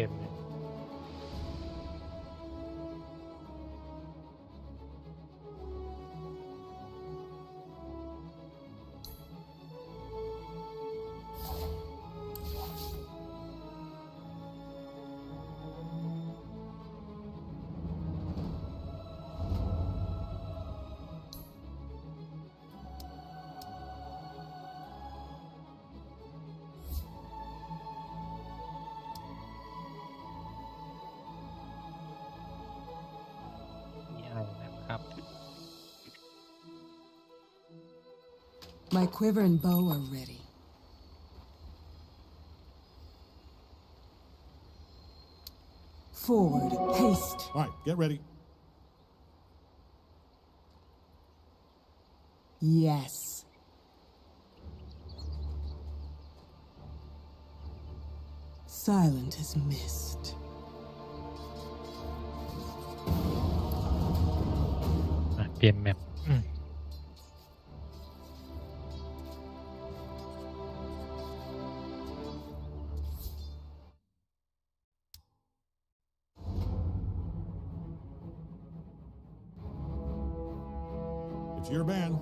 มเนี่ยมีอะไรนะครับ My quiver and bow are ready. Forward, haste. All right, get ready. Yes. Silent as mist. เปลี่ยนแมปIt's your band.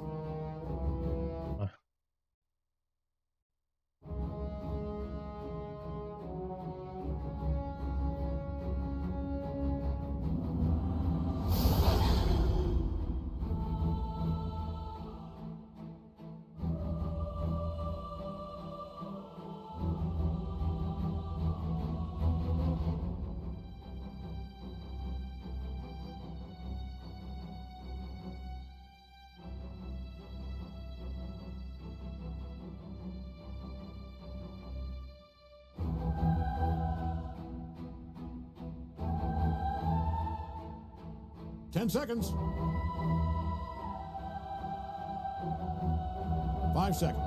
10 seconds. 5 seconds.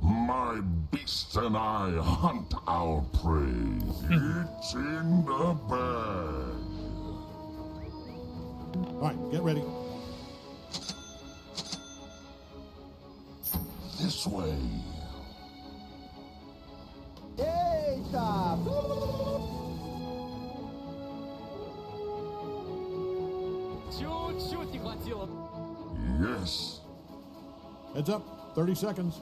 My beasts and I hunt our prey. It's in the bag. All right, get ready. This way. Eita! Чуть-чуть не хватило. Yes. Heads up. 30 seconds.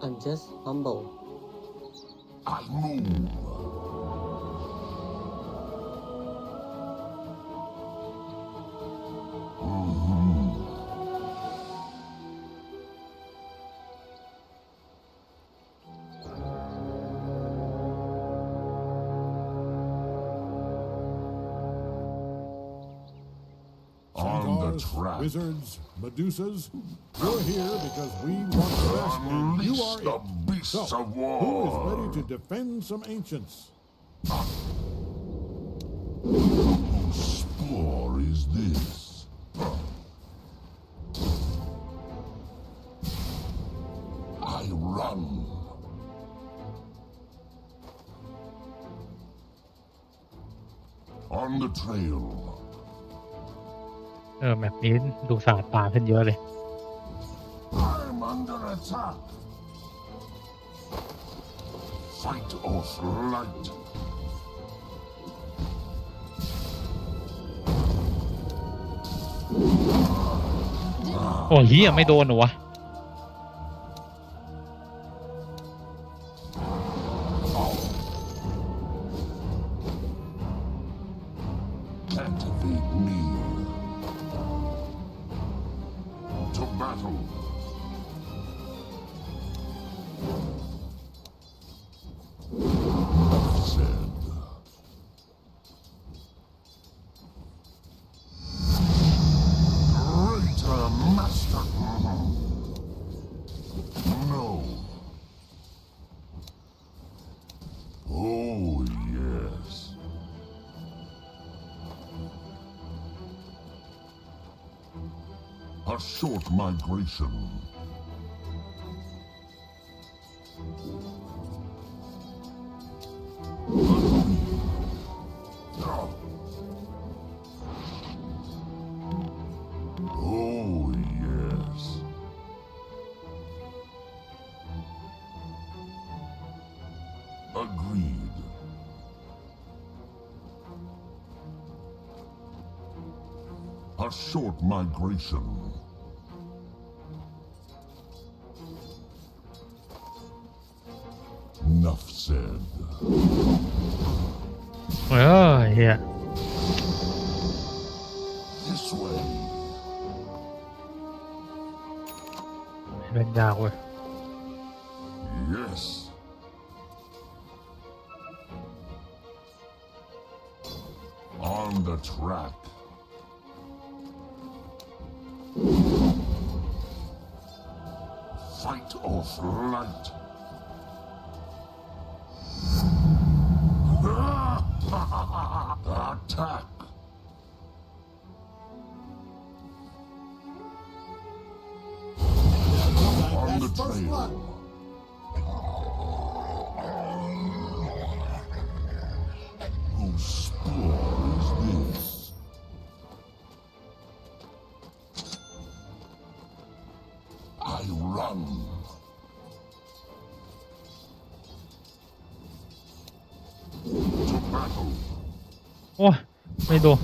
I'm just humble. I move. On the Centaurs, track. wizards, Medusas, you're here because we want the best, and you are Unleash the it. beasts So, of who is war. ready to defend some ancients? Whose spore is this? I run. On the trail. แมปนี้ดูสะอาดตาขึ้นเยอะเลย I'm under attack. Fight or flight. โอ้ยเหี้ยไม่โดนเหรอวะ Can't evade me. To battle. Enough said. Greater master. A short migration. Oh, yes. Agreed. A short migration. Enough said. เฮีย This way. เล่นยากเว้ย Yes. On the track. Fight or flight. Attack. On the That's first blood. trail. Whose spore is this? I run. To battle. โอ้ยไม่โดน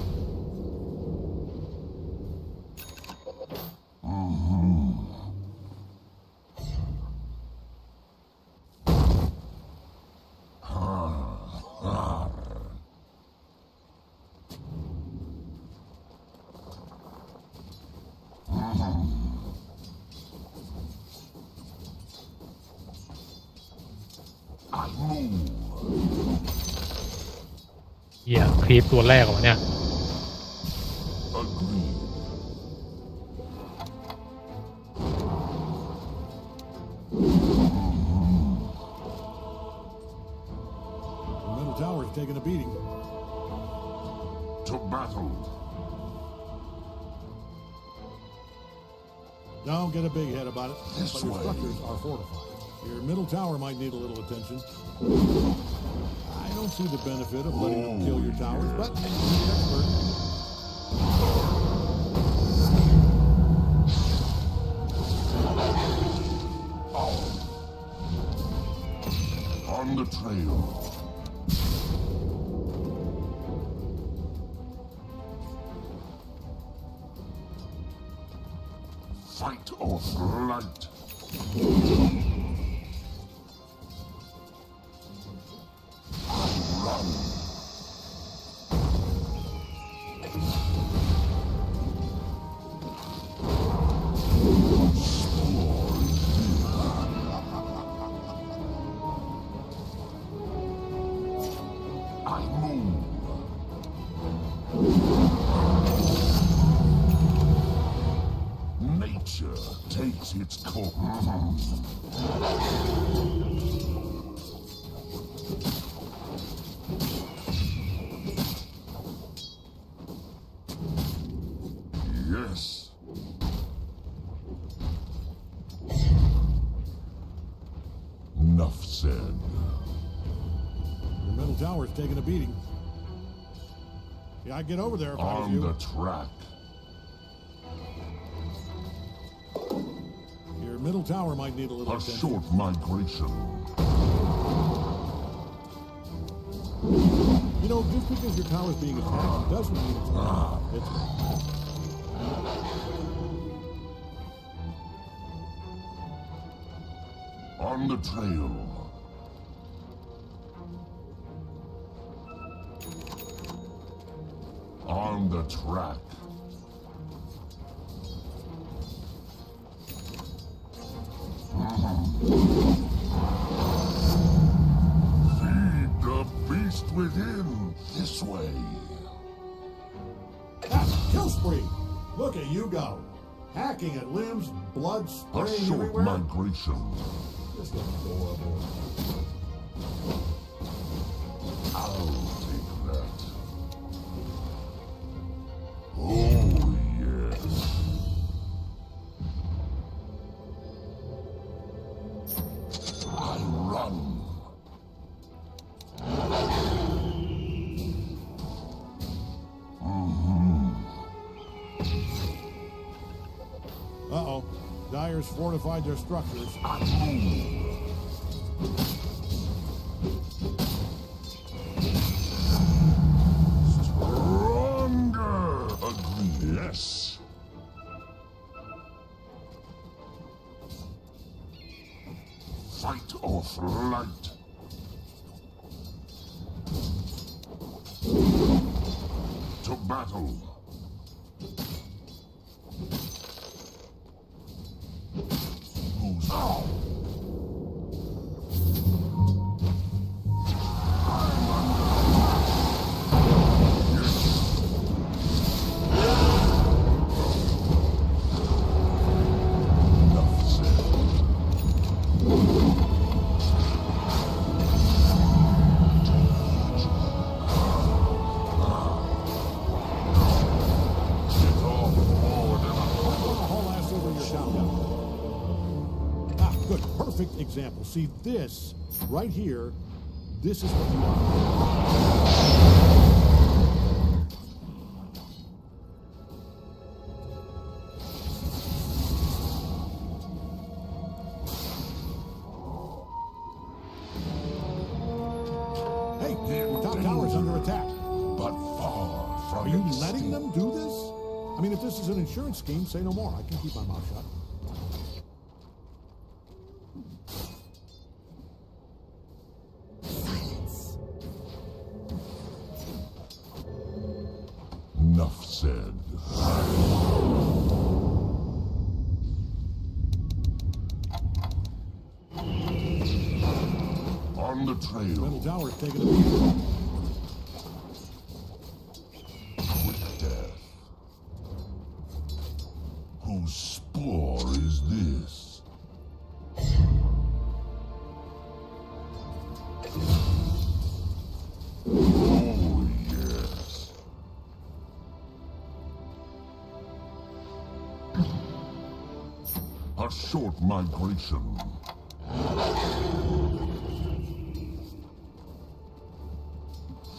I move. เฮียครีปตัวแรกวะเนี่ย Agreed. The middle tower's taking a beating. To battle. Don't get a big head about it. This But your way. structures are fortified. Your middle tower might need a little attention. I don't see the benefit of letting them kill your towers, but you're the expert. On the trail. Fight or flight. I run. I move. Nature takes its course. Yes. Enough said. Your middle tower's taking a beating. Yeah, I'd get over there if I was On you. the track. Your middle tower might need a little A attention. short migration. You know, just because your tower's being attacked doesn't mean it's not. It's On the trail. On the track. Feed the beast within. This way. ah, kill spree. Look at you go. Hacking at limbs, blood A spraying short everywhere. migration. Just adorable. I'll take that. Oh, yes. Uh-oh. Dyer's fortified their structures. Stronger! Agreed. Yes. Fight or flight. To battle. Who's enough said. Get off forward and Haul ass over your town. Ah, good. Perfect example. See, this right here, this is what you want. Hey, your top tower's under attack. but far from Are you its letting sting. them do this? I mean, if this is an insurance scheme, say no more. I can keep my mouth shut. Silence. Enough said. On the trail. Middle tower's taking a beating. Quick death. Whose spore is this? Oh, yes. A short migration.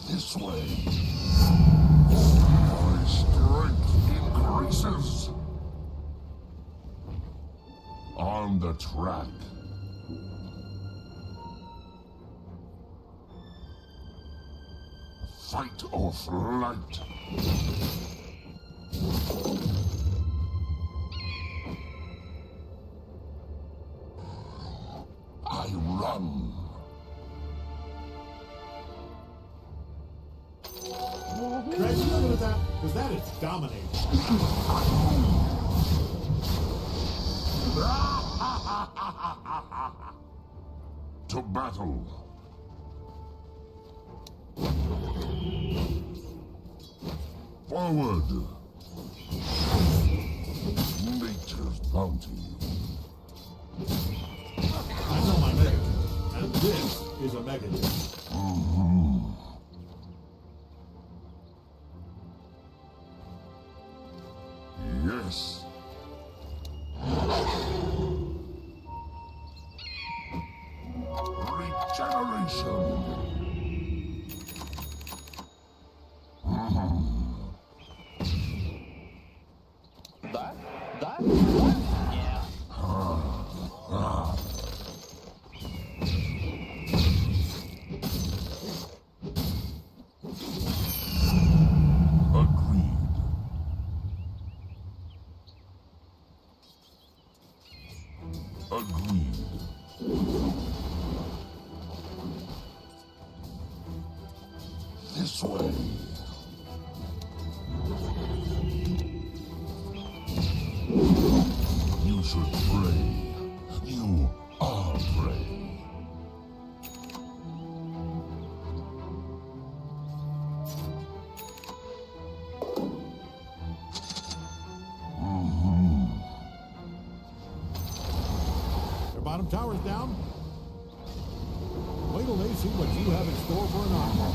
This way. My strength increases. On the track. Fight or flight. I run. Greg, you looking at that? Because that is dominating. To battle. Forward. Nature's bounty. I know my negative, and this is a negative. Yes. Regeneration. Agreed. Agreed. This way. You should pray. You are prey. Their bottom tower's down. Wait till they see what you have in store for an armor.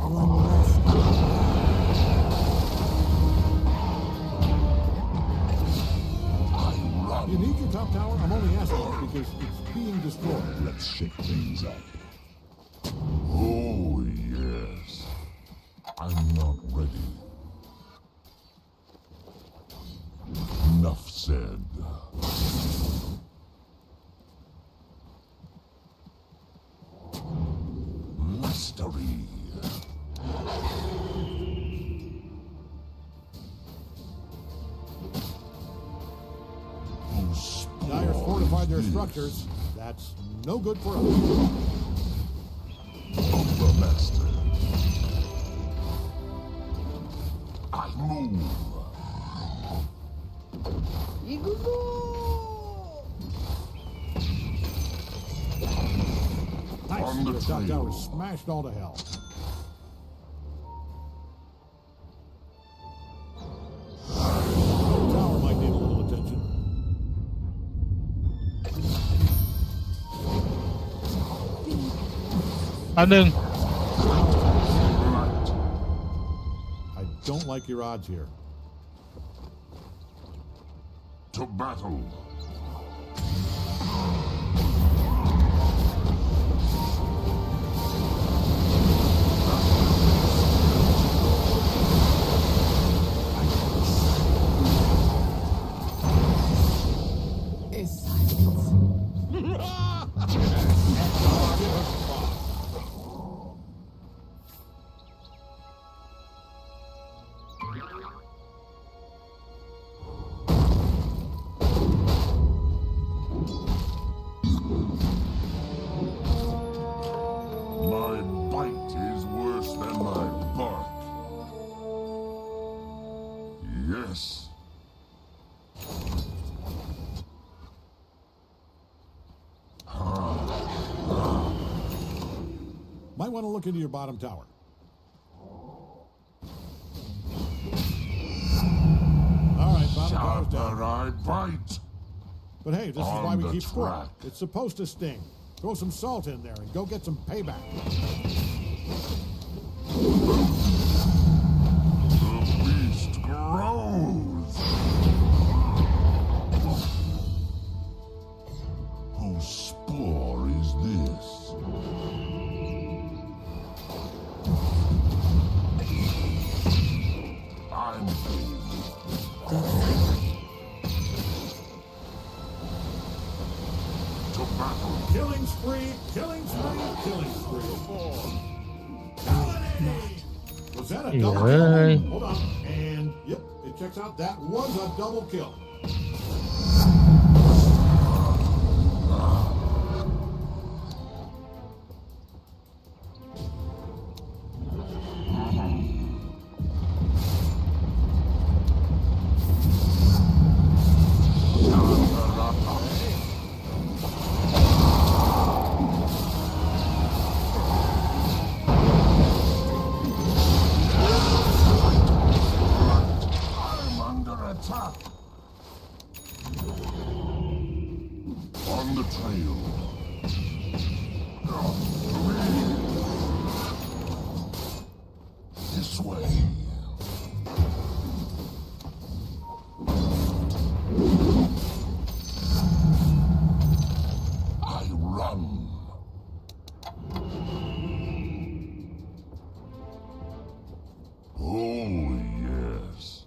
One less. I run. You need your top tower? I'm only asking. because it's being destroyed. Let's shake things up. Oh, yes. I'm not ready. Enough said. Mastery. Whose Dyer's spore fortified their is this? structures. That's no good for us. Of the master. I move. Nice. On the Your top trail. tower smashed all to hell. Middle tower might need a little attention.อันหนึ่ง Right. I don't like your odds here. To battle. Is silence. My bite is worse than my bark. Yes. Might want to look into your bottom tower. All right, bottom tower's down. Sharper I bite. But hey, this is On why we the keep score. track. It's supposed to sting. Throw some salt in there and go get some payback. The beast grows. Whose spore is this? I'm to battle. Killing spree, killing spree, killing spree. Dominate! Was that a double Yay. kill? Hold on. And, yep, it checks out. That was a double kill. I'm under attack. On the trail. This way. I run. Oh, yes.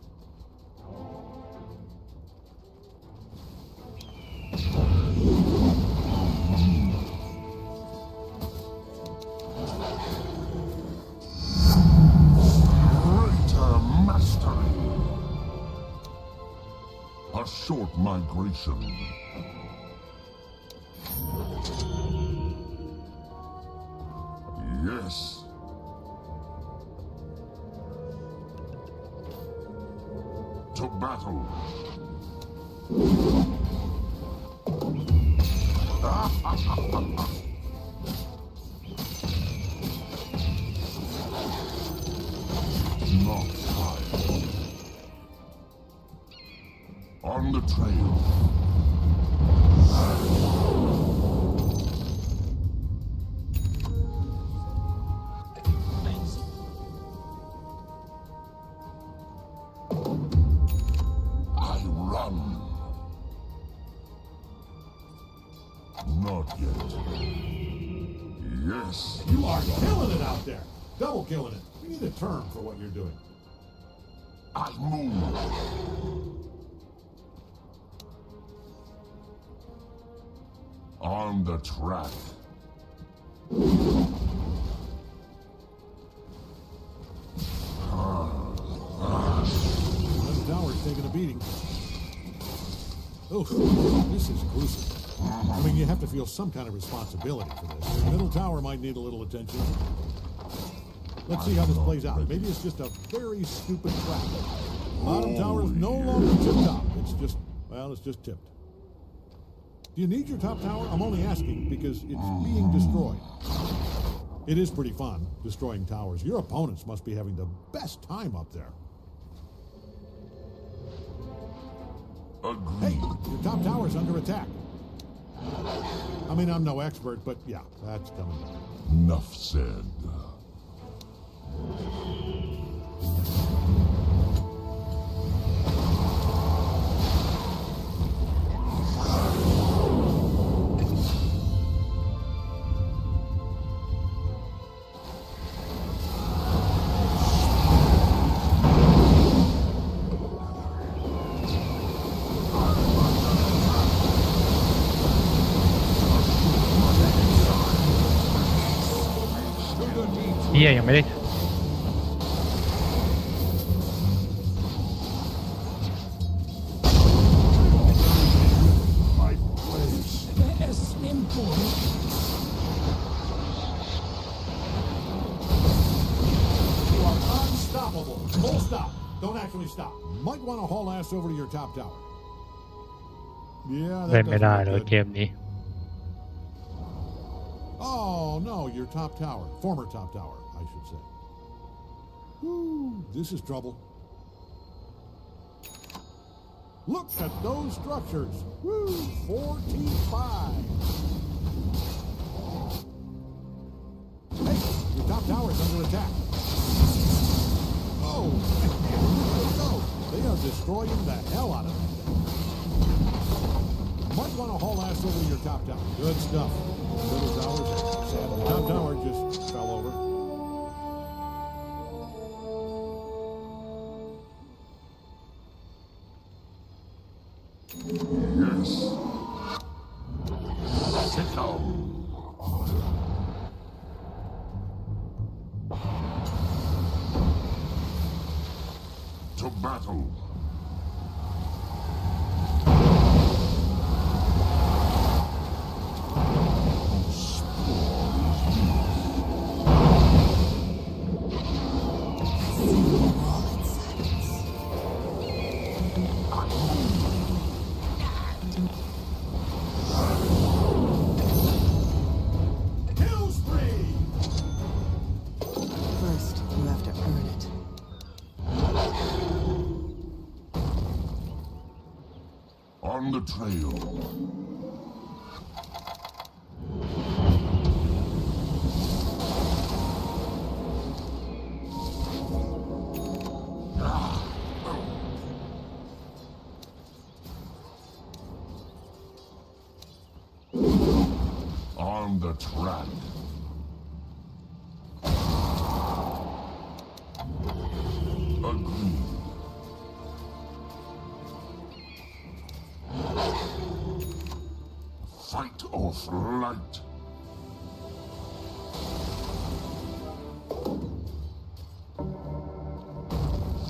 Greater mastery. A short migration. Yes. To battle. Not fire. On the trail. I run. Not yet. Yes. You are killing it out there. Double killing it. We need a term for what you're doing. I move. On the track. The tower's taking a beating. Oof, this is gruesome. I mean, you have to feel some kind of responsibility for this. The middle tower might need a little attention. Let's see how this plays out. Maybe it's just a very stupid trap. Bottom tower is no longer tip-top. It's just, well, it's just tipped. Do you need your top tower? I'm only asking because it's being destroyed. It is pretty fun, destroying towers. Your opponents must be having the best time up there. Agreed. Hey, your top tower's under attack. I mean, I'm no expert, but yeah, that's coming back. Enough said.เฮียยังไม่ได้ You are unstoppable. Full stop. Don't actually stop. Might want to haul ass over to your top tower. Yeah, เล่ that นไม่ได้ doesn't เล look ย good. เกมนี้ Oh, no, your top tower. Former top tower, I should say. Whew, this is trouble. Look at those structures. Woo, 45. Hey, your top tower is under attack. Oh, there they go. They are destroying the hell out of it. Might want to haul ass over to your top tower. Good stuff. Middle tower's sad. The top tower just fell over. Yes. Sit down. To battle. Kill spree! First, you have to earn it. On the trail. On the track. Agreed. Fight or flight.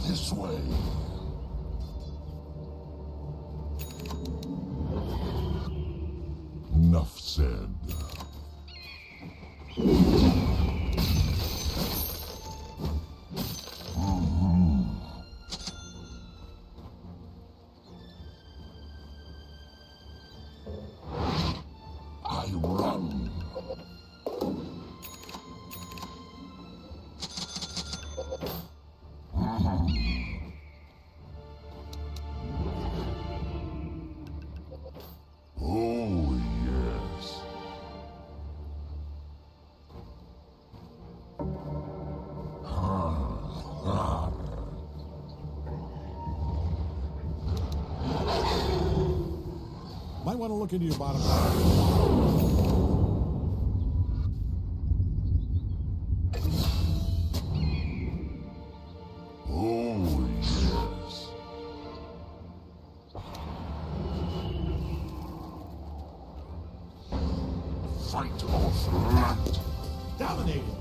This way. Enough said. I run. Oh, yes. Might want to look into your bottom tower. fight or flight. Dominating.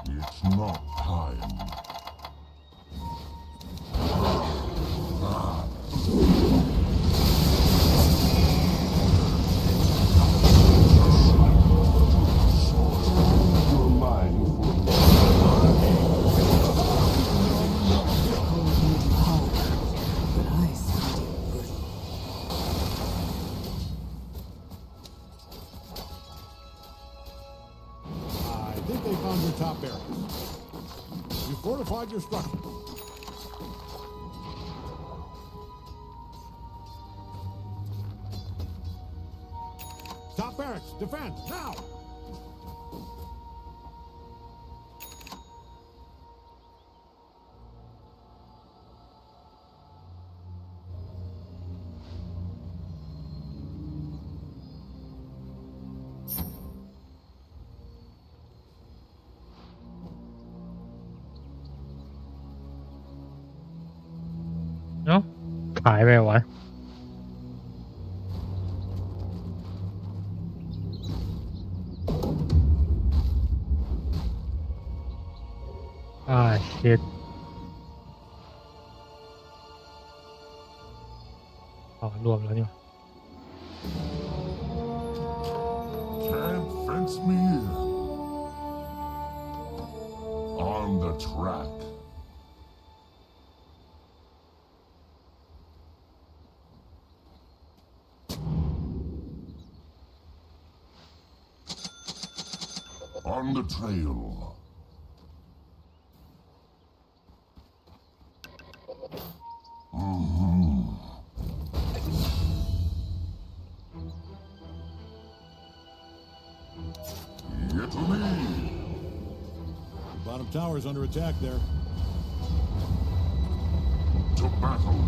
It's not time. Your mind will But I see it brittle. I think they found your top barracks. You fortified your structure. Top barracks, defend, now! No? ขายไปวะ shit อ๋อรวมแล้วนี่หว่า can't fence me in. On the track. On the trail. Get to me. The bottom tower's under attack there. To battle.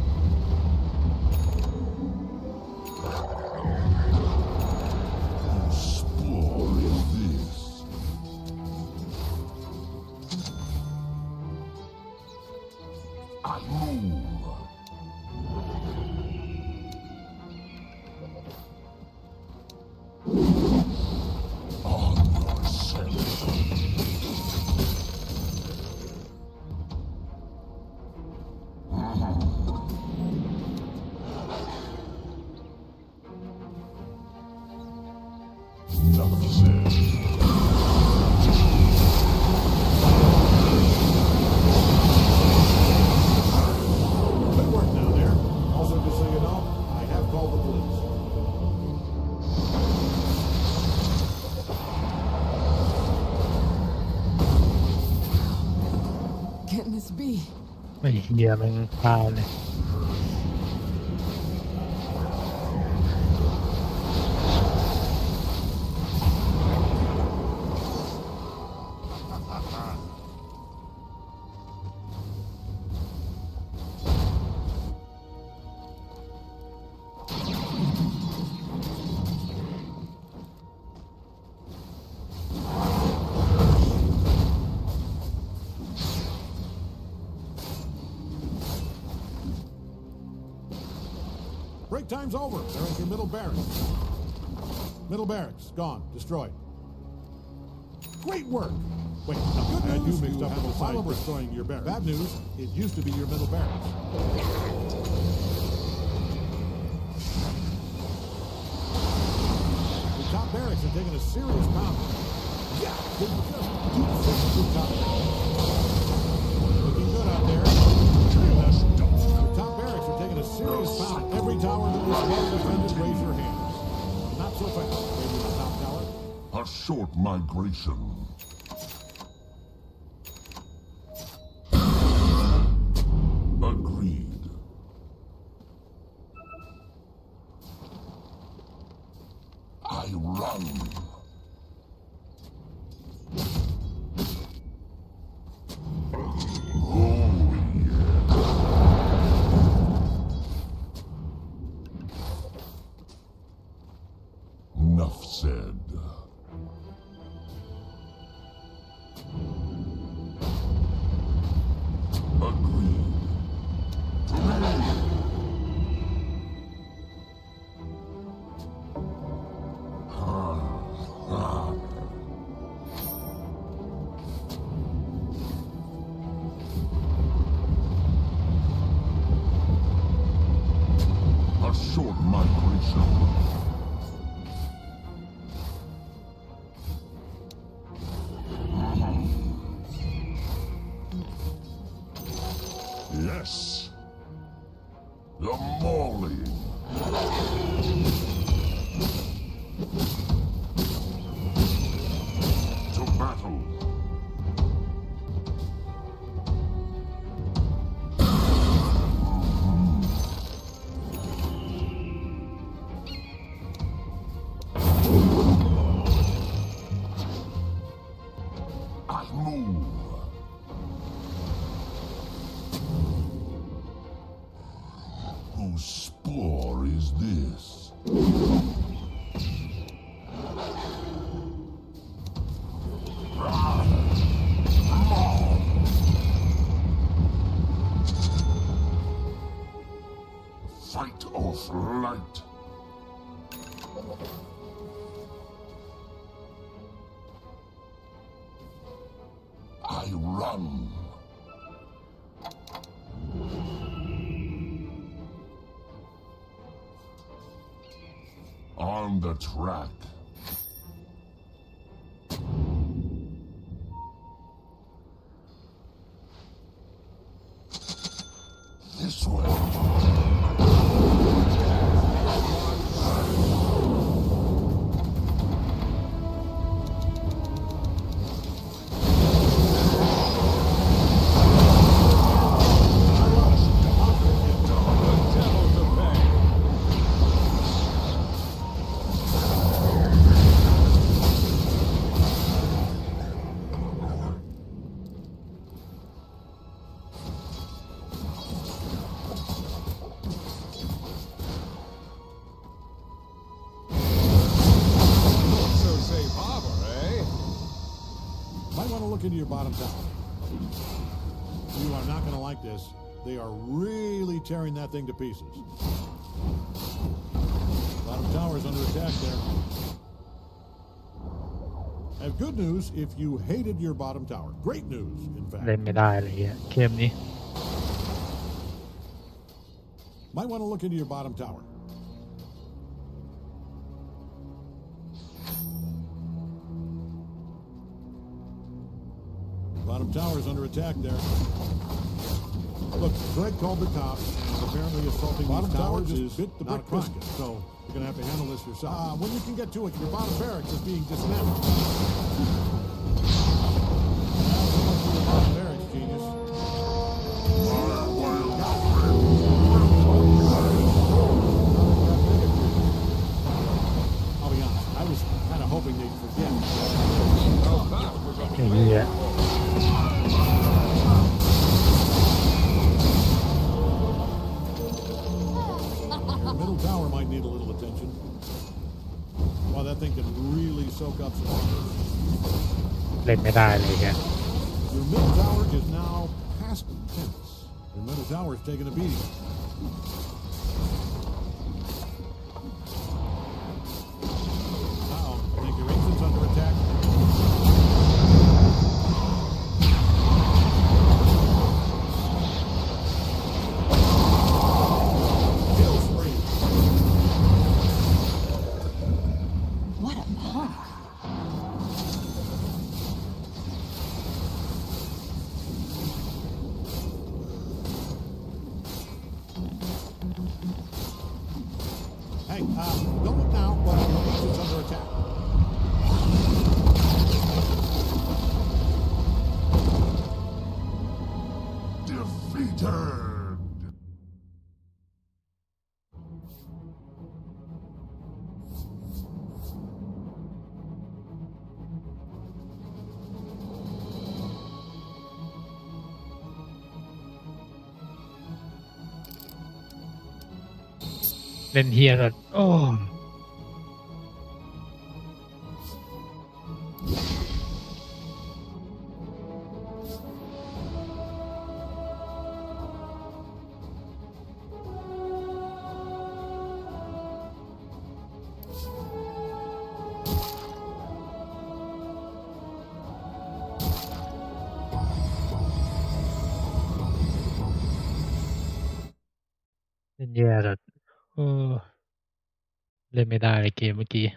Explore this. I move. On yourself. Enough said. Good work down there. Also, just so you know, I have called the police. Can this be? ไอ้เหี้ยมันพาวเลย Break time's over. They're at your middle barracks. Middle barracks, gone, destroyed. Great work. Wait, now good news, I do mixed up with the final destroying your barracks. Bad news, it used to be your middle barracks. The top barracks are taking a serious pounding. Yeah, they just keep sending the top barracks. Looking good out there. The top barracks are taking a serious pound. Every tower that was well defended, raise your hands. Not so fast. Maybe the top tower. A short migration. Agreed. I run. Oh, yeah. Enough said. Agreed. To me. A short migration. Yes. The Mauling. To battle. I move. Whose spore is this? Fight or flight. I run. On the track. This way. So safe harbor, eh? Might want to look into your bottom tower. You are not going to like this. They are really tearing that thing to pieces. Bottom tower is under attack there. I have good news if you hated your bottom tower. Great news, in fact. เล่นไม่ได้เลยอ่ะเกมนี้ Might want to look into your bottom tower. Bottom tower is under attack there. Look, Greg called the cops, and apparently assaulting bottom towers is bit the brick biscuit, so you're going to have to handle this yourself. When you can get to it, your bottom barracks is being dismantled. Now, so much for your bottom barracks, genius. I'll be honest, I was kind of hoping they'd forget. ไอ้เหี้ย Your middle tower might need a little attention. Well, that thing can really soak up some water. เล่นไม่ได้เลยแก Your middle tower is now past tense. Your middle tower is taking a beating. Uh-oh, I think your engine's under attack. Kill spree. What a punk. Hey, don't look now, but your engine's under attack. Defeated.เล่นเฮียสัตว์โอ้เล่นแย่สัตว์ เล่นไม่ได้เลยเกมเมื่อกี้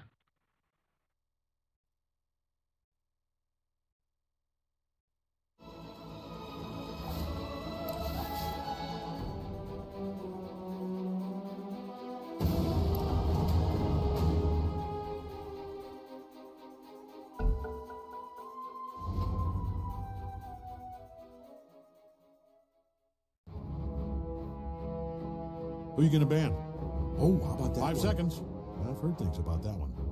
Who are you going to ban? Oh, how about that? 5 one? seconds. I've heard things about that one.6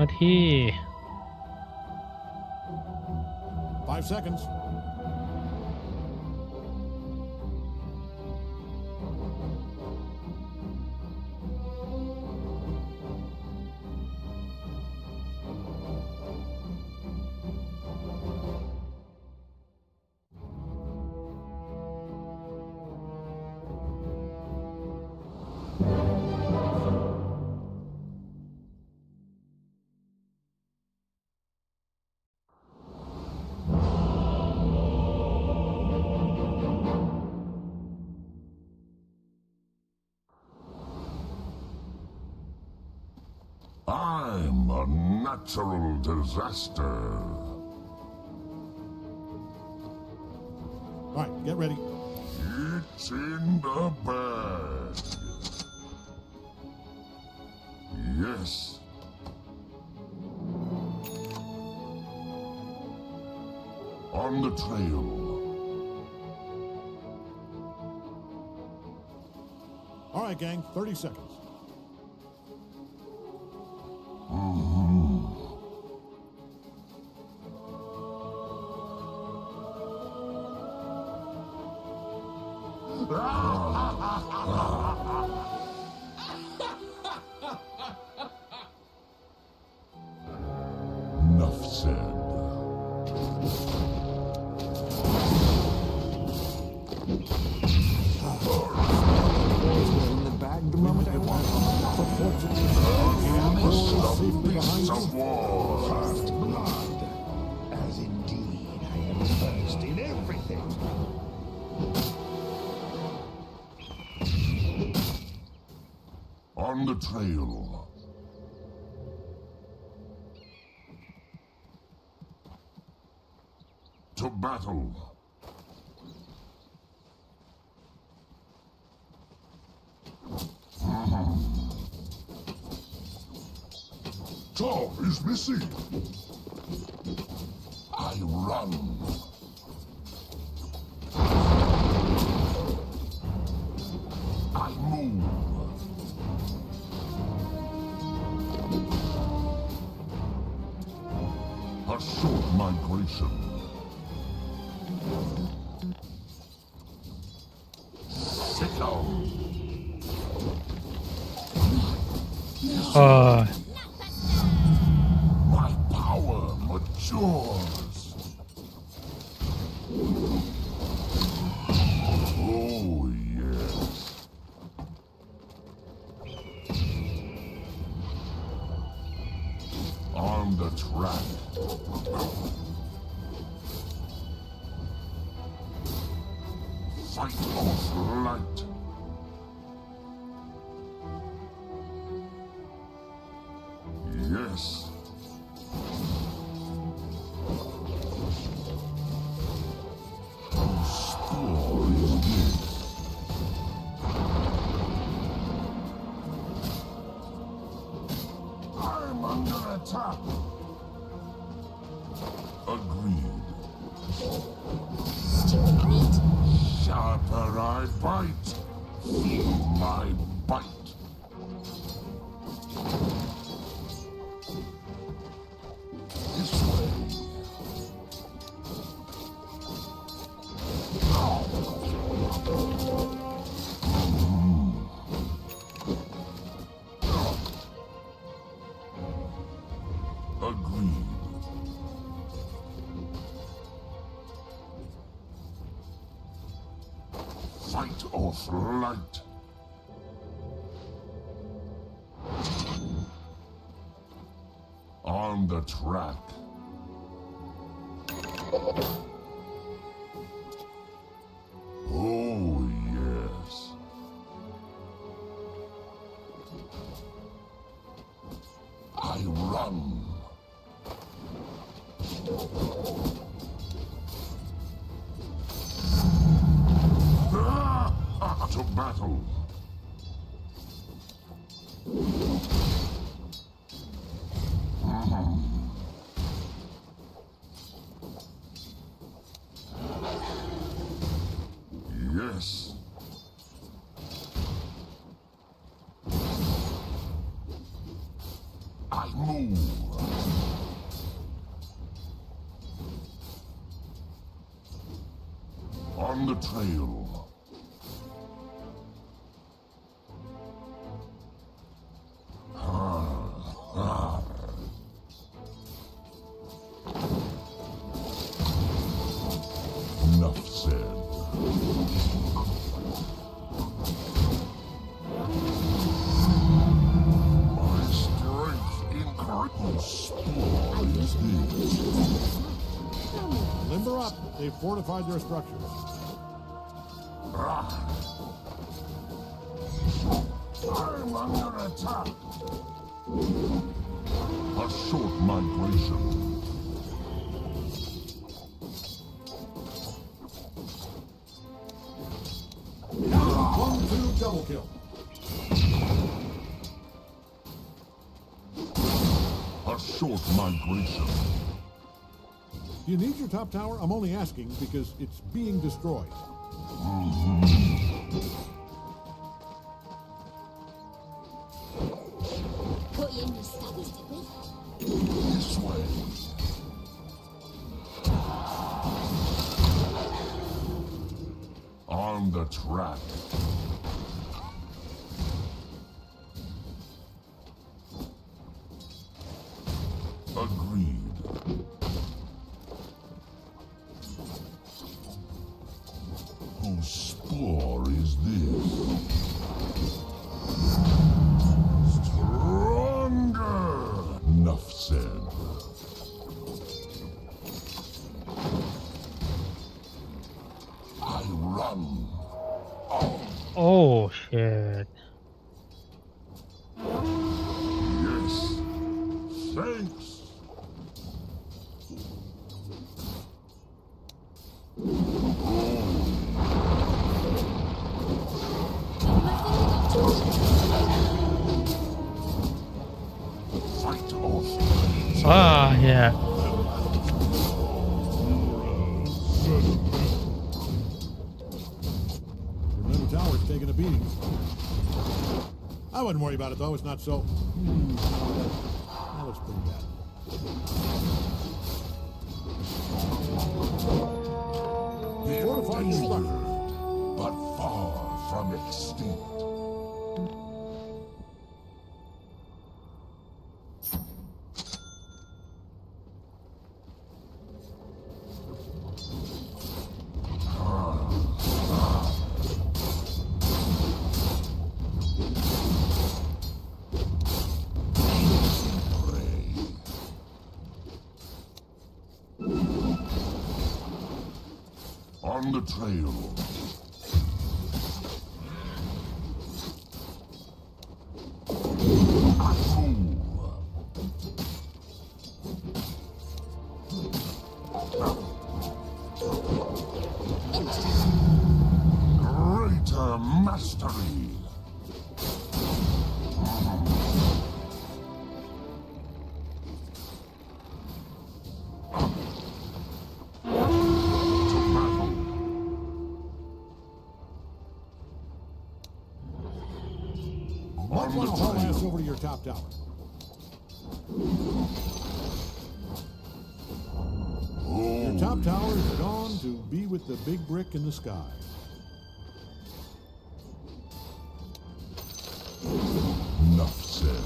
นาที 5 seconds. I'm a natural disaster. All right, get ready. It's in the bag. Yes. On the trail. All right, gang, 30 seconds. Enough said. In the bag the moment I want. Beasts of war. Blood, as indeed I am versed in everything. On the trail. To battle. Tom is missing. I run. I move. A short migration. Sickle. เออ My power matures. Oh, yes. On the track. Fight or flight. Yes. Whose spore is this? I'm under attack. Agreed. Sharper I bite. Fight or flight. On the track. Oh, yes. I run. To battle. Yes. I move. On the trail. Enough said. My strength increases. Limber up. They've fortified their structures. I'm under attack. A short migration. One, two, double kill. A short migration. Do you need your top tower? I'm only asking because it's being destroyed. This way. On the track. Agreed. Whose spore is this? Stronger! Enough said. I run. Oh shit. Yes. Thanks. Fight off. Ah, yeah. Your middle tower's taking a beating. I wouldn't worry about it though. It's not so. That looks pretty bad. Fortified structure. But far from extinct. On the trail. I move. Greater mastery. Might want to haul ass over to your top tower. Your top tower is gone to be with the big brick in the sky. Enough said.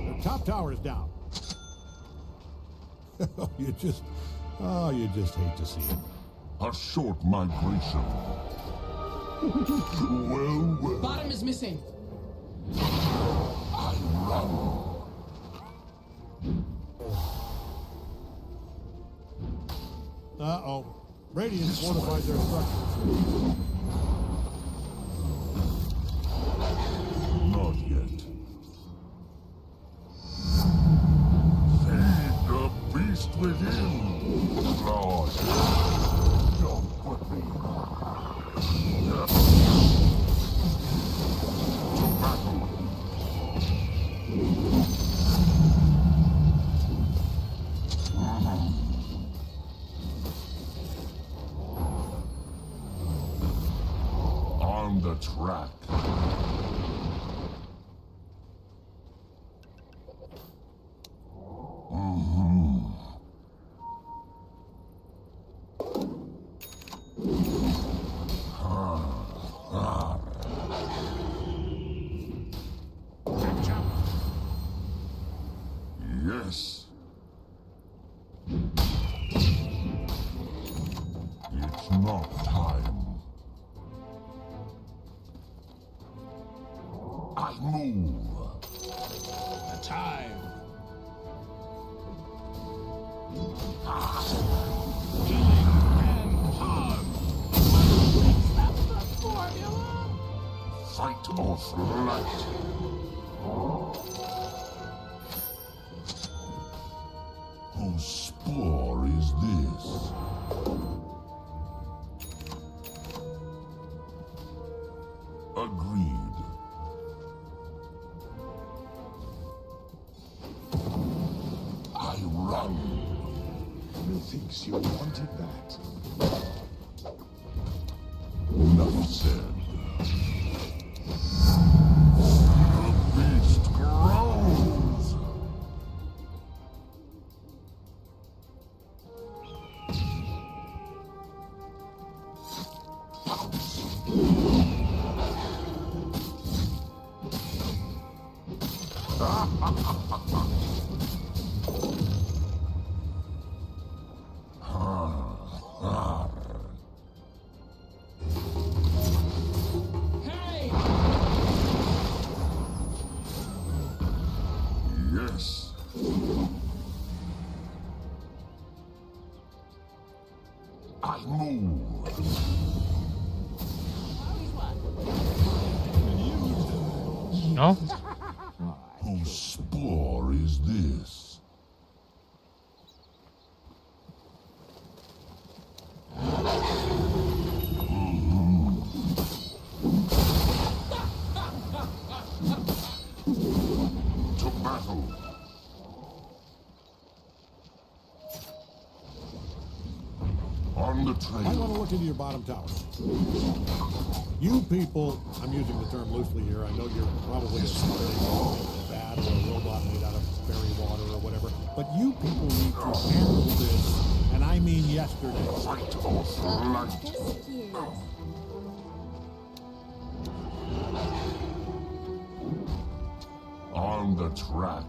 Your top tower is down. you just hate to see it. A short migration. Well. Bottom is missing. I run. Uh-oh. Radiant fortified their structures. Not yet. Feed the beast within. Lord. Don't put me. To battle. On the track. Yes. It's not time. I move. Time. Fight or flight. Whose spore is this? Agreed. I run. Methinks you wanted that. Enough said. The beast grows. Yes. I move. No? Whose spore is this? To battle. On the I trail. want to look into your bottom tower. You people, I'm using the term loosely here. I know you're probably a bat or a robot made out of fairy water or whatever. But you people need to handle this, and I mean yesterday. Fight or flight. On the track.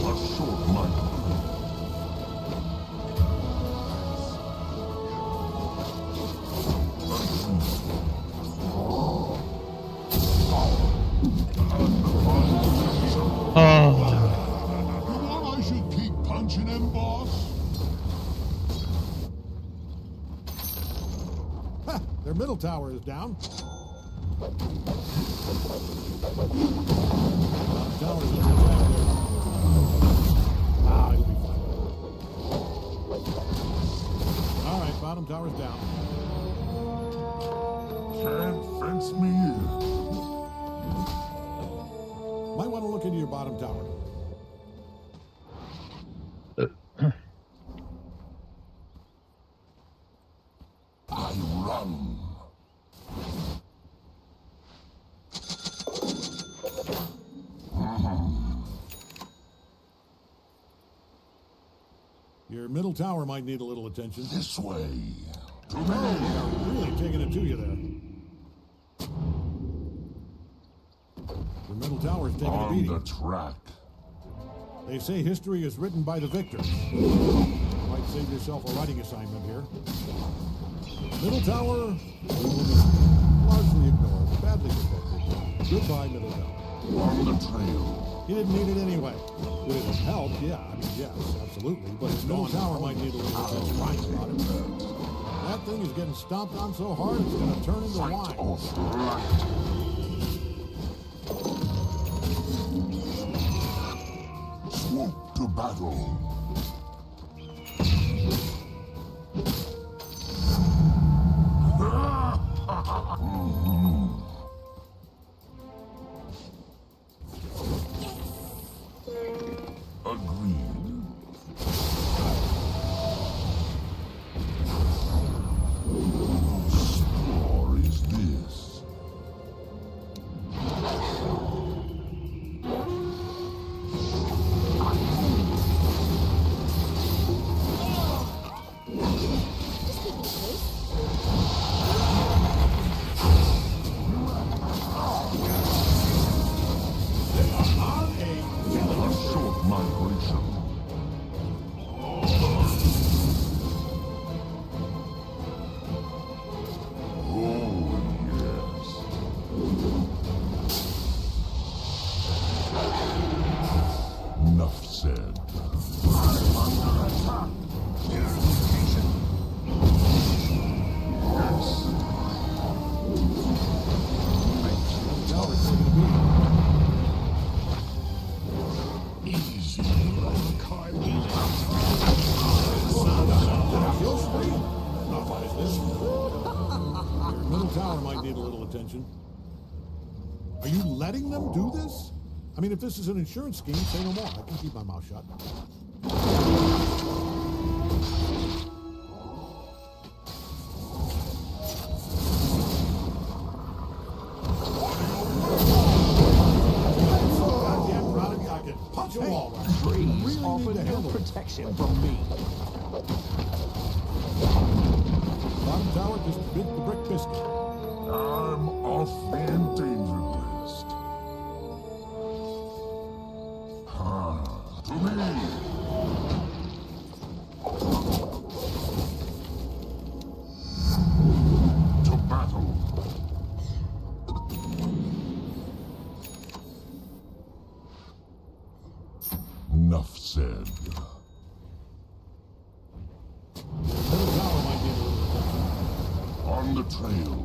A short might. Oh, You want I should keep punching him, boss? Ha! Their middle tower is down. Tower's under attack there. Ah, it'll be fine. All right, bottom tower's down. Can't fence me in. Might want to look into your bottom tower. I run. Your middle tower might need a little attention. This way. To Oh, me. yeah, really taking it to you there. Your middle tower's taking a On beating. the track. They say history is written by the victors. Might save yourself a writing assignment here. Middle tower, we will need. Largely ignored, badly protected. Goodbye, middle tower. On the trail. He didn't need it anyway. Would it have helped? Yeah, I mean, yes, absolutely. But his middle tower might need a little attention. Right about it. That thing is getting stomped on so hard it's going to turn into Fight wine. off right. Swoop to battle. Agreed. Whose spore is this? A short migration. Oh, yes. Enough said. Yes. Tower's taking a beating. Easy. Kill spree? Not why is this? Your middle tower might need a little attention. Are you letting them do this? I mean, if this is an insurance scheme, say no more. I can keep my mouth shut. Goddamn proud of you. I can punch a wall right now. Trees Really offer need to no handle this. protection from me. Bottom tower just bit the brick biscuit. I'm off the endangered list. To me. To battle. Enough said. Middle tower might need a little attention. On the trail.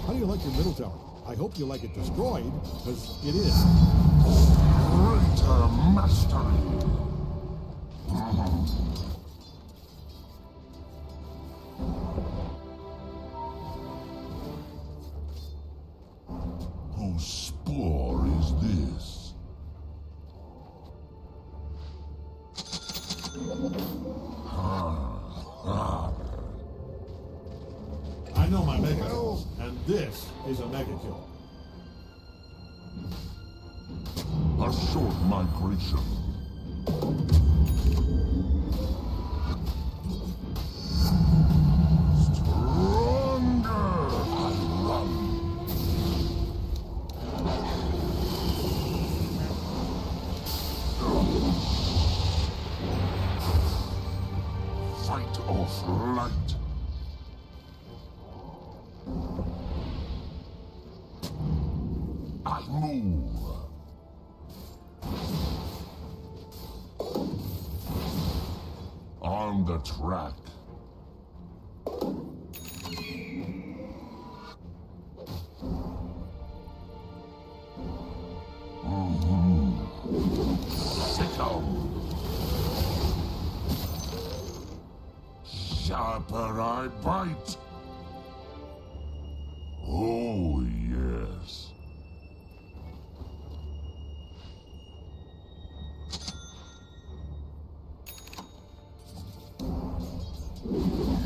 How do you like your middle tower? I hope you like it destroyed, because it is. Greater mastery. Whose spore is this? I know my mega kills, and this is a mega kill. A short migration. Stronger! I run. Fight off light. I move. On the track. Sickle. Sharper I bite. Oh, yes.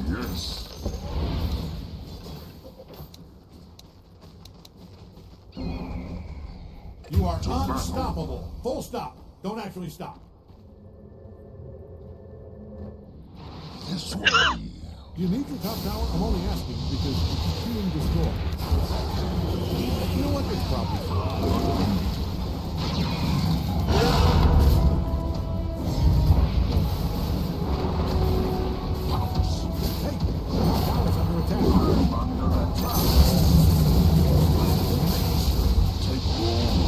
Yes. You are unstoppable. Full stop. Don't actually stop. This way. Do you need your top tower? I'm only asking because it's being destroyed. You know what? It's probably Hey, the top tower's under attack. Take roll.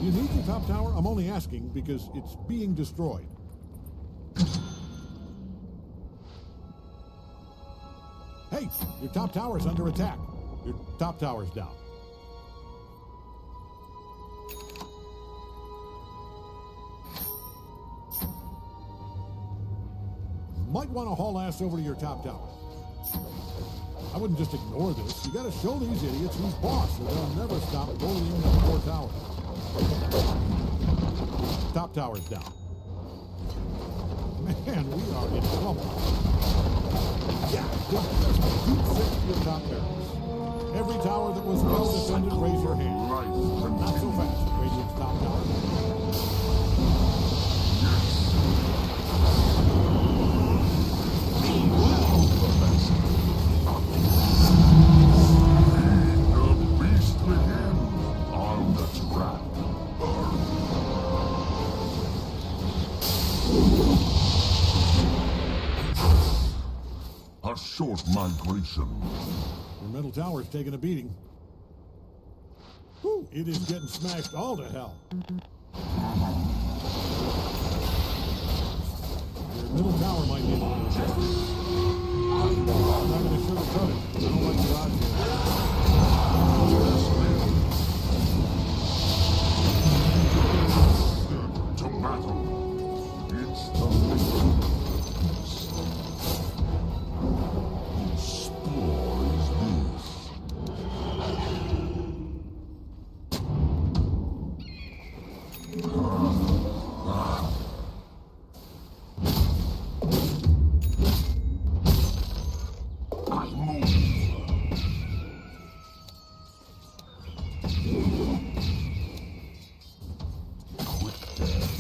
You need your top tower? I'm only asking because it's being destroyed. Hey, your top tower's under attack. Your top tower's down. Might want to haul ass over to your top tower. I wouldn't just ignore this. You gotta show these idiots who's boss, or they'll never stop bullying the poor tower. Top tower's down. Man, we are in trouble. Yeah, just keep fix your top barracks. Every tower that was well defended, raise your hand. Not so fast, Radiant's top tower. A short migration. Your middle tower's taking a beating. Whew, it is getting smashed all to hell. Your middle tower might need a little attention. I'm not going to sugarcoat it. I don't like your odds here. To battle. It's the mission. Whose spore is this? I move. Quick death.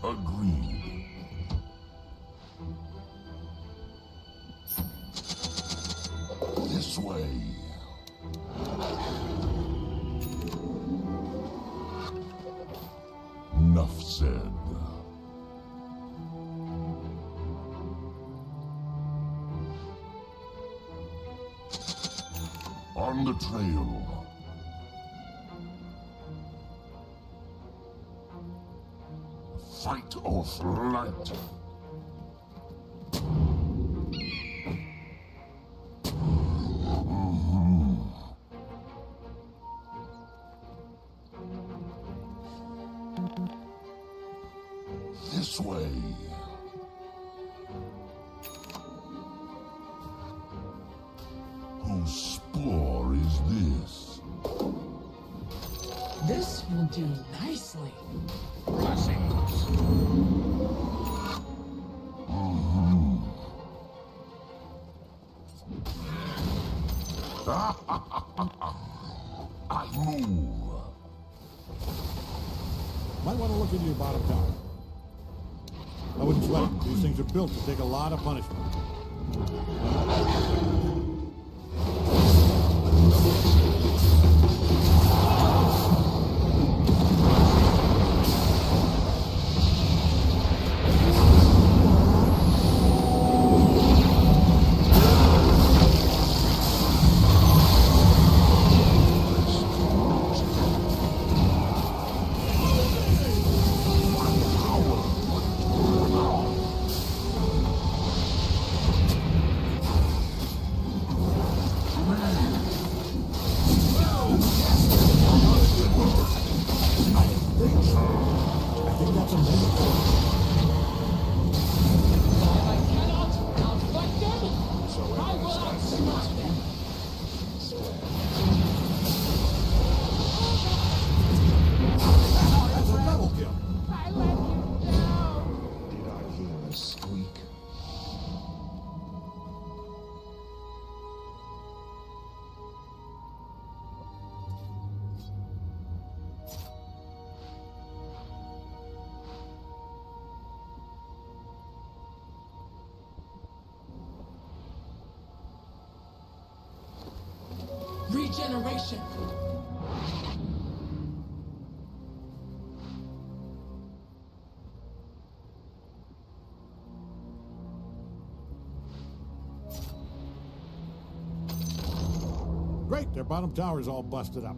Agreed. This way. Enough said. On the trail. Fight or flight. This way. Whose spore is this? This will do nicely. I move. Might want to look into your bottom tower. I wouldn't sweat it. These things are built to take a lot of punishment. generation. Great, their bottom tower's all busted up.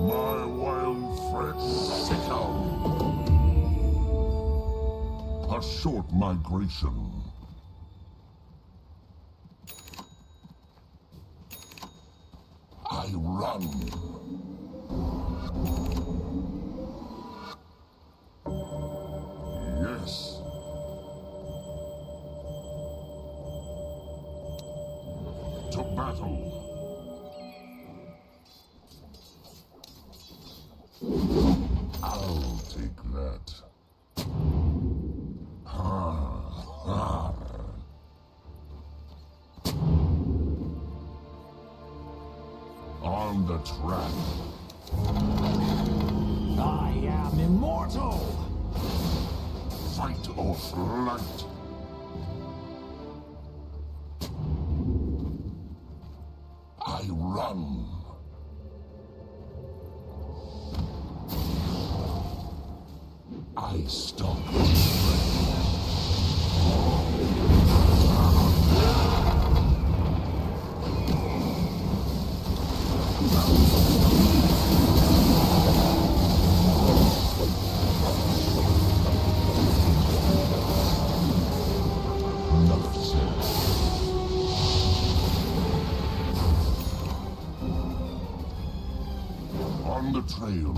My wild friend, Sickle. A short migration. I run. Yes. To battle. I'll take that. On the track. I am immortal! Fight or flight. I run. I stop. On the trail.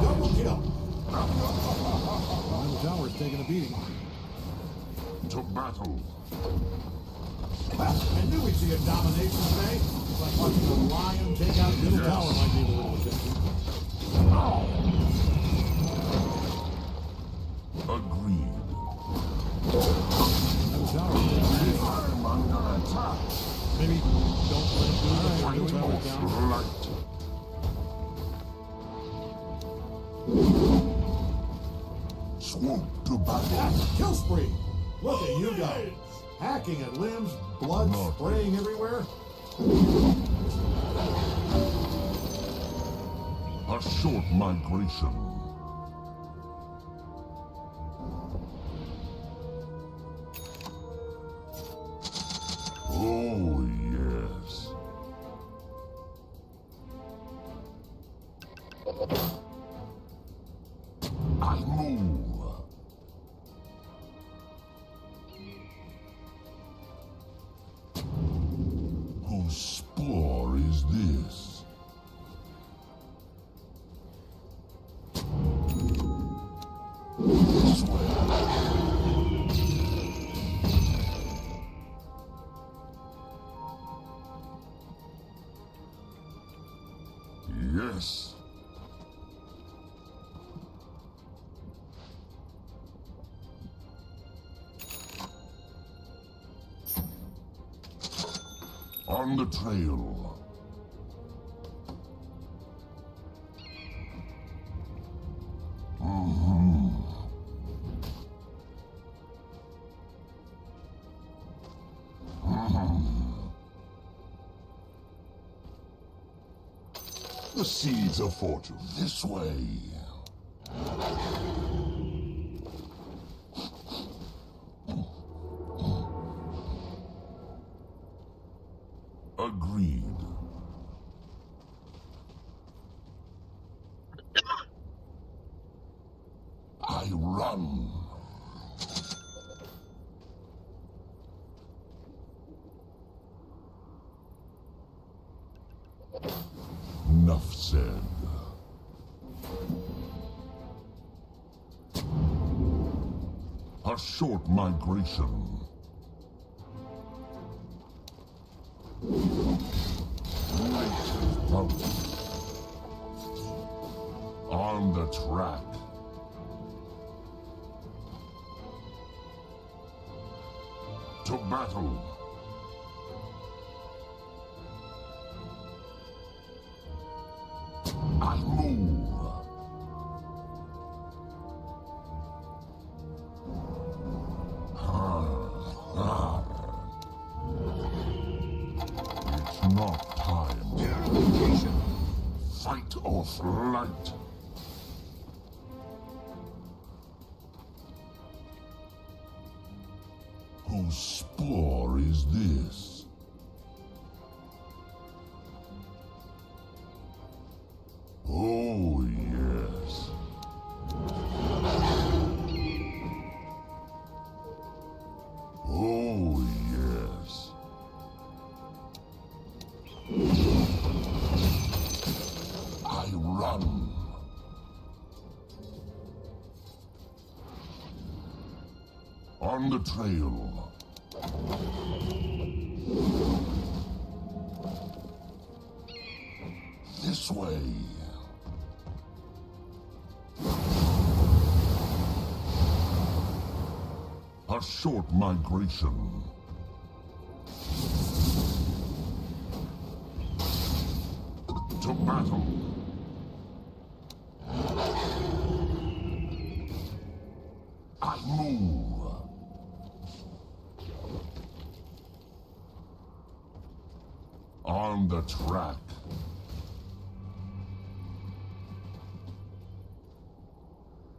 Double kill. Bottom tower's taking a beating. To battle. I knew we'd see a domination today. It's like watching a lion take out middle tower might need a little attention. Agreed. Middle tower is taking a beating. I'm under attack. Maybe don't let him do it if Fight middle or tower's down. flight. Swoop to battle. Kill spree! Look at you guys. Hacking at limbs, blood No. spraying everywhere. A short migration. Oh, yes. I move. Whose spore is this? This way. Yes. On the trail. The seeds of fortune. This way. Agreed. I run. short migration. Out. On the track. To battle. I move. It's not time. Fight or flight. Whose spore is this? Oh, yes. Oh, yes. I run. On the trail. This way. A short migration. To battle. I move. On the track.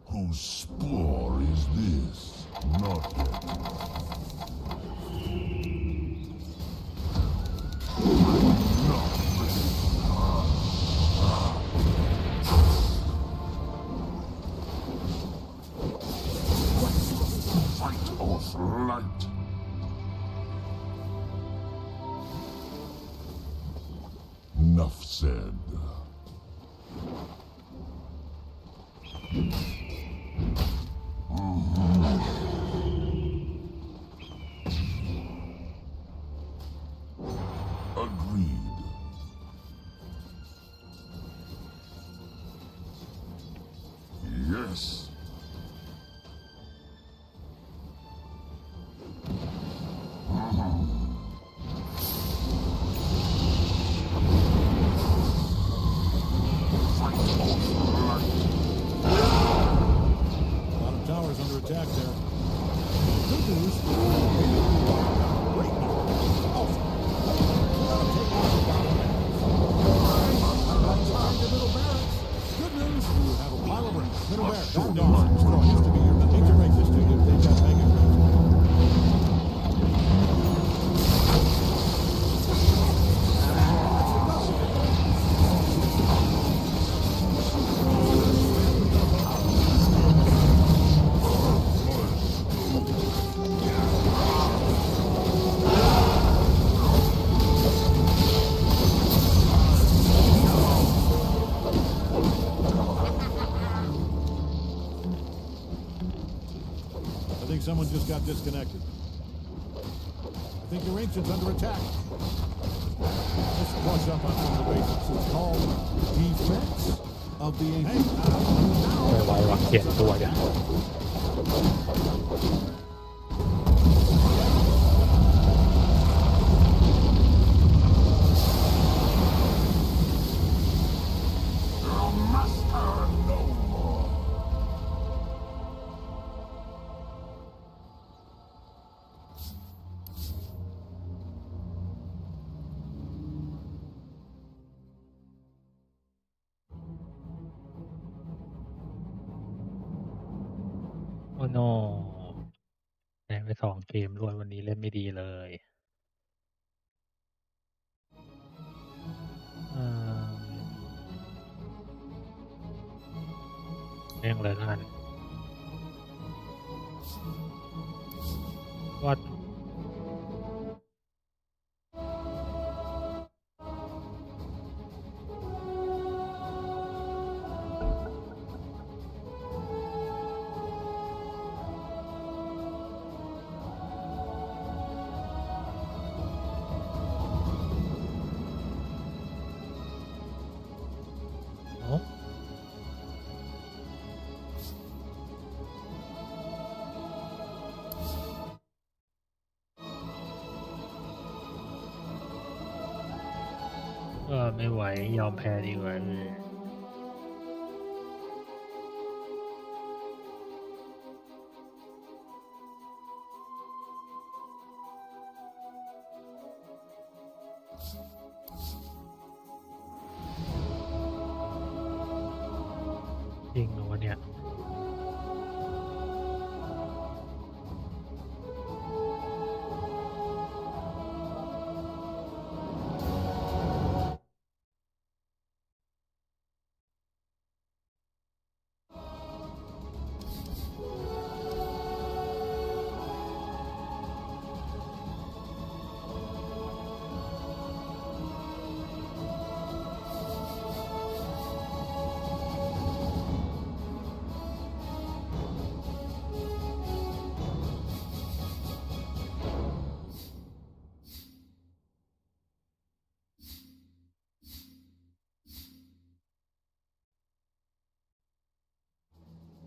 Whose spore is this? Not yet. I'm not ready. Fight or flight. Enough said. Agreed. Yes. Fight or flight. A lot of towers under attack there. Good news. Great news. Alpha. Middle barracks. Good news. You have a pile of ranks. Middle barracks. That dog destroyed. Used to be your nature break this to you. They've got mega crazy. I think someone just got disconnected. I think your ancient's under attack. Let's brush up on some of the basics. It's called Defense of the Ancient. ไม่ไหวว่ะเขียนตัวเนี่ย Your master no more.โอ้โนแพ้ไป2 เกมรวดวันนี้เล่นไม่ดีเลยเร่งเลยแล้วกันวัด ไม่ไหวยอมแพ้ดีกว่าจริงเหรอวะเนี่ย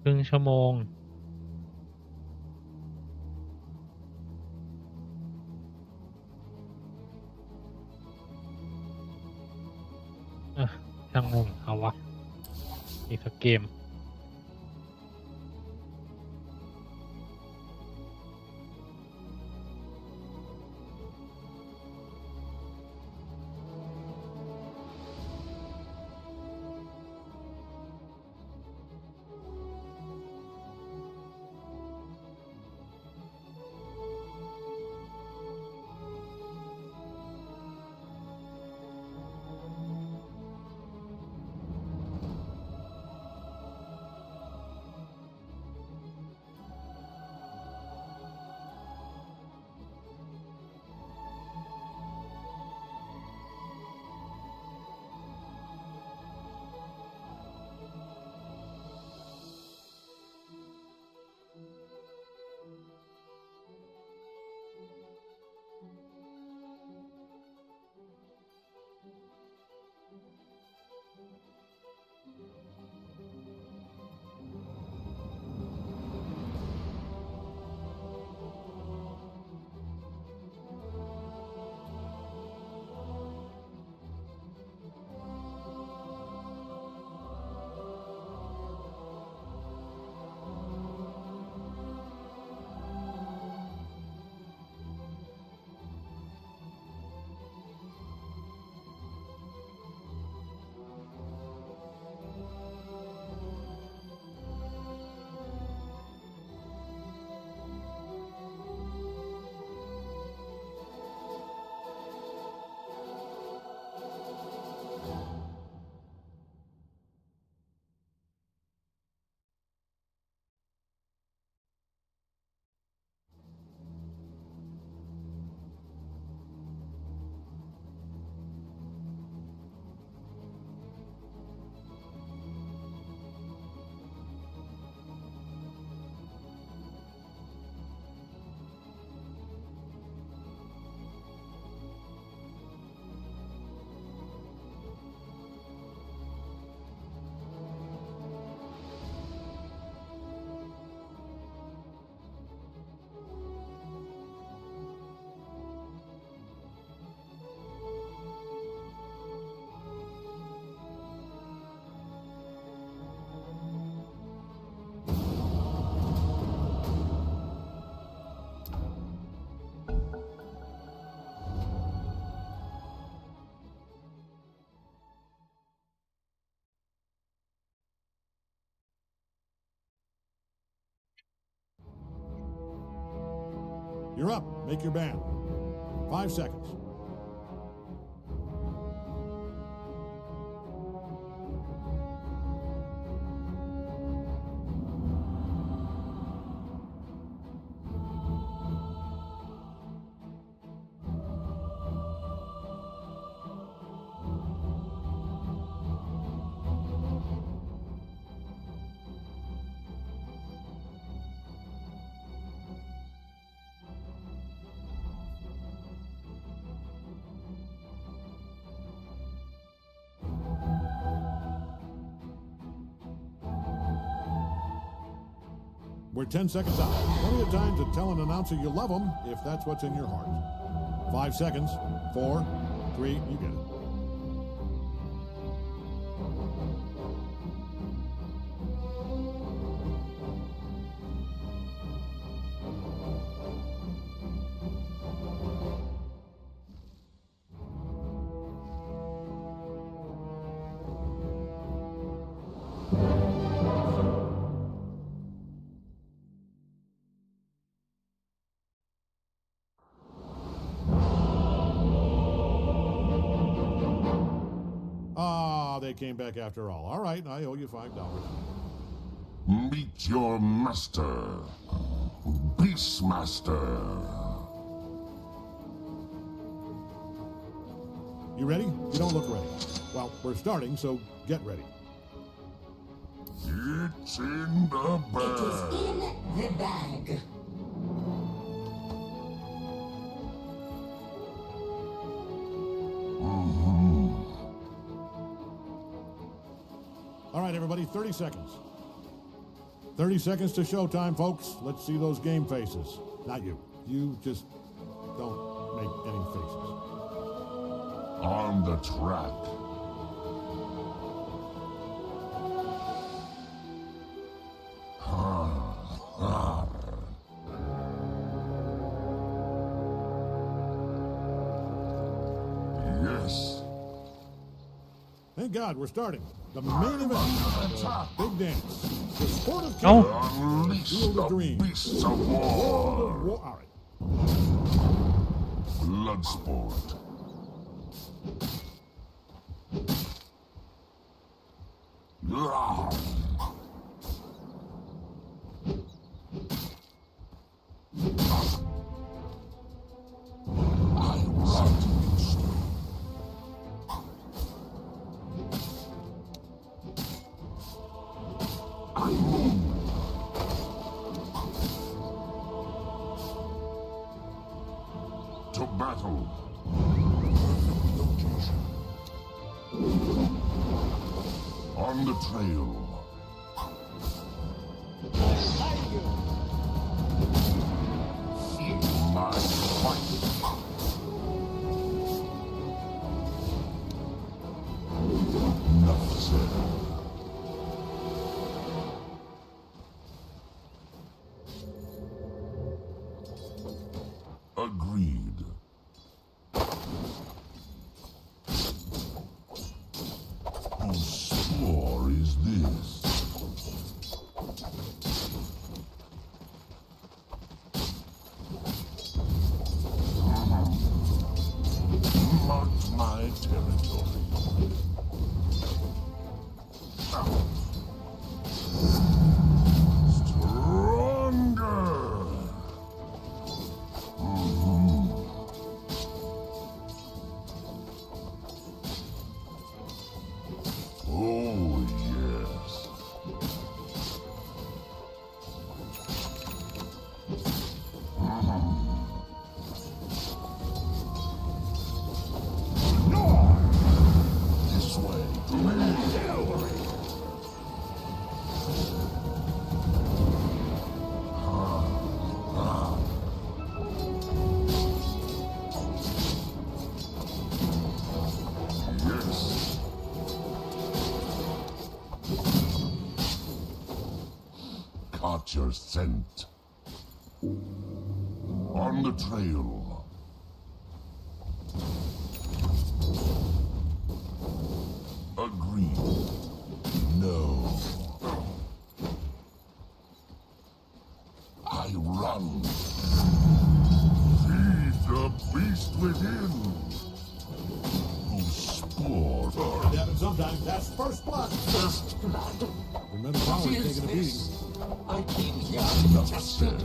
ครึ่งชั่วโมงช่างหนึ่งเอาวะอีกสักเกมYou're up. Make your band. 5 seconds. We're 10 seconds out. Plenty of time to tell an announcer you love them if that's what's in your heart. 5 seconds. 4, 3, you get it. I came back after all. All right, I owe you $5. Meet your master, Beastmaster. You ready? You don't look ready. Well, we're starting, so get ready. It's in the bag. The bag. All right, everybody, 30 seconds. 30 seconds to showtime, folks. Let's see those game faces. Not you. You just don't make any faces. On the track. Yes. Thank God, we're starting. The main event. Big dance. The sport of Oh. Unleash Field of the Dreams. beasts of World war. of War. All right. Bloodsport. Rawr. I run. I move. To battle. On the trail. My fight. Enough said. Agreed. Whose spore is this? Mark my territory. Stronger! Oh, yes. This way. Yes. Caught your scent. On the trail. Agreed. No. I run. Feed the beast within. Whose spore It happens sometimes. That's first blood. First blood. Remember, Power's taking a beating. I keep hearing enough said.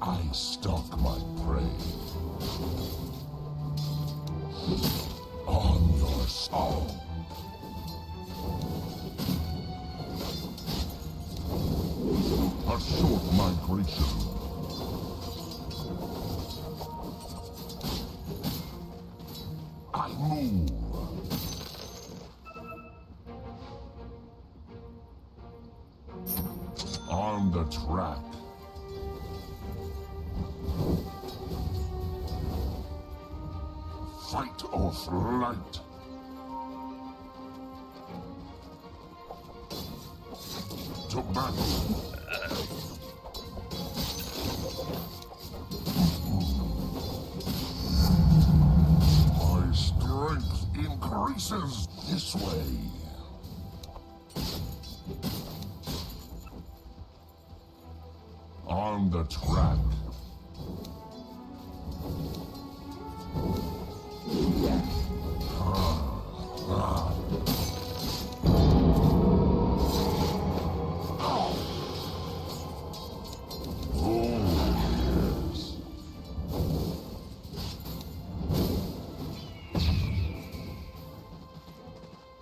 I stalk my prey. On your song. A short migration. I move. On the track. Fight or flight. To battle. My strength increases this way. On the track.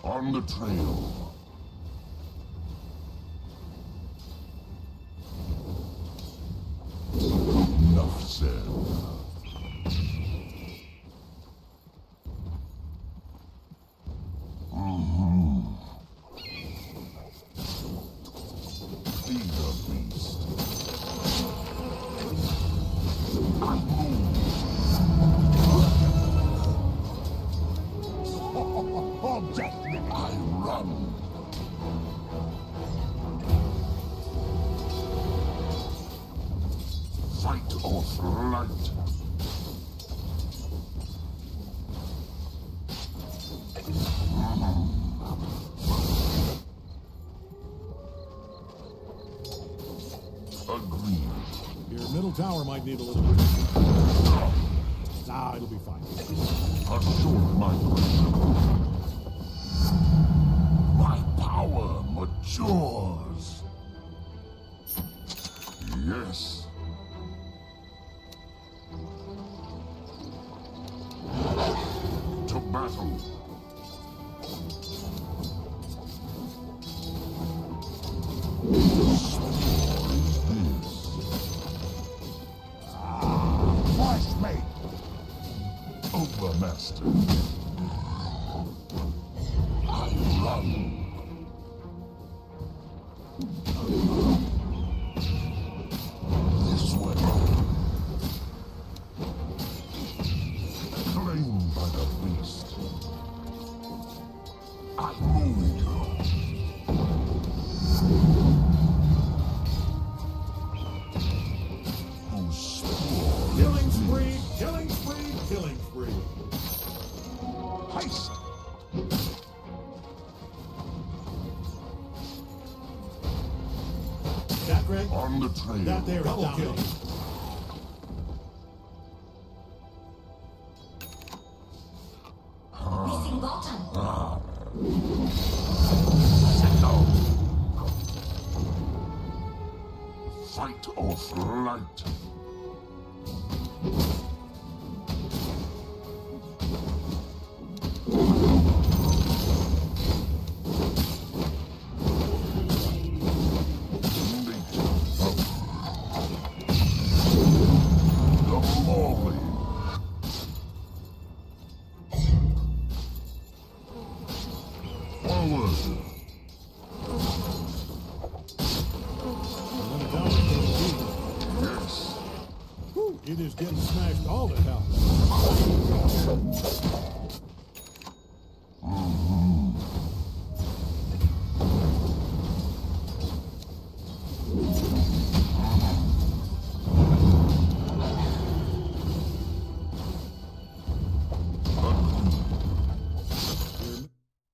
On the trail. Enough said. Feed the beast. I move. I run. Fight or flight. Agreed. Your middle tower might need a little. Nah, it'll be fine. A short migration. My power matures. Yes. To battle. Voice mate. Overmaster. I run. This way. Claimed by the beast. I move. Whose spore Killing is spree, this? killing spree, killing spree. Heist. That Greg? On the trail. That there is Double down. kill. Missing bottom. No. Fight or flight. The Morley. Forward. And then the tower's getting beat. Yes. Whew, it is getting smashed all to hell. Your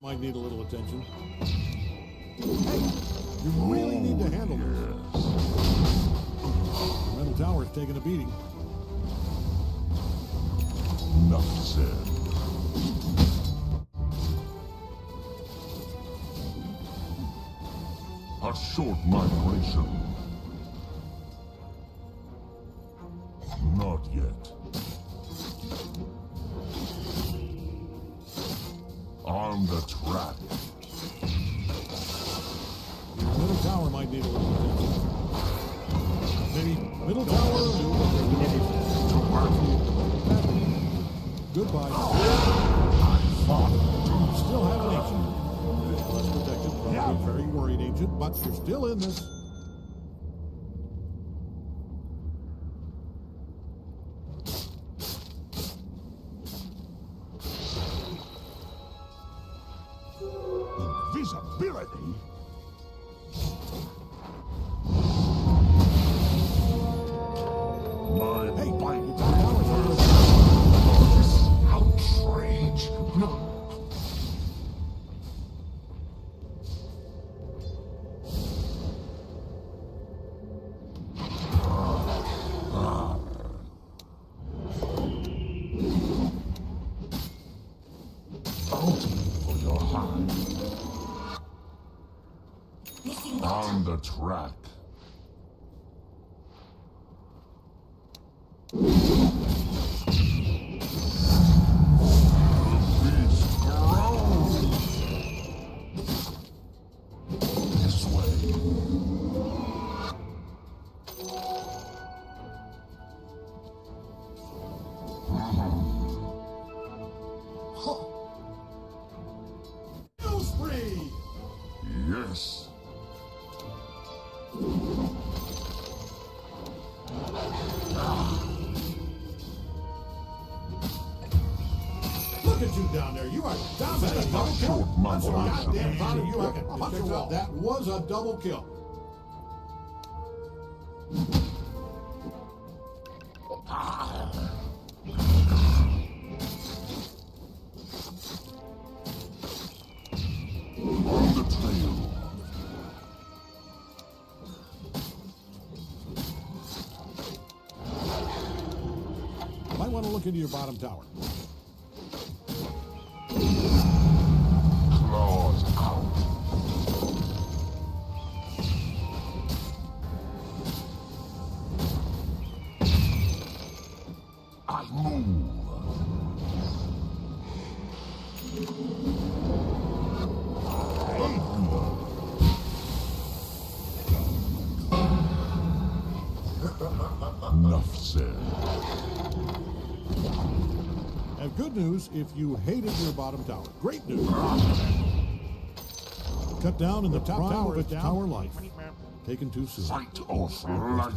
might need a little attention. Hey, you really need to handle this. The middle tower's taking a beating. Enough said. A short migration. Not yet. On the track. Your middle tower might need a little attention. Maybe middle tower. To battle. Goodbye. I fought. Still have an ancient. Less protected, probably very worried ancient, but you're still in this. Invisibility? My Hey, bite. your tower's under Outrage. No. Ultimate for your hide. Missing On bottom. the track. The beast grows. Yes. Look at you down there. You are down to a double kill. I'm so goddamn proud of you. I can punch your wall. That was a double kill. On the trail. Might want to look into your bottom tower. Claws out. I move. Enough said. And good news if you hated your bottom tower. Great news. Cut down in the top tower of its tower life. Taken too soon. Fight or flight.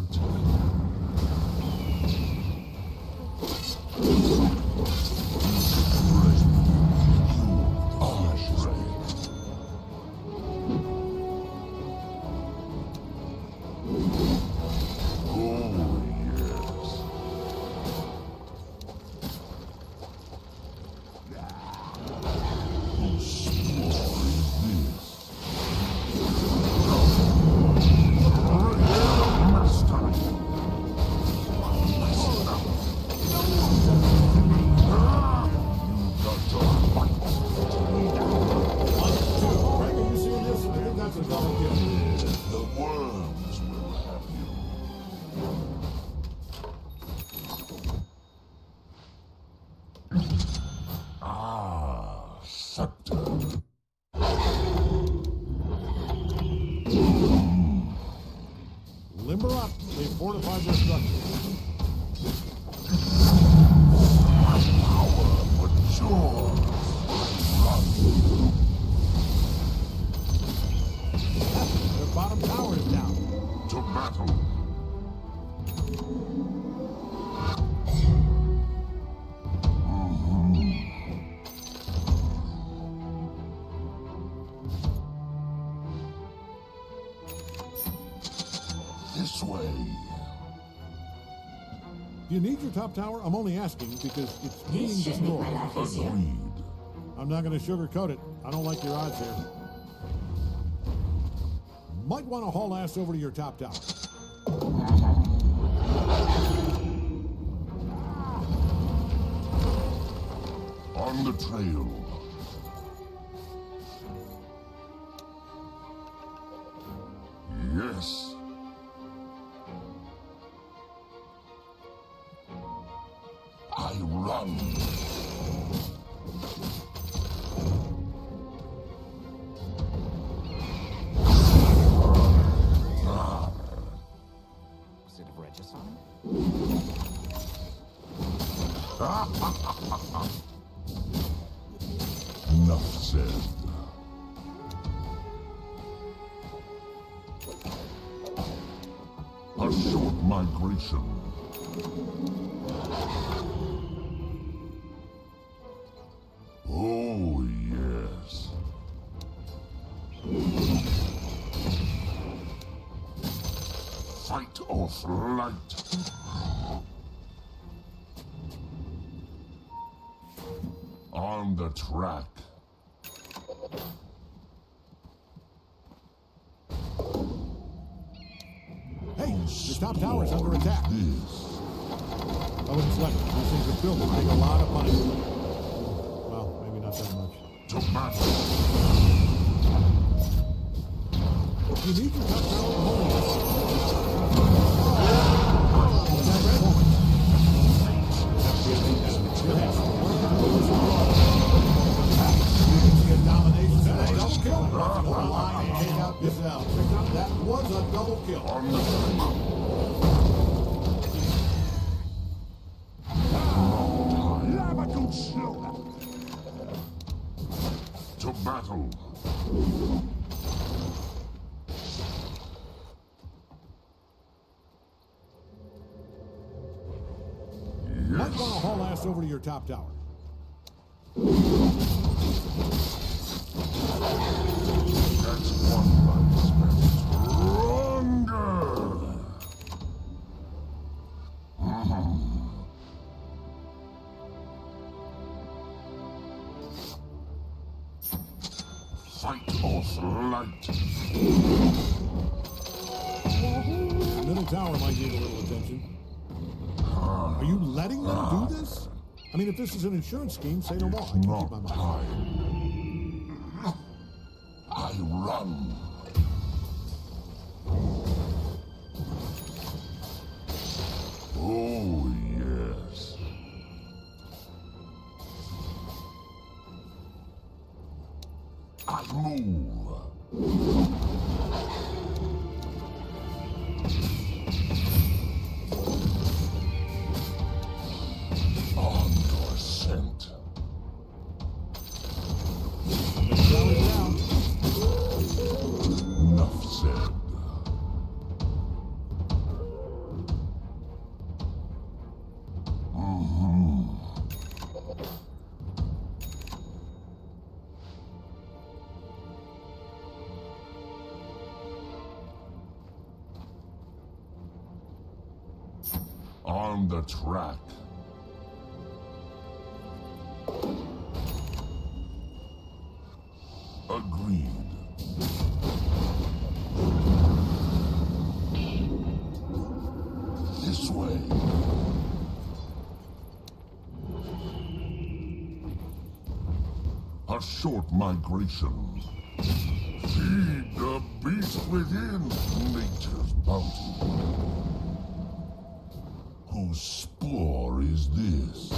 Oh, yes. Frank, are you seeing this? I think that's a double kill. The worms will have you. Ah, scepter. Limber up. They fortified their structure. Power mature. Their bottom tower is down. To battle. This way. Do you need your top tower? I'm only asking because it's being This should make my destroyed. life easier. Agreed. I'm not going to sugarcoat it. I don't like your odds here. Might want to haul ass over to your top tower. On the trail. Yes. I run. Was it a regicide? Enough said. A short migration. Oh, yes. Fight or flight. On the track. Hey, your top tower's under attack. This. I wouldn't sweat it. These things are built to take a lot of money. Well, maybe not that much. To battle. You need your top tower to hold this. That was a double kill. On the track. To battle. pass over to your top tower. That's one punishment. Stronger! Fight or flight. The middle tower might need a little attention. Are you letting them do this? I mean, if this is an insurance scheme, say no more. I can keep Not my mouth. time. I run. Oh, yes. I move. On your scent. Middle tower's down. Enough said. On the track. Agreed. This way. A short migration. Feed the beast within nature's bounty. Whose spore is this?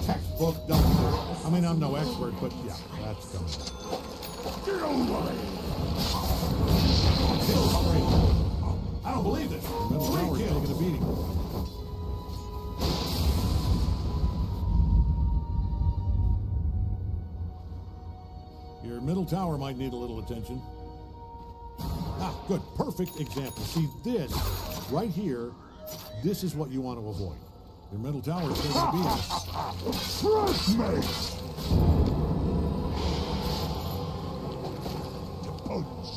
Textbook double. I mean, I'm no expert, but yeah, that's coming. I don't believe this. The middle tower's taking a beating. Your middle tower might need a little attention. Ah, good. Perfect example. See, this right here, this is what you want to avoid. Your middle tower is taking a beating. Trust me! Punch.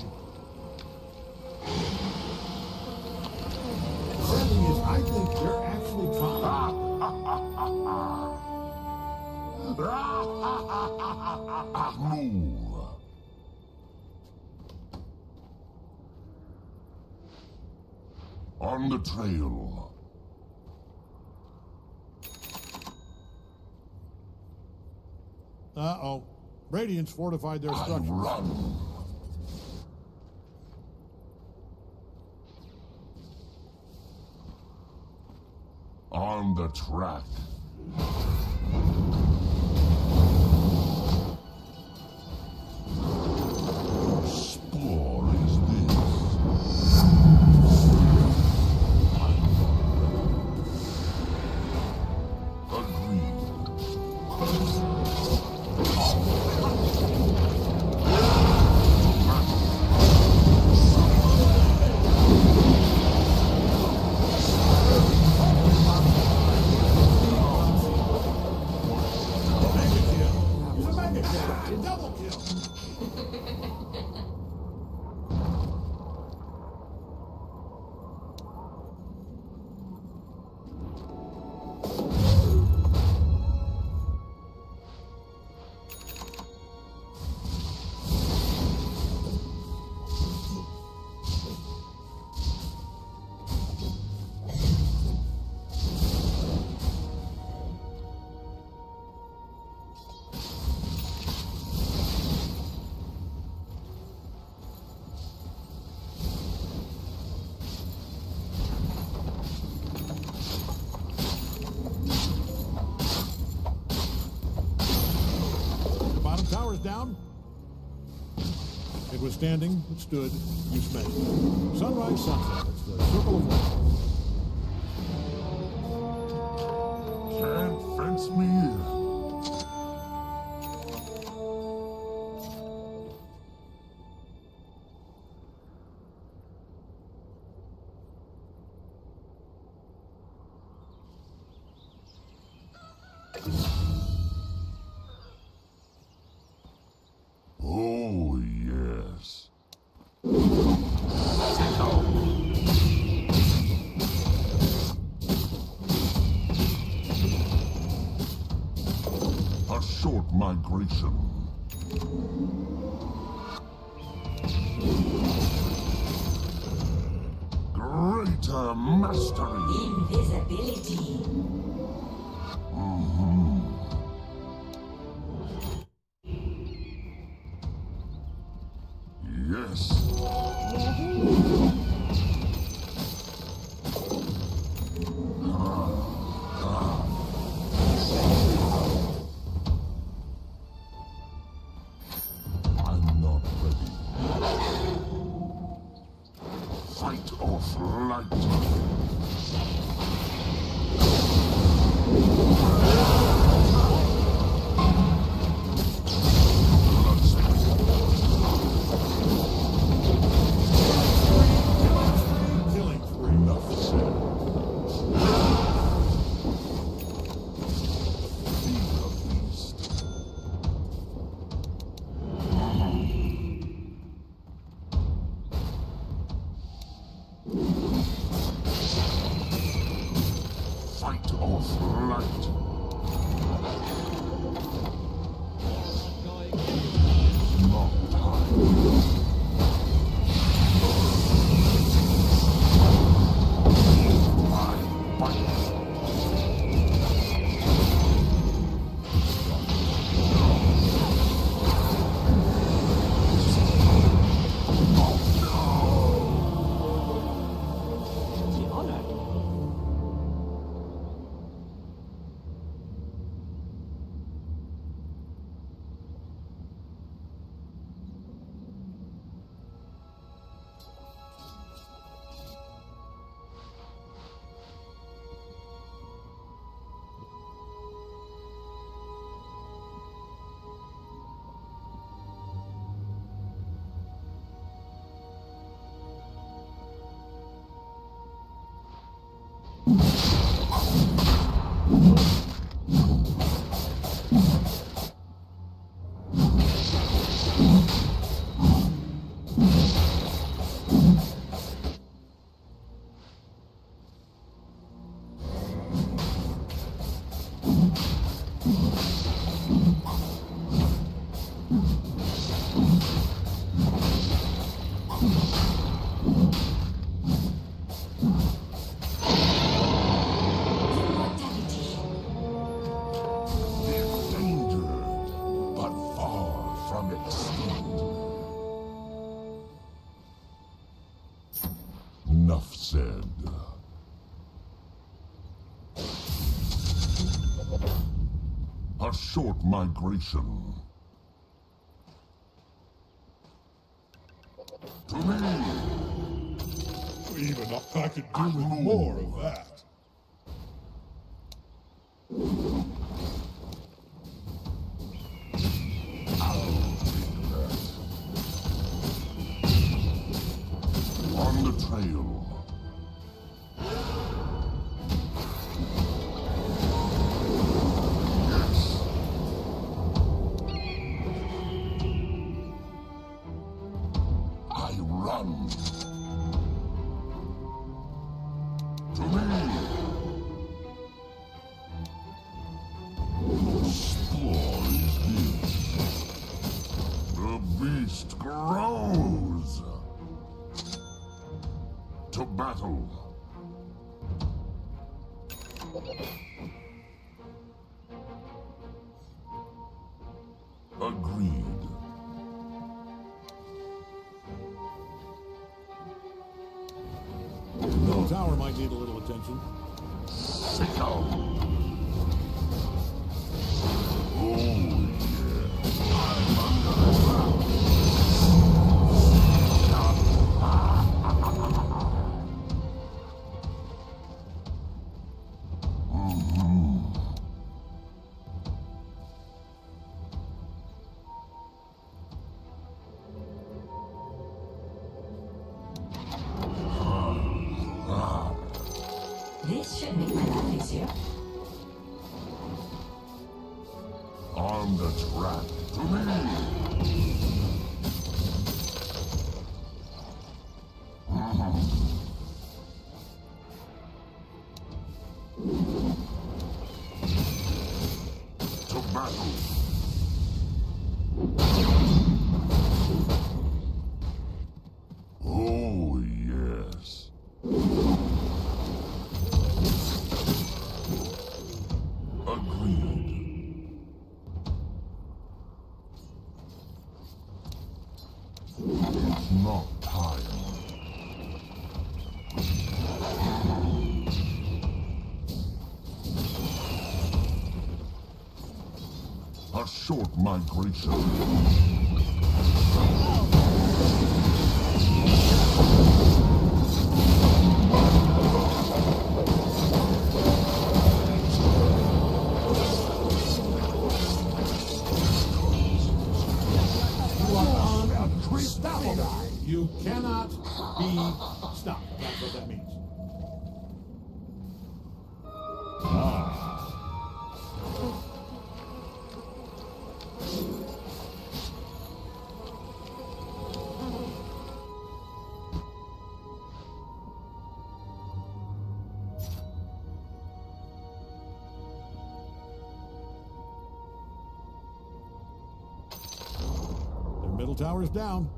The thing is, I think they're actually trying. Move. On the trail. Uh-oh. Radiant's fortified their I structures. run. On the track. Spore is this. Agreed. Double kill. Tower's down. It was standing, it stood, you smashed it. Sunrise, sunset. It's the circle of life. Can't fence me in. Oh, yes. A short migration. Greater mastery. Invisibility. Yes. I'm not ready. Fight or flight. Killing spree. Enough said. Be the beast. Fight or flight. Not time. I bite. Immortality. Endangered, but far from extinct. Enough said. A short migration. To me, Even I could do with more of that. on the trail. Yes. I run. To me. The spore is his. The beast grows. To battle. Agreed. The tower might need a little attention. Sicko. Oh, yeah. I'm under attack. This should make my life easier. Arm the trap to me. To battle. Oh, yes. Agreed. It's not time. A short migration. You cannot be stopped. That's what that means. Their middle tower's down.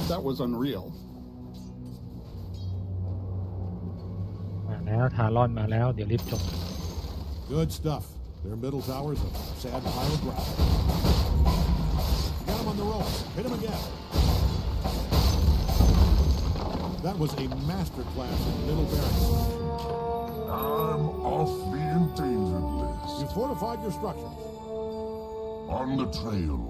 That was unreal. มาแล้วทารอนมาแล้วเดี๋ยวรีบจบ Good stuff. Their middle tower's a sad pile of gravel. Got him on the ropes. Hit him again. That was a masterclass in middle barracks. I'm off the endangered list. You fortified your structures. On the trail.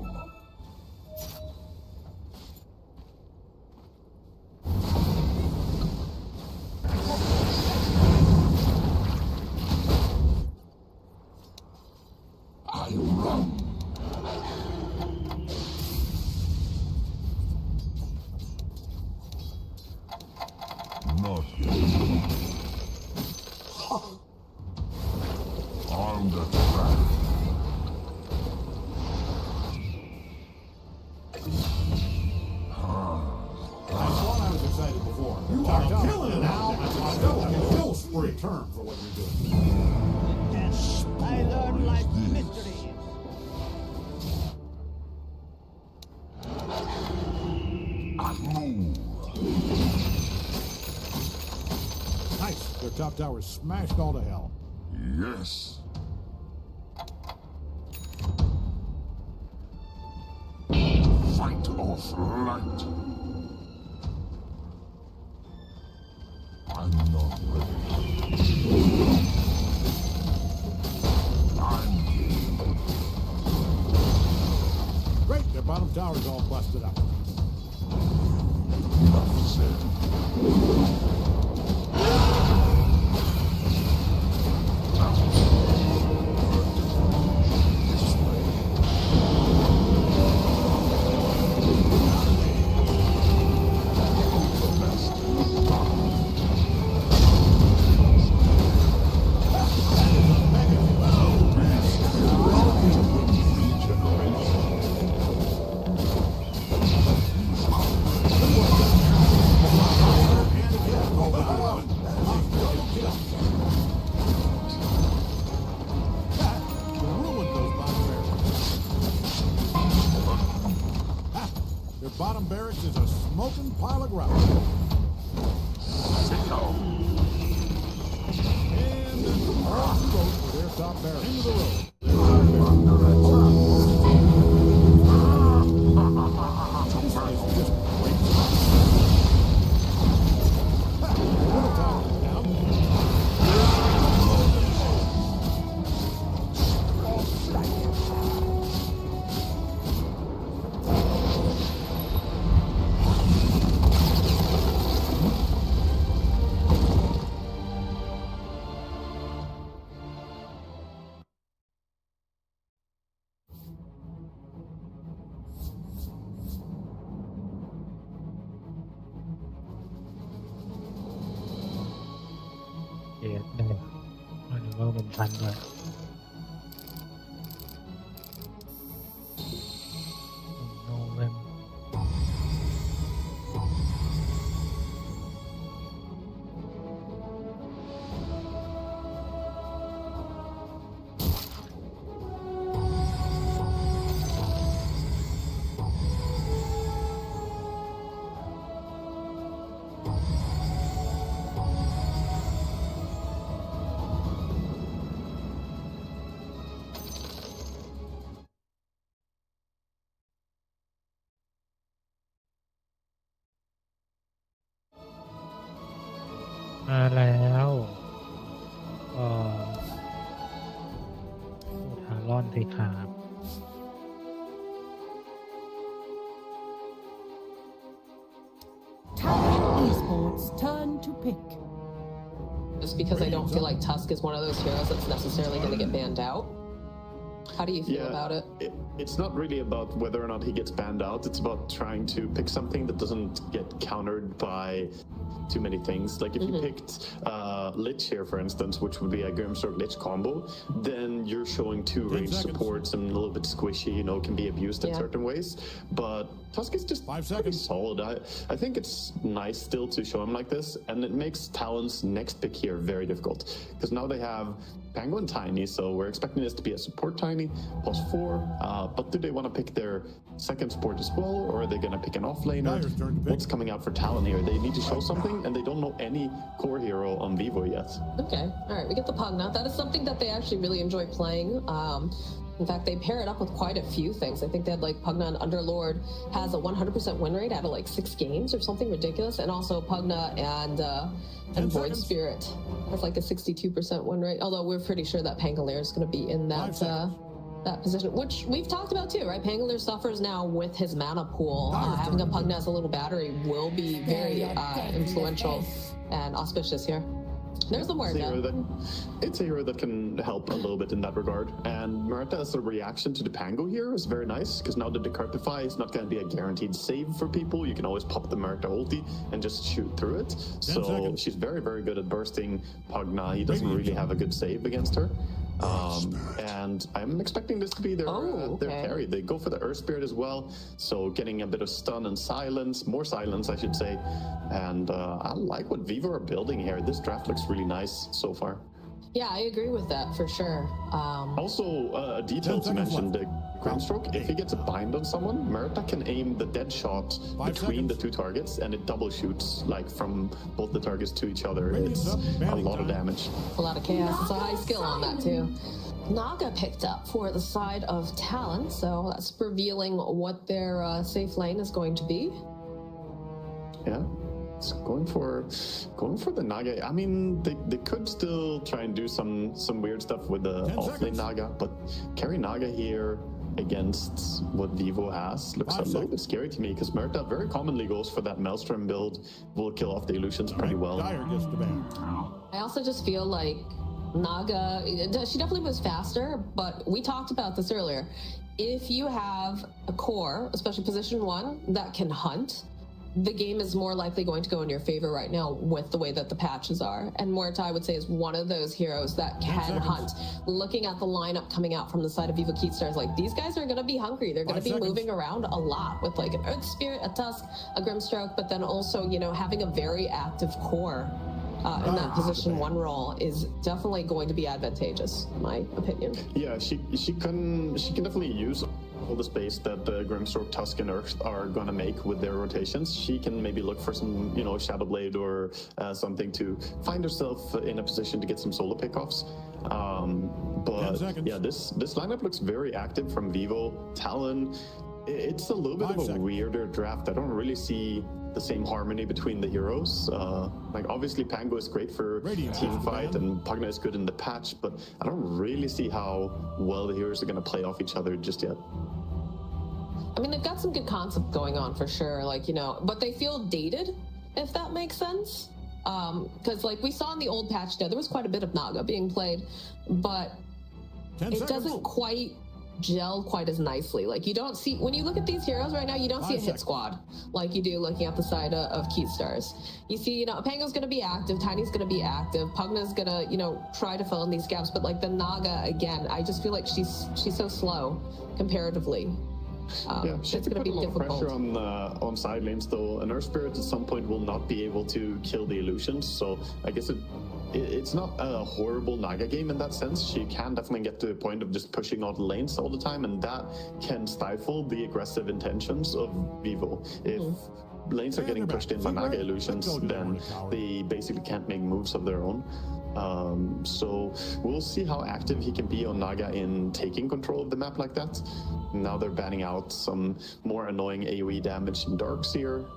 I run. Not yet. On the track. I thought I was excited before. You are killing it now. I know a kill spree term for what you're doing. I learned like mystery. I move. Nice. Their top tower's smashed all to hell. Yes. Fight or flight. I'm not ready. I'm Great. Their bottom tower's all busted up. enough said. Their bottom barracks is a smoking pile of gravel. And across the road for their top barracks. Into the road. Their top barracks. This is just great stuff. Middle tower is down. เกตได้อันนี้ว่าเป็นพันด้วยโนเวมมาแล้วทารอนสิครับ Talon Esports turn to pick. Just because I don't feel like Tusk is one of those heroes that's necessarily going to get banned out. How do you feel about it? It's not really about whether or not he gets banned out. It's about trying to pick something that doesn't get countered by too many things. Like if you picked Lich here, for instance, which would be a Grimsword Lich combo, then you're showing two range supports and a little bit squishy, you know, can be abused in certain ways. But Tusk is just 5 pretty seconds. solid. I think it's nice still to show him like this, and it makes Talon's next pick here very difficult. Because now they have Pango and Tiny, so we're expecting this to be a support Tiny, +4. But do they want to pick their second support as well, or are they going to pick an offlaner? Dyer's turn to pick. What's coming out for Talon here? They need to show something, and they don't know any core hero on Vivo yet. Okay, all right, we get the Pugna. That is something that they actually really enjoy playing. In fact, they pair it up with quite a few things. I think they had like Pugna and Underlord has a 100% win rate out of like 6 games or something ridiculous, and also Pugna and Void Spirit has like a 62% win rate. Although we're pretty sure that Pangolier is going to be in that that position, which we've talked about too, right? Pangolier suffers now with his mana pool. Having a Pugna as a little battery will be very influential and auspicious here. There's the word. It's a hero that can help a little bit in that regard. And Murta as a reaction to the Pango here is very nice, because now the Decurpify is not going to be a guaranteed save for people. You can always pop the Murta ulti and just shoot through it. So she's very, very good at bursting Pugna. He doesn't really have a good save against her. And I'm expecting this to be their carry. They go for the Earth Spirit as well, so getting a bit of stun and silence, more silence I should say. And I like what Vivo are building here. This draft looks really nice so far. Yeah, I agree with that for sure. Also, a detail to mention, the Grimstroke, if he gets a bind on someone, Murta can aim the dead shot between the two targets, and it double shoots like from both the targets to each other. It's a lot of damage. A lot of chaos. It's a high skill on that too. Naga picked up for the side of Talon, so that's revealing what their safe lane is going to be. Yeah. It's going for the Naga. I mean, they could still try and do some weird stuff with the offlane Naga, but carry Naga here against what Vivo has looks a little bit scary to me, because Murta very commonly goes for that Maelstrom build, will kill off the illusions pretty well. Dyer gets the ban. I also just feel like Naga, she definitely was faster, but we talked about this earlier. If you have a core, especially position 1, that can hunt, the game is more likely going to go in your favor right now with the way that the patches are. And Murta, I would say, is one of those heroes that can hunt. Looking at the lineup coming out from the side of Vivo Keystars, like, these guys are going to be hungry. They're going to be moving around a lot with, like, an Earth Spirit, a Tusk, a Grimstroke, but then also, you know, having a very active core in that position 1 role is definitely going to be advantageous, in my opinion. Yeah, she can definitely use all the space that the Grimstroke, Tusk, and Earth are gonna make with their rotations. She can maybe look for some, you know, Shadowblade or something to find herself in a position to get some solo pickoffs. But yeah, this lineup looks very active from Vivo. Talon, it's a little bit of a weirder draft. I don't really see the same harmony between the heroes. Like, obviously Pango is great for team fight and Pugna is good in the patch, but I don't really see how well the heroes are going to play off each other just yet. I mean, they've got some good concept going on for sure, like, you know, but they feel dated, if that makes sense. Because like we saw in the old patch there was quite a bit of Naga being played, but it doesn't quite gel quite as nicely. Like, you don't see, when you look at these heroes right now, you don't see a hit squad like you do looking at the side of Keystars. You see, you know, Pango's going to be active, Tiny's going to be active, Pugna's going to, you know, try to fill in these gaps, but like the Naga, again, I just feel like she's so slow comparatively. She it's going to be put a lot of difficult. pressure on side lanes, though. An Earth Spirit at some point will not be able to kill the illusions, so I guess it's not a horrible Naga game in that sense. She can definitely get to the point of just pushing out lanes all the time, and that can stifle the aggressive intentions of Vivo. If lanes are getting pushed in by Naga illusions, then they basically can't make moves of their own. So we'll see how active he can be on Naga in taking control of the map like that. Now they're banning out some more annoying AoE damage in Darkseer.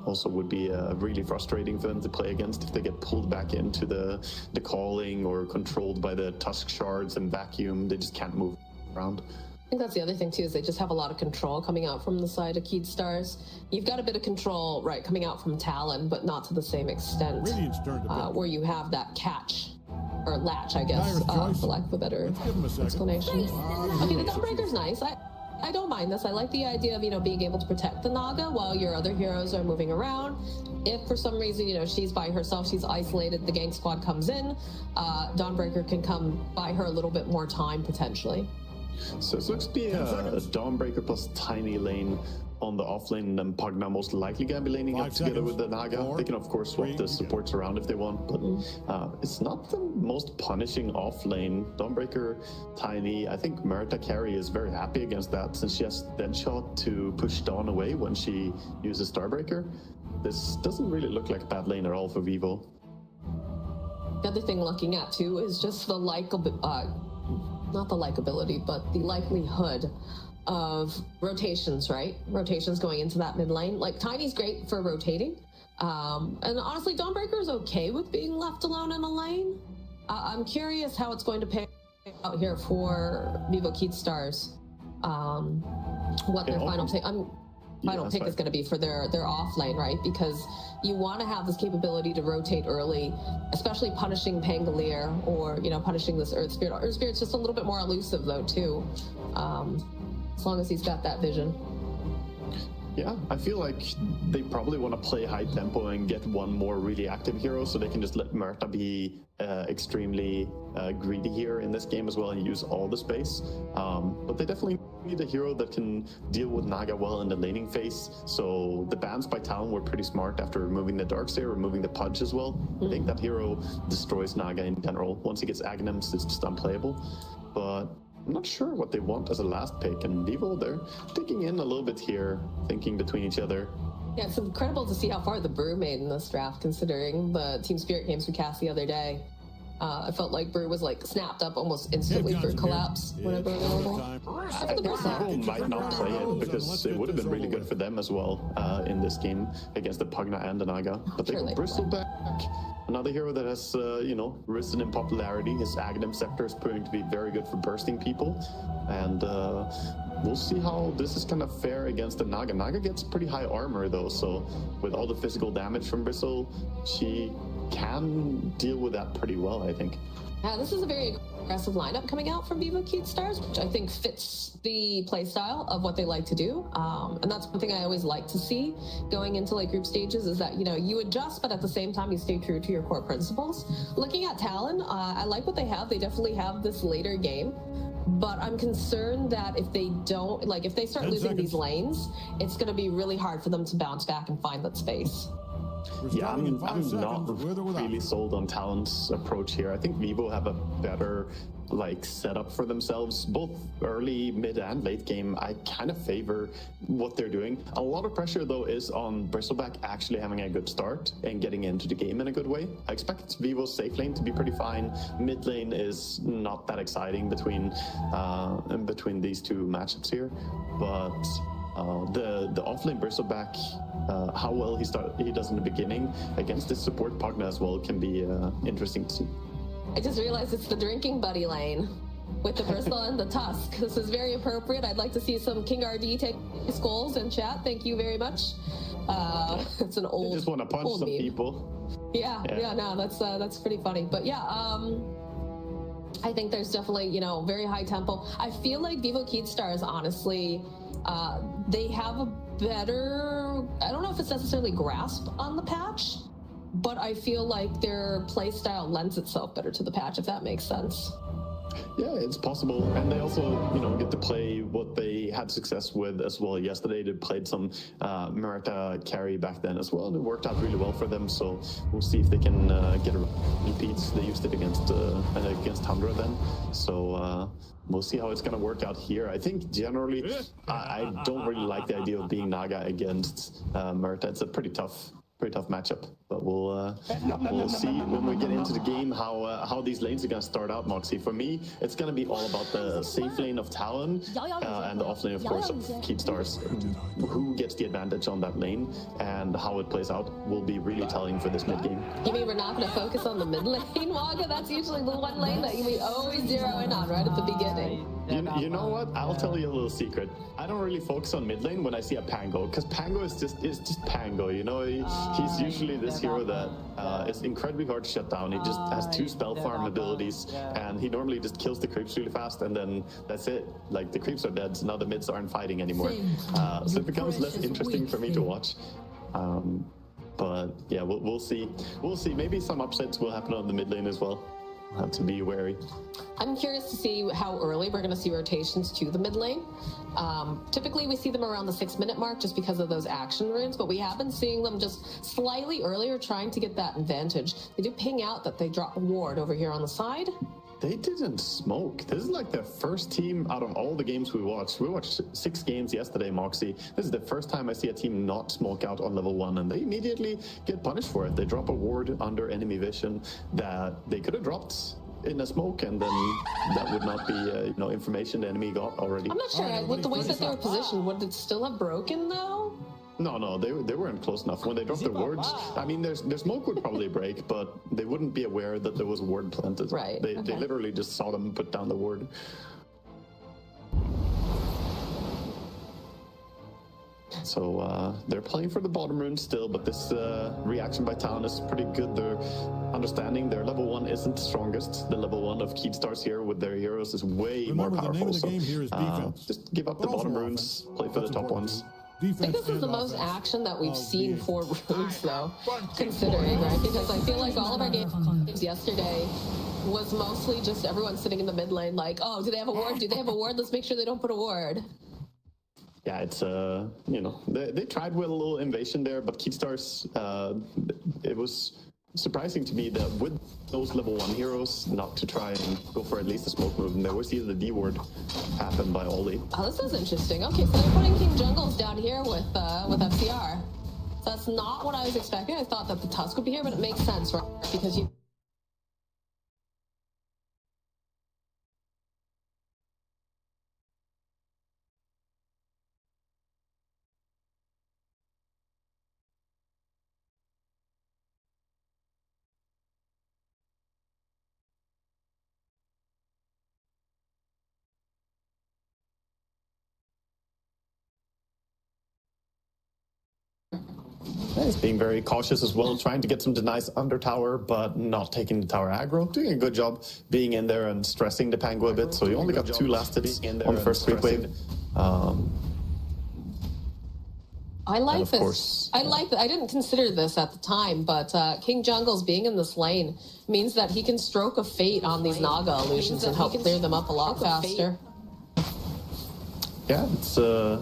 Also would be really frustrating for them to play against if they get pulled back into the calling or controlled by the Tusk shards and vacuum. They just can't move around. I think that's the other thing too, is they just have a lot of control coming out from the side of Keystars. You've got a bit of control, right, coming out from Talon, but not to the same extent where you have that catch, or latch, I guess, for lack of a better explanation. Okay, the Gunbreaker's nice. I don't mind this. I like the idea of, you know, being able to protect the Naga while your other heroes are moving around. If for some reason, you know, she's by herself, she's isolated, the gank squad comes in, Dawnbreaker can come buy her a little bit more time, potentially. So it looks to be a Dawnbreaker plus Tiny lane on the off lane, and then Pugna most likely gonna be laning up together with the Naga. They can of course swap the supports around if they want, but it's not the most punishing off lane. Dawnbreaker, Tiny, I think Merita Carey is very happy against that, since she has Deadshot to push Dawn away when she uses Starbreaker. This doesn't really look like a bad lane at all for Vivo. The other thing looking at too is just the not the likability, but the likelihood of rotations, right? Rotations going into that mid lane. Like, Tiny's great for rotating. And honestly, Dawnbreaker is okay with being left alone in a lane. I'm curious how it's going to pay out here for Vivo Keystars. What their final take is going to be for their off lane, right? Because you want to have this capability to rotate early, especially punishing Pangolier or, you know, punishing this Earth Spirit. Earth Spirit's just a little bit more elusive though too, as long as he's got that vision. Yeah, I feel like they probably want to play high tempo and get one more really active hero, so they can just let Merita be extremely greedy here in this game as well and use all the space. But they definitely need a hero that can deal with Naga well in the laning phase. So the bans by Talon were pretty smart after removing the Darkseer, removing the Pudge as well. I think that hero destroys Naga in general. Once he gets Aghanims, it's just unplayable. But I'm not sure what they want as a last pick, and Vivo, they're digging in a little bit here, thinking between each other. Yeah, it's incredible to see how far the Brew made in this draft, considering the Team Spirit games we cast the other day. I felt like Brew was like snapped up almost instantly for collapse whenever available. People might not play it because it would have been really good for them as well in this game against the Pugna and the Naga. But they got Bristleback, another hero that has, you know, risen in popularity. His Aghanim Scepter is proving to be very good for bursting people. And we'll see how this is kind of fair against the Naga. Naga gets pretty high armor though, so with all the physical damage from Bristle, she can deal with that pretty well, I think. Yeah, this is a very aggressive lineup coming out from Vivo Keystars, which I think fits the playstyle of what they like to do. And that's one thing I always like to see going into like group stages, is that, you know, you adjust, but at the same time you stay true to your core principles. Looking at Talon, I like what they have. They definitely have this later game. But I'm concerned that if they don't, like if they start losing these lanes, it's going to be really hard for them to bounce back and find that space. Yeah, I'm not really sold on Talon's approach here. I think Vivo have a better like setup for themselves, both early, mid, and late game. I kind of favor what they're doing. A lot of pressure though is on Bristleback actually having a good start and getting into the game in a good way. I expect Vivo's safe lane to be pretty fine. Mid lane is not that exciting between these two matchups here, but the offlane Bristleback, how well he does in the beginning against this support Pugna as well can be interesting to see. I just realized it's the drinking buddy lane with the Bristle and the Tusk. This is very appropriate. I'd like to see some King RD take skulls in chat. Thank you very much. It's an old. I just want to punch some meme. people. Yeah, no, that's pretty funny. But yeah, I think there's definitely, you know, very high tempo. I feel like Vivo Keedstars, honestly, they have a better, I don't know if it's necessarily grasp on the patch, but I feel like their playstyle lends itself better to the patch, if that makes sense. Yeah, it's possible. And they also, you know, get to play what they had success with as well. Yesterday, they played some Merita carry back then as well, and it worked out really well for them. So we'll see if they can get repeats. They used it against Tundra then. So we'll see how it's going to work out here. I think generally, I don't really like the idea of being Naga against Merita. It's a pretty tough matchup, but we'll see when we get into the game how these lanes are going to start out, Moxie. For me, it's going to be all about the safe lane of Talon and the off lane, of course, of Keedstars. Who gets the advantage on that lane and how it plays out will be really telling for this mid game. You mean we're not going to focus on the mid lane, Wagga? That's usually the one lane that we always zero in on right at the beginning. You know what? I'll tell you a little secret. I don't really focus on mid lane when I see a Pango, because Pango is just Pango. You know, he's usually this hero that is incredibly hard to shut down. He just has 2 spell farm abilities, and he normally just kills the creeps really fast, and then that's it. Like, the creeps are dead, so now the mids aren't fighting anymore. So it becomes less interesting for me to watch. But yeah, we'll see. We'll see. Maybe some upsets will happen on the mid lane as well. Have to be wary. I'm curious to see how early we're going to see rotations to the mid lane. Typically, we see them around the 6-minute mark just because of those action runes, but we have been seeing them just slightly earlier trying to get that advantage. They do ping out that they drop a ward over here on the side. They didn't smoke. This is like the first team out of all the games we watched. We watched 6 games yesterday, Moxie. This is the first time I see a team not smoke out on level 1, and they immediately get punished for it. They drop a ward under enemy vision that they could have dropped in a smoke, and then that would not be information the enemy got already. I'm not sure. With the way that they were positioned, would it still have broken, though? No, they weren't close enough. When they dropped the wards, I mean, their smoke would probably break, but they wouldn't be aware that there was a ward planted. Right. They literally just saw them put down the ward. So they're playing for the bottom rune still, but this reaction by Talon is pretty good. They're understanding their level 1 isn't the strongest. The level 1 of Keedstars here with their heroes is way more powerful. The name of the game here is defense. Just give up the bottom runes, play for the top ones. I think this is the most action that we've seen for runes, though, considering, right? Because I feel like all of our games yesterday was mostly just everyone sitting in the mid lane like, oh, do they have a ward? Do they have a ward? Let's make sure they don't put a ward. Yeah, it's, they tried with a little invasion there, but Keedstars, it was surprising to me that with those level 1 heroes, not to try and go for at least a smoke move, and there was either the D ward happen by Oli. Oh, this is interesting. Okay, so they're putting King Jungles down here with FCR. So that's not what I was expecting. I thought that the Tusk would be here, but it makes sense, right? Because you... He's being very cautious as well, trying to get some denies under tower, but not taking the tower aggro. Doing a good job being in there and stressing the Pango a bit, so he only got 2 last hits on the first creep wave. I like this. I like that. I didn't consider this at the time, but King Jungles being in this lane means that he can stroke a fate on these Naga illusions and help clear them up a lot faster. Yeah, it's a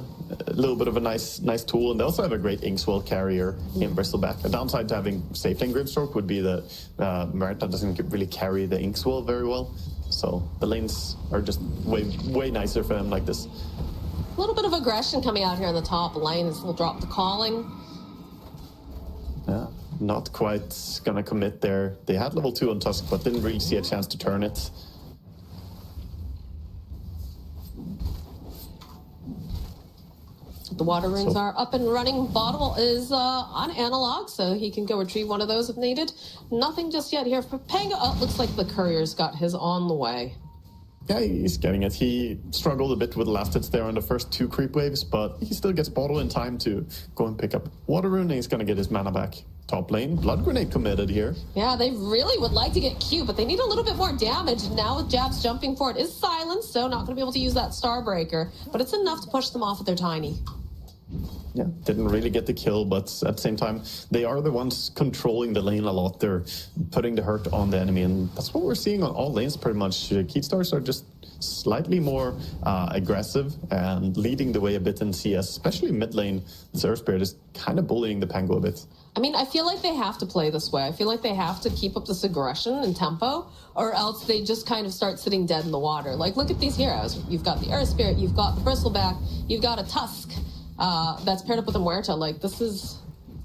little bit of a nice tool, and they also have a great Inkswell carrier in Bristleback. A downside to having safe lane Grimstroke would be that Merita doesn't really carry the Inkswell very well, so the lanes are just way nicer for him like this. A little bit of aggression coming out here on the top lane as he'll drop the calling. Yeah, not quite gonna commit there. They had level 2 on Tusk, but didn't really see a chance to turn it. The water runes are up and running. Bottle is on analog, so he can go retrieve one of those if needed. Nothing just yet here for Pango. Oh, looks like the courier's got his on the way. Yeah, he's getting it. He struggled a bit with the last hits there on the first 2 creep waves, but he still gets Bottle in time to go and pick up Water Rune, and he's going to get his mana back top lane. Blood Grenade committed here. Yeah, they really would like to get Q, but they need a little bit more damage. And now with Jabs jumping for it is silenced, so not going to be able to use that Starbreaker. But it's enough to push them off with their Tiny. Yeah, didn't really get the kill, but at the same time, they are the ones controlling the lane a lot. They're putting the hurt on the enemy, and that's what we're seeing on all lanes pretty much. Keystars are just slightly more aggressive and leading the way a bit in CS, especially mid lane. Zero Spirit is kind of bullying the Pango a bit. I mean, I feel like they have to play this way. I feel like they have to keep up this aggression and tempo, or else they just kind of start sitting dead in the water. Like, look at these heroes. You've got the Earth Spirit, you've got the Bristleback, you've got a Tusk that's paired up with a Muerta. Like, this is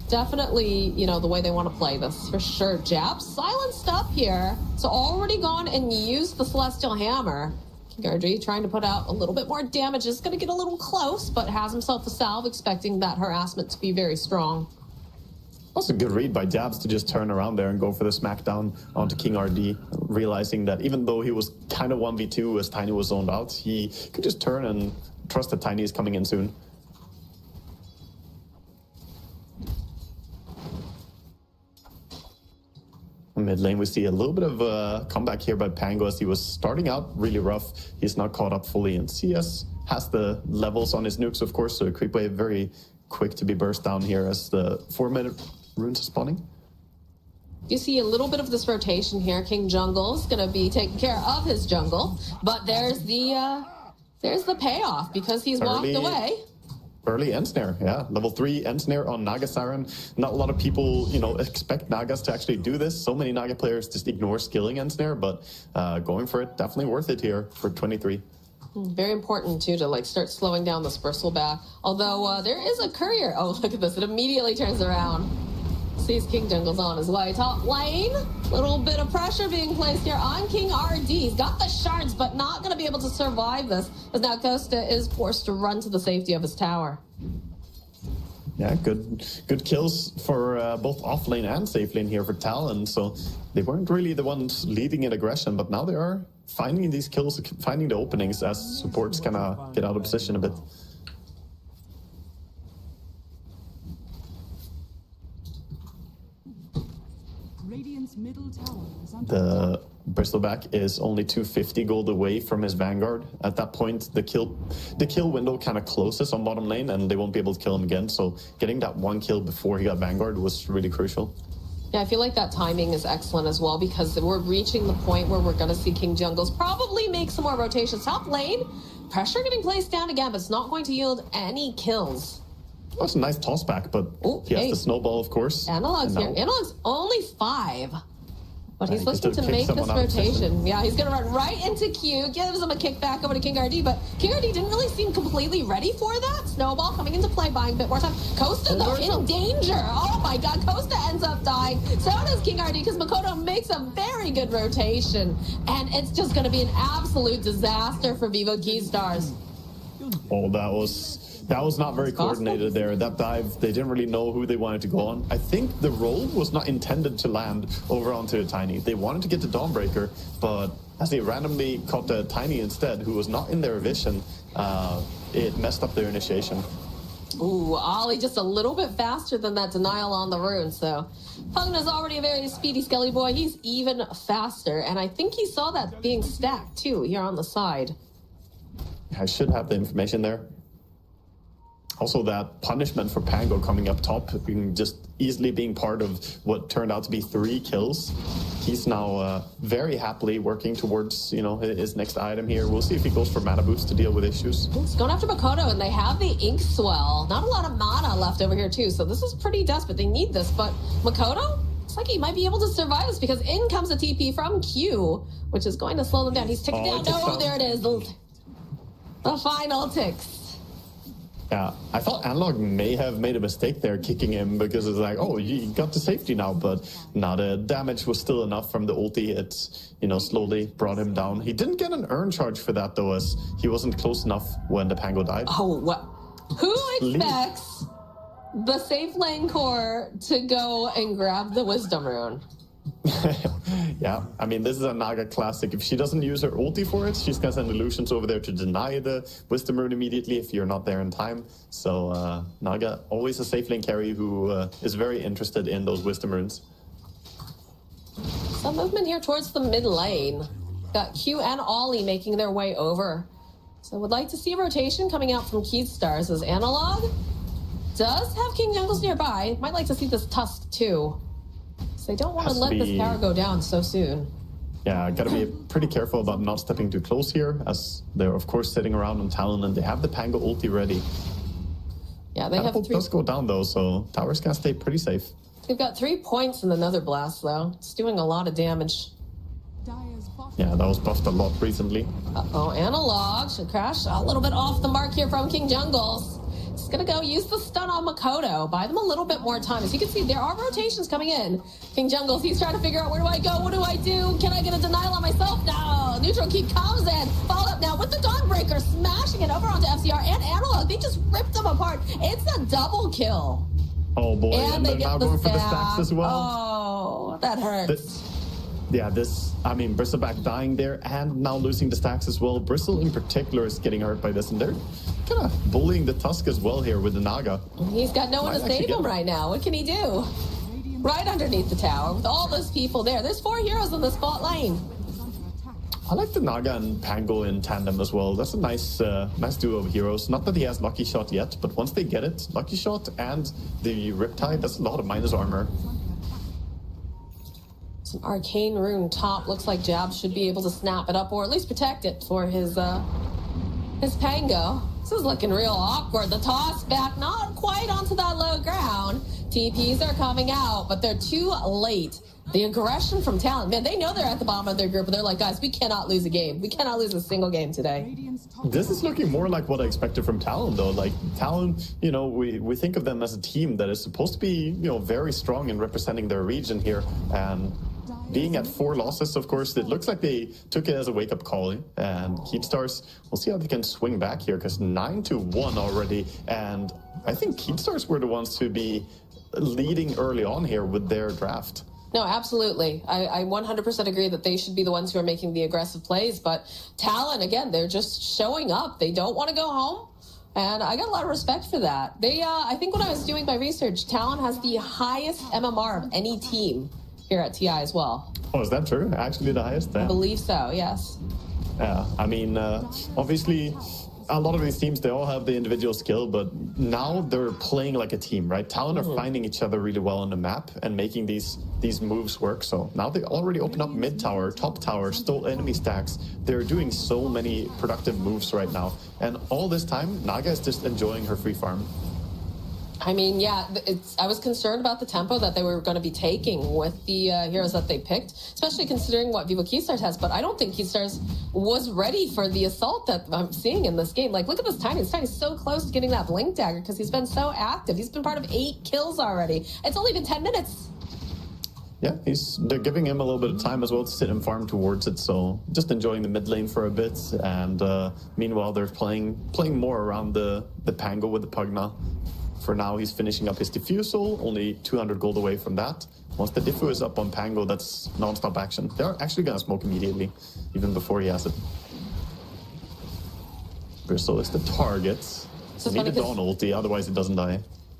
definitely, you know, the way they want to play this, for sure. Jab silenced up here. So already gone and used the Celestial Hammer. King trying to put out a little bit more damage. Is going to get a little close, but has himself a salve, expecting that harassment to be very strong. Also a good read by Jabs to just turn around there and go for the smackdown onto King RD, realizing that even though he was kind of 1v2 as Tiny was zoned out, he could just turn and trust that Tiny is coming in soon. Mid lane, we see a little bit of a comeback here by Pango as he was starting out really rough. He's not caught up fully in CS. Has the levels on his nukes, of course, so creep wave very quick to be burst down here as the 4-minute runes are spawning. You see a little bit of this rotation here. King Jungle's going to be taking care of his jungle, but there's the payoff because he's walked away. Early end snare, yeah. Level 3 end snare on Naga Siren. Not a lot of people, you know, expect Nagas to actually do this. So many Naga players just ignore skilling end snare, but going for it, definitely worth it here for 23. Very important, too, to, like, start slowing down this Bristleback. Although there is a courier. Oh, look at this. It immediately turns around. Sees King Jungle's on his way. Top lane. Little bit of pressure being placed here on King RD. He's got the shards, but not going to be able to survive this. As now Costa is forced to run to the safety of his tower. Yeah, good kills for both off lane and safe lane here for Talon. So they weren't really the ones leading in aggression, but now they are finding these kills, finding the openings as supports kind of get out of position a bit. Middle tower is under The Bristleback is only 250 gold away from his Vanguard. At that point, the kill window kind of closes on bottom lane, and they won't be able to kill him again. So getting that one kill before he got Vanguard was really crucial. Yeah, I feel like that timing is excellent as well because we're reaching the point where we're going to see King Jungles probably make some more rotations. Top lane, pressure getting placed down again, but it's not going to yield any kills. Oh, it's a nice toss back, but he has the snowball, of course. Analog's here. Analog's only 5. But he's looking to kick make this rotation. Yeah, he's going to run right into Q, gives him a kick back over to King RD, but King RD didn't really seem completely ready for that. Snowball coming into play, buying a bit more time. Costa, though, in danger. Oh my god, Costa ends up dying. So does King RD, because Makoto makes a very good rotation. And it's just going to be an absolute disaster for Vivo Keystars. Oh, that was not very coordinated there. That dive, they didn't really know who they wanted to go on. I think the roll was not intended to land over onto the Tiny. They wanted to get the Dawnbreaker, but as they randomly caught the Tiny instead, who was not in their vision, it messed up their initiation. Ooh, Ollie just a little bit faster than that denial on the rune, so Pugna's already a very speedy Skelly boy. He's even faster, and I think he saw that being stacked, too, here on the side. I should have the information there. Also, that punishment for Pango coming up top, just easily being part of what turned out to be 3 kills. He's now very happily working towards, you know, his next item here. We'll see if he goes for mana boots to deal with issues. He's going after Makoto, and they have the Ink Swell. Not a lot of mana left over here, too, so this is pretty desperate. They need this, but Makoto, looks like he might be able to survive this because in comes a TP from Q, which is going to slow them down. He's ticking down. No, there it is. The final ticks. Yeah, I thought Analog may have made a mistake there kicking him because it's like, oh, you got to safety now, but now the damage was still enough from the ulti. It, you know, slowly brought him down. He didn't get an urn charge for that, though, as he wasn't close enough when the Pango died. Oh, what? Who expects the safe lane core to go and grab the Wisdom Rune? Yeah, I mean, this is a Naga classic. If she doesn't use her ulti for it, she's gonna send illusions over there to deny the Wisdom Rune immediately if you're not there in time. So Naga, always a safe lane carry who is very interested in those Wisdom Runes. Some movement here towards the mid lane. Got Q and Ollie making their way over. So would like to see a rotation coming out from Keystars as Analog does have King Jungles nearby. Might like to see this Tusk too. So they don't want to let this tower go down so soon. Yeah, gotta be pretty careful about not stepping too close here, as they're of course sitting around on Talon and they have the Pango ulti ready. Yeah, they have three. Does go down though, so towers can stay pretty safe. They've got 3 points in the Nether Blast though. It's doing a lot of damage. Yeah, that was buffed a lot recently. Uh-oh, Analog should crash a little bit off the mark here from King Jungles. He's gonna go use the stun on Makoto, buy them a little bit more time. As you can see, there are rotations coming in. King Jungles, he's trying to figure out, where do I go? What do I do? Can I get a denial on myself? No, Neutral Keep comes in. Followed up now with the Dawnbreaker, smashing it over onto FCR and Analog. They just ripped them apart. It's a double kill. Oh boy, and they they're get now going for the stacks as well. Oh, that hurts. I mean, Bristleback dying there and now losing the stacks as well. Bristle in particular is getting hurt by this, and they're kind of bullying the Tusk as well here with the Naga. He's got no one to save him right now. What can he do? Right underneath the tower with all those people there. There's 4 heroes in the spot lane. I like the Naga and Pango in tandem as well. That's a nice duo of heroes. Not that he has Lucky Shot yet, but once they get it, Lucky Shot and the Riptide, that's a lot of minus armor. Some Arcane Rune top. Looks like Jab should be able to snap it up, or at least protect it for his Pango. This is looking real awkward. The toss back, not quite onto that low ground. TPs are coming out, but they're too late. The aggression from Talon, man, they know they're at the bottom of their group, but they're like, guys, we cannot lose a game. We cannot lose a single game today. This is looking more like what I expected from Talon, though. Like, Talon, you know, we think of them as a team that is supposed to be, you know, very strong in representing their region here. And being at 4 losses, of course, it looks like they took it as a wake-up call. And Keepstars, we'll see how they can swing back here, because 9-1 already. And I think Keepstars were the ones to be leading early on here with their draft. No, absolutely. I 100% agree that they should be the ones who are making the aggressive plays. But Talon, again, they're just showing up. They don't want to go home. And I got a lot of respect for that. They, I think when I was doing my research, Talon has the highest MMR of any team here at TI as well. Oh, is that true? Actually the highest? I believe so, yes. Yeah, I mean, obviously, a lot of these teams, they all have the individual skill, but now they're playing like a team, right? Talon are finding each other really well on the map and making these moves work. So now they already open up mid tower, top tower, stole enemy stacks. They're doing so many productive moves right now. And all this time, Naga is just enjoying her free farm. I mean, yeah, I was concerned about the tempo that they were going to be taking with the heroes that they picked, especially considering what Vivo Keystars has. But I don't think Keystars was ready for the assault that I'm seeing in this game. Like, look at this Tiny. This Tiny's so close to getting that Blink Dagger because he's been so active. He's been part of 8 kills already. It's only been 10 minutes. Yeah, they're giving him a little bit of time as well to sit and farm towards it. So just enjoying the mid lane for a bit. And meanwhile, they're playing more around the Pango with the Pugna. For now, he's finishing up his Diffusal, only 200 gold away from that. Once the Diffu is up on Pango, that's non-stop action. They're actually going to smoke immediately, even before he has it. Bristle is the target. So need a Dawn ulti, otherwise it doesn't die.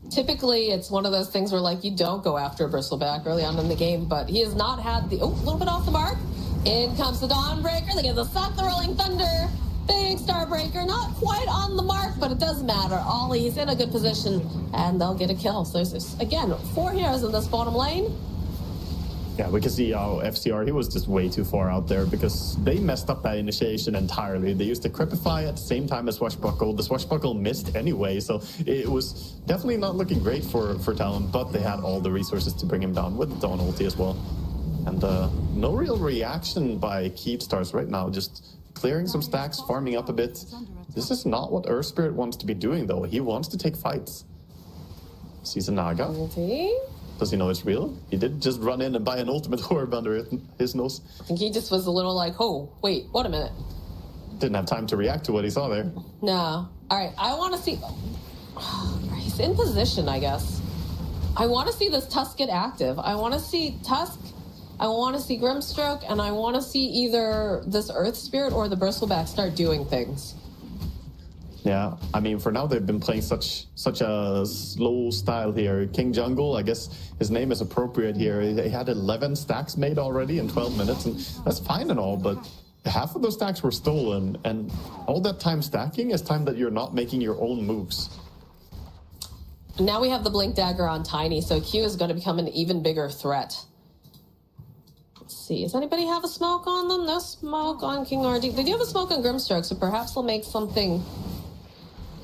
Typically, it's one of those things where, like, you don't go after a Bristleback early on in the game, but he has not had the... Oh, a little bit off the mark. In comes the Dawnbreaker. They get the Suck the Rolling Thunder. Big Starbreaker, not quite on the mark, but it doesn't matter. Ollie's in a good position, and they'll get a kill. So there's, again, 4 heroes in this bottom lane. Yeah, we can see how FCR, he was just way too far out there because they messed up that initiation entirely. They used the Crepify at the same time as Swashbuckle. The Swashbuckle missed anyway, so it was definitely not looking great for Talon, but they had all the resources to bring him down with the Dawn ulti as well. And no real reaction by Keepstars right now, just clearing some stacks, farming up a bit. This is not what Earth Spirit wants to be doing, though. He wants to take fights. Sees a Naga. Does he know it's real? He did just run in and buy an ultimate orb under his nose. I think he just was a little like, oh, wait, wait a minute. Didn't have time to react to what he saw there. No. All right, I want to see... He's in position, I guess. I want to see this Tusk get active. I want to see Tusk I want to see Grimstroke, and I want to see either this Earth Spirit or the Bristleback start doing things. Yeah, I mean, for now they've been playing such a slow style here. King Jungle, I guess his name is appropriate here. He had 11 stacks made already in 12 minutes, and that's fine and all, but half of those stacks were stolen, and all that time stacking is time that you're not making your own moves. Now we have the Blink Dagger on Tiny, so Q is going to become an even bigger threat. Let's see, does anybody have a smoke on them? No smoke on King RD. They do have a smoke on Grimstroke, so perhaps they'll make something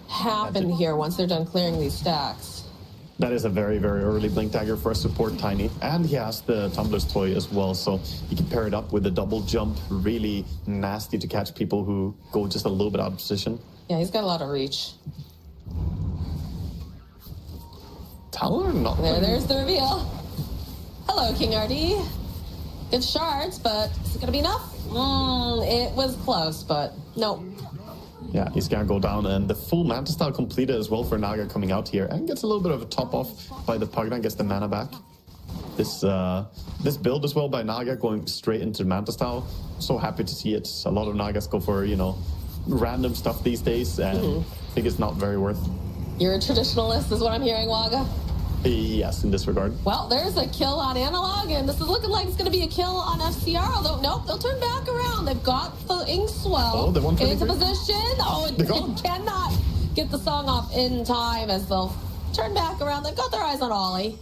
happen here once they're done clearing these stacks. That is a very, very early Blink Dagger for a support Tiny. And he has the Tumbler's Toy as well, so he can pair it up with a double jump. Really nasty to catch people who go just a little bit out of position. Yeah, he's got a lot of reach. Talon not there's the reveal. Hello, King RD. Good shards, but is it going to be enough? It was close, but no. Yeah, he's gonna go down, and the full Manta style completed as well for Naga coming out here, and gets a little bit of a top off by the Pugna, gets the mana back. This build as well by Naga going straight into Manta style. So happy to see it. A lot of Nagas go for, you know, random stuff these days, and I think it's not very worth. You're a traditionalist, is what I'm hearing, Waga. Yes, in this regard. Well, there's a kill on Analog, and this is looking like it's going to be a kill on FCR, although, nope, they'll turn back around. They've got the Inkswell into position. Oh, it cannot get the song off in time as they'll turn back around. They've got their eyes on Ollie.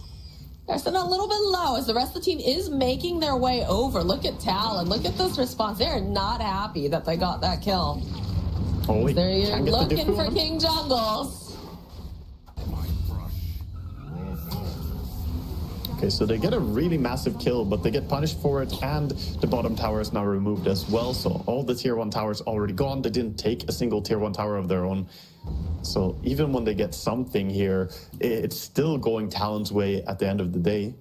They're sitting a little bit low as the rest of the team is making their way over. Look at Talon. Look at this response. They're not happy that they got that kill. Oh, they're looking for King Jungles. Okay, so they get a really massive kill, but they get punished for it, and the bottom tower is now removed as well. So all the tier 1 towers already gone. They didn't take a single tier 1 tower of their own. So even when they get something here, it's still going Talon's way at the end of the day.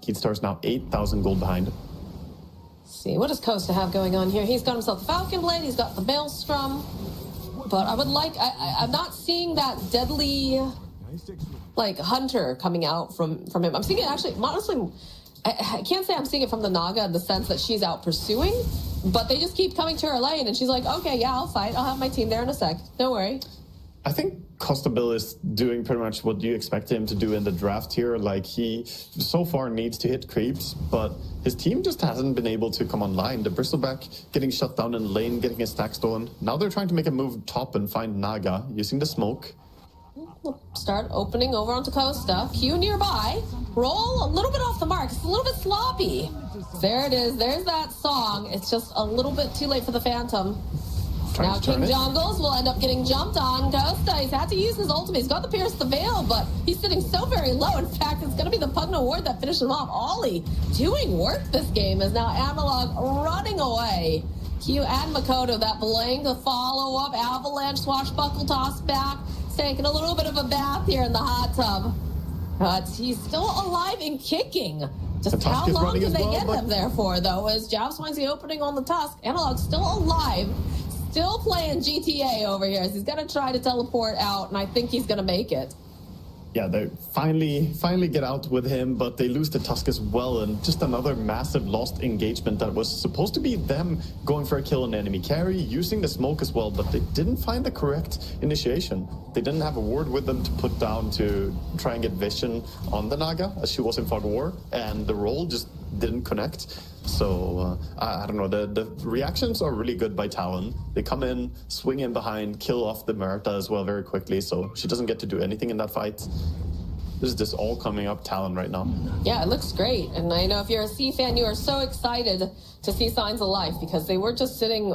Keatstar's now 8,000 gold behind. Let's see, what does Costa have going on here? He's got himself the Falcon Blade, he's got the Maelstrom. But I would like, I'm not seeing that deadly, like, Hunter coming out from him. I'm seeing it actually, honestly, I can't say I'm seeing it from the Naga in the sense that she's out pursuing, but they just keep coming to her lane, and she's like, okay, yeah, I'll fight. I'll have my team there in a sec. Don't worry. I think Costabill is doing pretty much what you expect him to do in the draft here. Like, he so far needs to hit creeps, but his team just hasn't been able to come online. The Bristleback getting shut down in lane, getting his stack stolen. Now they're trying to make a move top and find Naga using the smoke. We'll start opening over onto Costa. Q nearby. Roll a little bit off the mark. It's a little bit sloppy. There it is. There's that song. It's just a little bit too late for the Phantom. Now King Jungles will end up getting jumped on. Costa, he's had to use his ultimate. He's got to pierce the veil, but he's sitting so very low. In fact, it's going to be the Pugna Ward that finishes him off. Ollie doing work this game is now Analog running away. Q and Makoto, that blank, the follow-up, avalanche, swashbuckle, toss back. Taking a little bit of a bath here in the hot tub. But he's still alive and kicking. Just how long did they get him there for, though? As Javs finds the opening on the Tusk, Analog's still alive. Still playing GTA over here. So he's going to try to teleport out, and I think he's going to make it. Yeah, they finally get out with him, but they lose the Tusk as well, and just another massive lost engagement that was supposed to be them going for a kill on enemy carry, using the smoke as well, but they didn't find the correct initiation. They didn't have a ward with them to put down to try and get vision on the Naga, as she was in Fog War, and the roll just didn't connect. So, I don't know, the reactions are really good by Talon. They come in, swing in behind, kill off the Merta as well very quickly, so she doesn't get to do anything in that fight. This is just all coming up Talon right now. Yeah, it looks great. And I know if you're a C fan, you are so excited to see Signs of Life because they were just sitting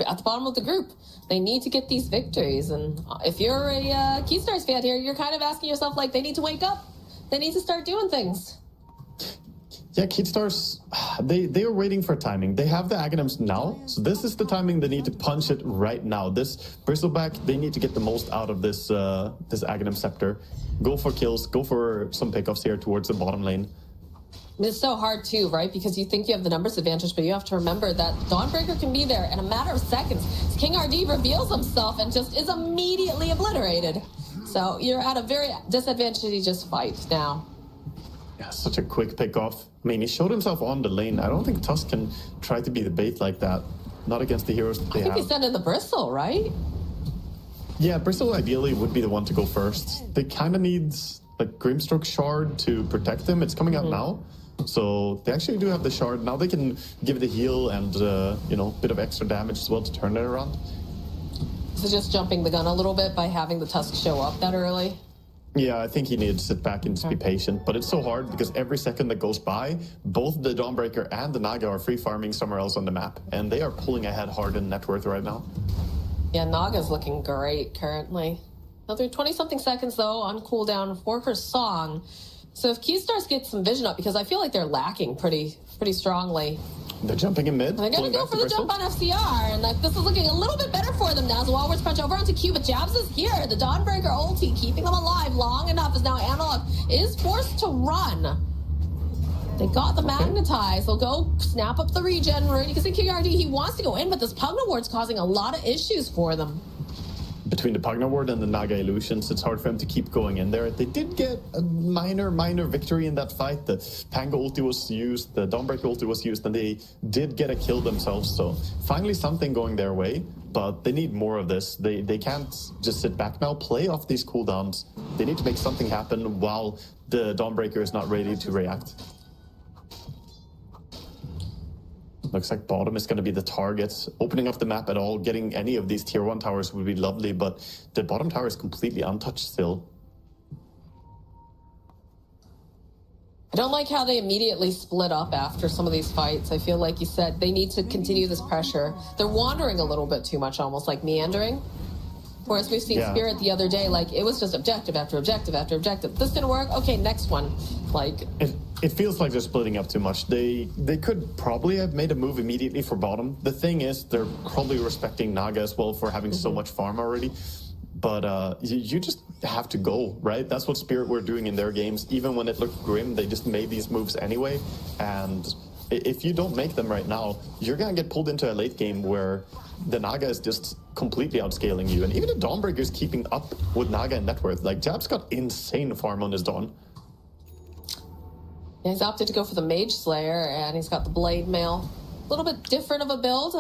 at the bottom of the group. They need to get these victories. And if you're a Keystars fan here, you're kind of asking yourself, like, they need to wake up. They need to start doing things. Yeah, Keatstars, they are waiting for timing. They have the Aghanims now, so this is the timing they need to punch it right now. This Bristleback, they need to get the most out of this this Aghanim Scepter. Go for kills, go for some pickoffs here towards the bottom lane. It's so hard too, right? Because you think you have the numbers advantage, but you have to remember that Dawnbreaker can be there in a matter of seconds. King RD reveals himself and just is immediately obliterated. So you're at a very disadvantageous fight now. Yeah, such a quick pick off. I mean, he showed himself on the lane. I don't think Tusk can try to be the bait like that. Not against the heroes that they I think have. he's sending the Bristle, right? Yeah, Bristle ideally would be the one to go first. They kind of need like Grimstroke Shard to protect them. It's coming out now. So they actually do have the shard. Now they can give it a heal and, you know, a bit of extra damage as well to turn it around. So just jumping the gun a little bit by having the Tusk show up that early? Yeah, I think he needed to sit back and just be patient. But it's so hard because every second that goes by, both the Dawnbreaker and the Naga are free farming somewhere else on the map. And they are pulling ahead hard in net worth right now. Yeah, Naga's looking great currently. Another 20-something seconds, though, on cooldown for her song. So if Keystars get some vision up, because I feel like they're lacking pretty strongly. They're jumping in mid. They're going to go for the jump on FCR, and like, this is looking a little bit better for them now. So Walwards punch over onto Q, but Jabs is here. The Dawnbreaker ulti, keeping them alive long enough, as now Analog is forced to run. They got the Magnetize. They'll go snap up the regen rune. You can see KRD, he wants to go in, but this Pugna Ward's causing a lot of issues for them. Between the Pugna Ward and the Naga Illusions, it's hard for them to keep going in there. They did get a minor victory in that fight. The Pango ulti was used, the Dawnbreaker ulti was used, and they did get a kill themselves. So finally something going their way, but they need more of this. They can't just sit back now, play off these cooldowns. They need to make something happen while the Dawnbreaker is not ready to react. Looks like bottom is going to be the target. Opening up the map at all, getting any of these tier 1 towers would be lovely, but the bottom tower is completely untouched still. I don't like how they immediately split up after some of these fights. I feel like you said they need to continue this pressure. They're wandering a little bit too much, almost like meandering. Whereas we've seen Spirit the other day, like, it was just objective after objective after objective. This didn't work? Okay, next one. Like, it feels like they're splitting up too much. They could probably have made a move immediately for bottom. The thing is, they're probably respecting Naga as well for having so much farm already. But you just have to go, right? That's what Spirit were doing in their games. Even when it looked grim, they just made these moves anyway. And if you don't make them right now, you're going to get pulled into a late game where the Naga is just completely outscaling you. And even the Dawnbreaker is keeping up with Naga and net worth. Like, Jab's got insane farm on his Dawn. Yeah, he's opted to go for the Mage Slayer, and he's got the Blade Mail. A little bit different of a build.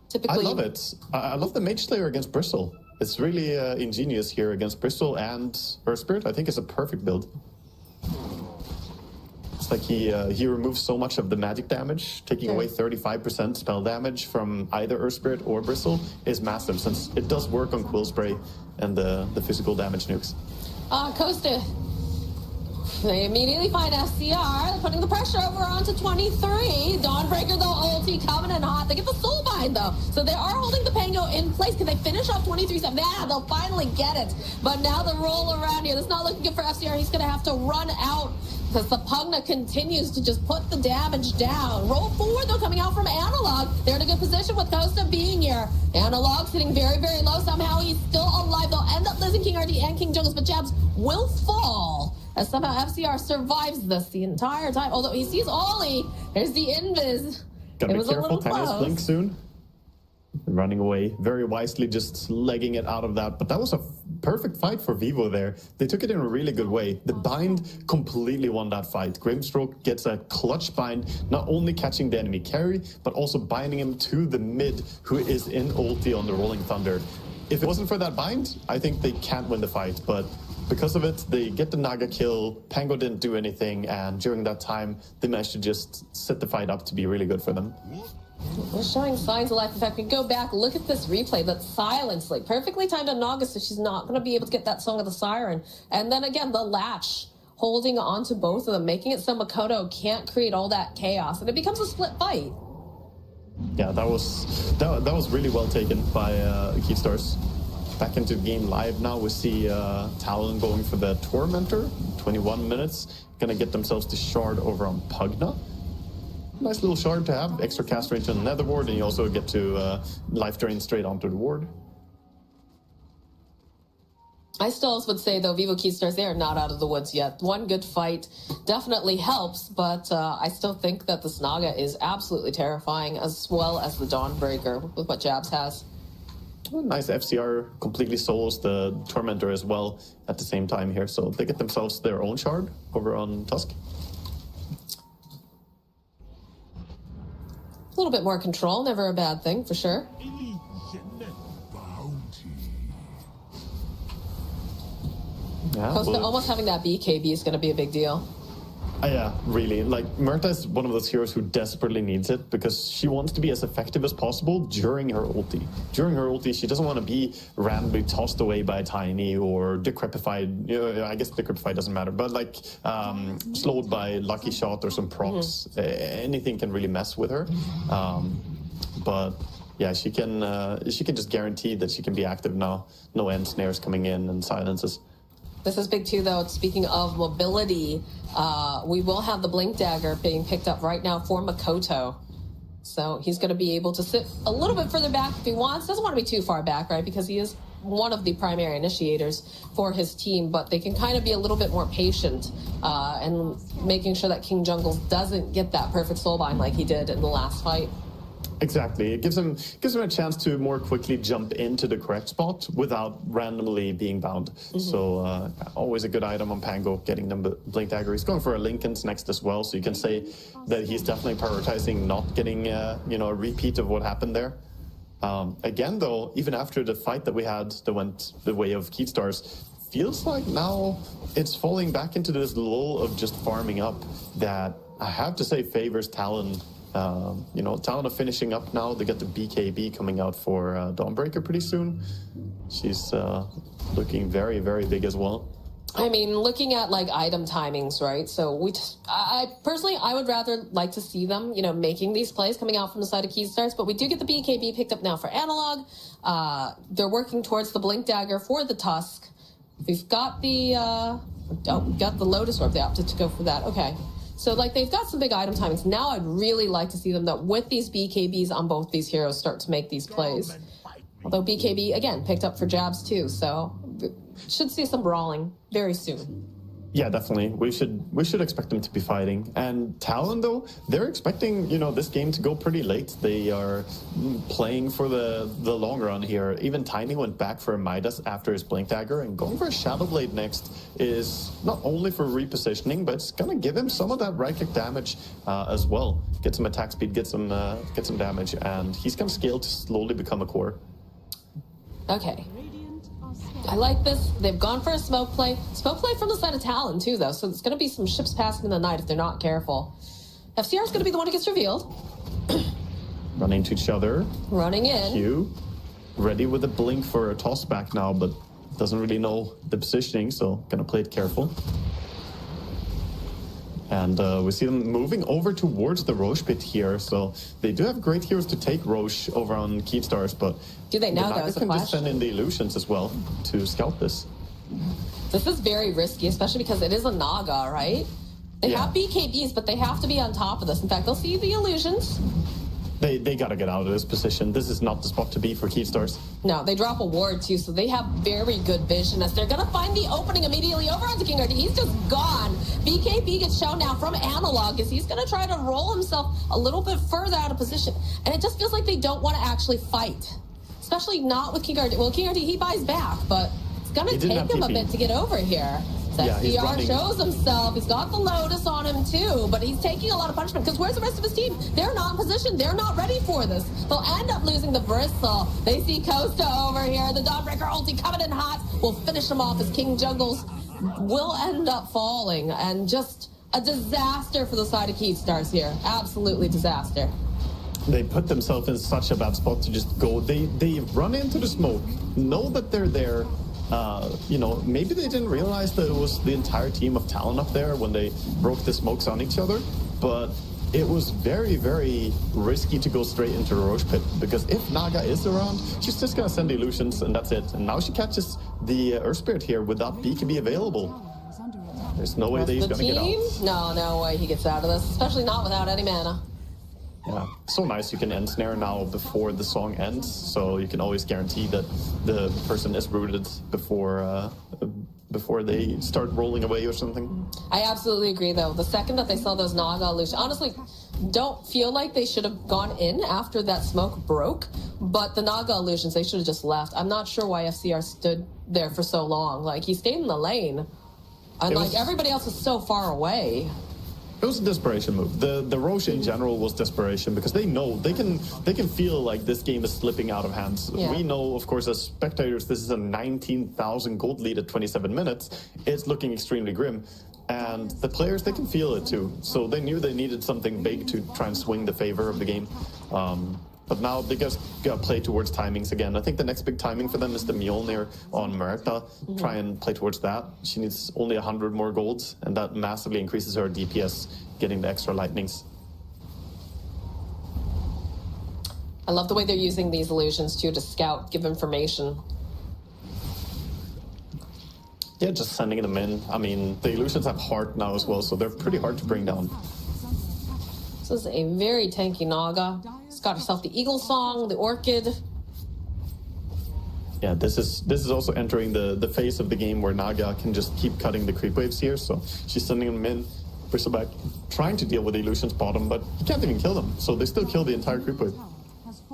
Typically, I love it. I love the Mage Slayer against Bristle. It's really ingenious here against Bristle and Earth Spirit. I think it's a perfect build. It's like he removes so much of the magic damage. Taking away 35% spell damage from either Earth Spirit or Bristle is massive, since it does work on Quill Spray and the physical damage nukes. Costa. They immediately find FCR, putting the pressure over onto 23. Dawnbreaker, though, ulti coming in hot. They get the soul bind, though. So they are holding the Pango in place. Can they finish off 23-7? Yeah, they'll finally get it. But now the roll around here, that's not looking good for FCR. He's going to have to run out because the Pugna continues to just put the damage down. Roll forward, though, coming out from Analog. They're in a good position with Costa being here. Analog sitting very, very low. Somehow he's still alive. They'll end up losing King RD and King Jungles, but Jabs will fall. As somehow FCR survives this the entire time. Although he sees Ollie. There's the invis. Gotta be careful, Tana's Tana's blink soon. Running away very wisely, just legging it out of that. But that was a perfect fight for Vivo there. They took it in a really good way. The bind completely won that fight. Grimstroke gets a clutch bind, not only catching the enemy carry, but also binding him to the mid, who is in ulti on the Rolling Thunder. If it wasn't for that bind, I think they can't win the fight. But because of it, they get the Naga kill. Pango didn't do anything, and during that time, they managed to just set the fight up to be really good for them. We're showing signs of life. In fact, we go back, look at this replay. That silence, like, perfectly timed on Naga, so she's not going to be able to get that Song of the Siren. And then again, the latch, holding on to both of them, making it so Makoto can't create all that chaos, and it becomes a split fight. Yeah, that was really well taken by Keystars. Back into the game live now. We see Talon going for the Tormentor. 21 minutes. Gonna get themselves the shard over on Pugna. Nice little shard to have. Extra cast range on the Nether Ward, and you also get to life drain straight onto the ward. I still would say, though, Vivo Keystars, they are not out of the woods yet. One good fight definitely helps, but I still think that this Naga is absolutely terrifying, as well as the Dawnbreaker with what Jabs has. nice FCR completely solos the Tormentor as well at the same time here. So they get themselves their own shard over on Tusk. A little bit more control, never a bad thing for sure. Yeah, Costa almost having that BKB is going to be a big deal. Yeah, really. Like, Murta is one of those heroes who desperately needs it because she wants to be as effective as possible during her ulti. During her ulti, she doesn't want to be randomly tossed away by Tiny or decrepified. I guess decrepified doesn't matter, but like slowed by Lucky Shot or some procs. Anything can really mess with her. But yeah, she can just guarantee that she can be active now. No end snares coming in and silences. This is big too, though. Speaking of mobility, we will have the Blink Dagger being picked up right now for Makoto. So he's going to be able to sit a little bit further back if he wants. Doesn't want to be too far back, right? Because he is one of the primary initiators for his team, but they can kind of be a little bit more patient and making sure that King Jungles doesn't get that perfect soulbind like he did in the last fight. Exactly. It gives him a chance to more quickly jump into the correct spot without randomly being bound. So always a good item on Pango, getting them Blink Dagger. He's going for a Linken's next as well, so you can say that he's definitely prioritizing not getting a repeat of what happened there. Again, though, even after the fight that we had that went the way of Keystars, feels like now it's falling back into this lull of just farming up that I have to say favors Talon. Talon are finishing up now. They got the BKB coming out for Dawnbreaker pretty soon. She's looking very, very big as well. I mean, looking at like item timings, right? So I personally would rather like to see them, making these plays coming out from the side of Keystars. But we do get the BKB picked up now for Analog. They're working towards the Blink Dagger for the Tusk. We've got the got the Lotus Orb. They opted to go for that. Okay. So, like, they've got some big item timings. Now I'd really like to see them that with these BKBs on both these heroes start to make these plays. Although BKB, again, picked up for jabs too, so should see some brawling very soon. Yeah, definitely. We should expect them to be fighting. And Talon, though, they're expecting, this game to go pretty late. They are playing for the long run here. Even Tiny went back for a Midas after his Blink Dagger, and going for a Shadowblade next is not only for repositioning, but it's gonna give him some of that right-click damage as well. Get some attack speed, get some damage, and he's gonna scale to slowly become a core. Okay. I like this. They've gone for a smoke play. Smoke play from the side of Talon, too, though. So it's going to be some ships passing in the night if they're not careful. FCR is going to be the one who gets revealed. Running to each other. Running in. Q. Ready with a blink for a toss back now, but doesn't really know the positioning, so going to play it careful. And we see them moving over towards the Roche pit here. So they do have great heroes to take Roche over on Keystars, but do they know that was can just send in the illusions as well to scout this. This is very risky, especially because it is a Naga, right? They have BKBs, but they have to be on top of this. In fact, they'll see the illusions. They gotta get out of this position. This is not the spot to be for Keystars. No, they drop a ward too, so they have very good vision as they're gonna find the opening immediately over onto King Artie. He's just gone. BKB gets shown now from Analog as he's gonna try to roll himself a little bit further out of position. And it just feels like they don't want to actually fight. Especially not with King Artie. Well, King Artie, he buys back, but it's gonna take him a bit to get over here. SDR shows himself. He's got the Lotus on him too, but he's taking a lot of punishment because where's the rest of his team? They're not in position. They're not ready for this. They'll end up losing the Bristle. They see Costa over here. The Dawnbreaker ulti coming in hot. Will finish him off as King Jungles will end up falling. And just a disaster for the side of Keystars here. Absolutely disaster. They put themselves in such a bad spot to just go. They run into the smoke, know that they're there. Maybe they didn't realize that it was the entire team of Talon up there when they broke the smokes on each other, but it was very, very risky to go straight into the Roche pit, because if Naga is around, she's just gonna send illusions and that's it. And now she catches the Earth Spirit here without BKB available. There's no way that he's gonna get out. No way he gets out of this, especially not without any mana. Yeah, so nice you can end snare now before the song ends, so you can always guarantee that the person is rooted before they start rolling away or something. I absolutely agree, though. The second that they saw those Naga illusions, honestly, don't feel like they should have gone in after that smoke broke, but the Naga illusions, they should have just left. I'm not sure why FCR stood there for so long. Like, he stayed in the lane, and like everybody else is so far away. It was a desperation move. The Roche in general was desperation because they know they can feel like this game is slipping out of hands. Yeah. We know, of course, as spectators, this is a 19,000 gold lead at 27 minutes. It's looking extremely grim. And the players, they can feel it too. So they knew they needed something big to try and swing the favor of the game. But now they just got to play towards timings again. I think the next big timing for them is the Mjolnir on Merta. Try and play towards that. She needs only 100 more golds, and that massively increases her DPS, getting the extra lightnings. I love the way they're using these illusions too to scout, give information. Yeah, just sending them in. I mean, the illusions have heart now as well, so they're pretty hard to bring down. This is a very tanky Naga. It's got herself the Eagle Song, the Orchid. Yeah, this is also entering the phase of the game where Naga can just keep cutting the creep waves here. So she's sending them in. Bristleback trying to deal with the illusions bottom, but he can't even kill them. So they still kill the entire creep wave.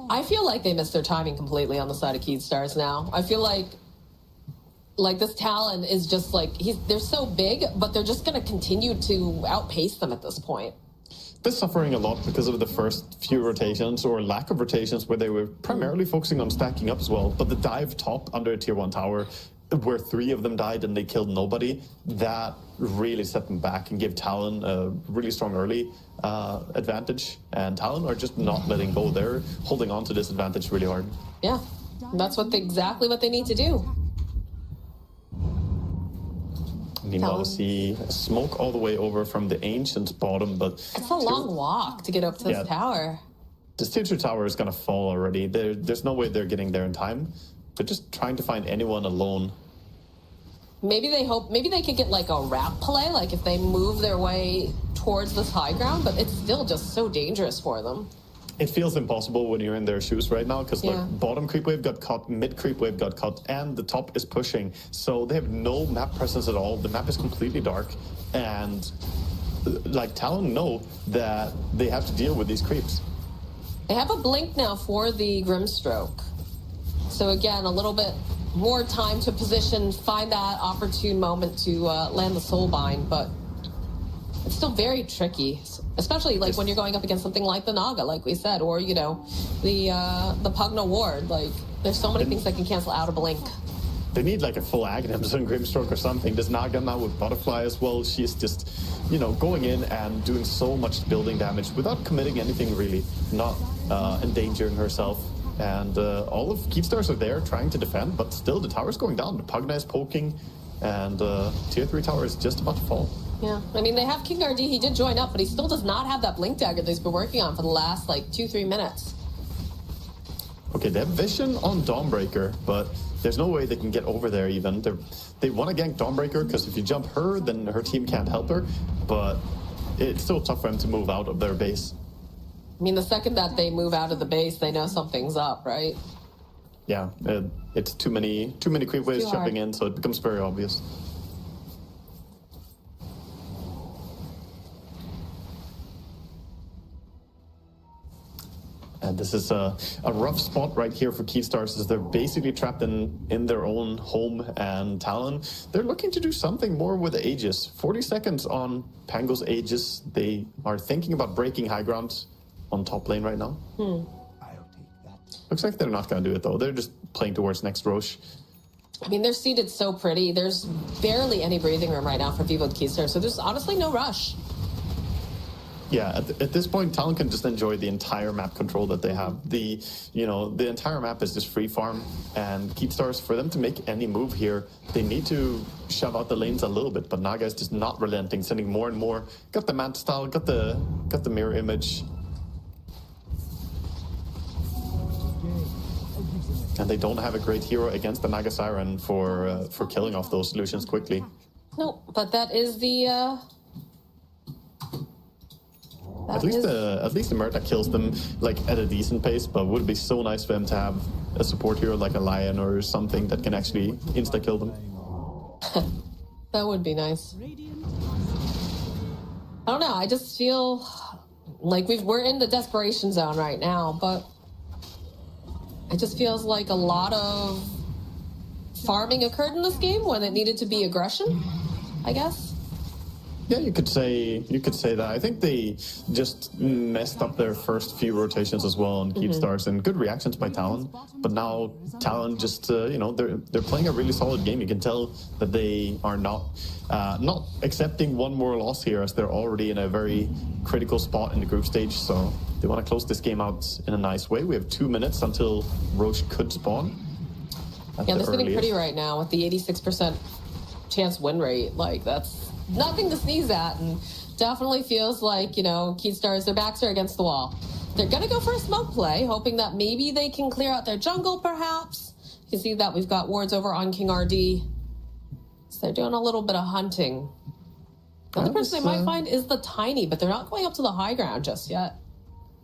I feel like they missed their timing completely on the side of Keystars now. I feel like this Talon is just like, they're so big, but they're just going to continue to outpace them at this point. They're suffering a lot because of the first few rotations or lack of rotations where they were primarily focusing on stacking up as well. But the dive top under a tier 1 tower, where 3 of them died and they killed nobody, that really set them back and gave Talon a really strong early advantage. And Talon are just not letting go. They're holding on to this advantage really hard. Yeah, that's exactly what they need to do. Meanwhile, we see smoke all the way over from the Ancient's bottom, but... It's a long walk to get up to this tower. This tier 2 tower is going to fall already. There's no way they're getting there in time. They're just trying to find anyone alone. Maybe they could get like a wrap play, like if they move their way towards this high ground, but it's still just so dangerous for them. It feels impossible when you're in their shoes right now, because like bottom creep wave got cut, mid creep wave got cut, and the top is pushing. So they have no map presence at all. The map is completely dark, and like Talon know that they have to deal with these creeps. They have a blink now for the Grimstroke. So again, a little bit more time to position, find that opportune moment to land the Soulbind, but it's still very tricky, especially like when you're going up against something like the Naga, like we said, or the Pugna Ward. Like, there's so many things that can cancel out a blink. They need like a full Aghanims and Grimstroke or something. This Naga now with Butterfly as well, she's just, going in and doing so much building damage without committing anything really, not endangering herself. And all of Keepstars are there trying to defend, but still the tower's going down. The Pugna is poking, and tier 3 tower is just about to fall. Yeah, I mean, they have King RD. He did join up, but he still does not have that blink dagger that he's been working on for the last, 2-3 minutes. Okay, they have vision on Dawnbreaker, but there's no way they can get over there even. They want to gank Dawnbreaker, because if you jump her, then her team can't help her, but it's still tough for them to move out of their base. I mean, the second that they move out of the base, they know something's up, right? Yeah, it's too many creep waves jumping in, so it becomes very obvious. And this is a rough spot right here for Keystars, as they're basically trapped in their own home, and Talon, they're looking to do something more with the Aegis. 40 seconds on Pango's Aegis. They are thinking about breaking high ground on top lane right now. Looks like they're not going to do it, though. They're just playing towards next Roche. I mean, they're seated so pretty. There's barely any breathing room right now for Vivo Keystars, so there's honestly no rush. Yeah, at this point, Talon can just enjoy the entire map control that they have. The entire map is just free farm, and Keepstars, for them to make any move here, they need to shove out the lanes a little bit, but Naga is just not relenting, sending more and more. Got the Manta style, got the mirror image. And they don't have a great hero against the Naga Siren for killing off those illusions quickly. No, but that is the... At least the Merta kills them at a decent pace, but would be so nice for them to have a support hero like a Lion or something that can actually insta kill them. That would be nice. I don't know. I just feel Like we're in the desperation zone right now, but it just feels like a lot of farming occurred in this game when it needed to be aggression, I guess. Yeah, you could say that. I think they just messed up their first few rotations as well on Keep Stars, and good reactions by Talon. But now Talon just they're playing a really solid game. You can tell that they are not accepting one more loss here, as they're already in a very critical spot in the group stage. So they want to close this game out in a nice way. We have 2 minutes until Roche could spawn. Yeah, they're sitting pretty right now with the 86% chance win rate. Like, that's nothing to sneeze at, and definitely feels like, Keystars, their backs are against the wall. They're going to go for a smoke play, hoping that maybe they can clear out their jungle, perhaps. You can see that we've got wards over on King RD. So they're doing a little bit of hunting. The other person they might find is the Tiny, but they're not going up to the high ground just yet.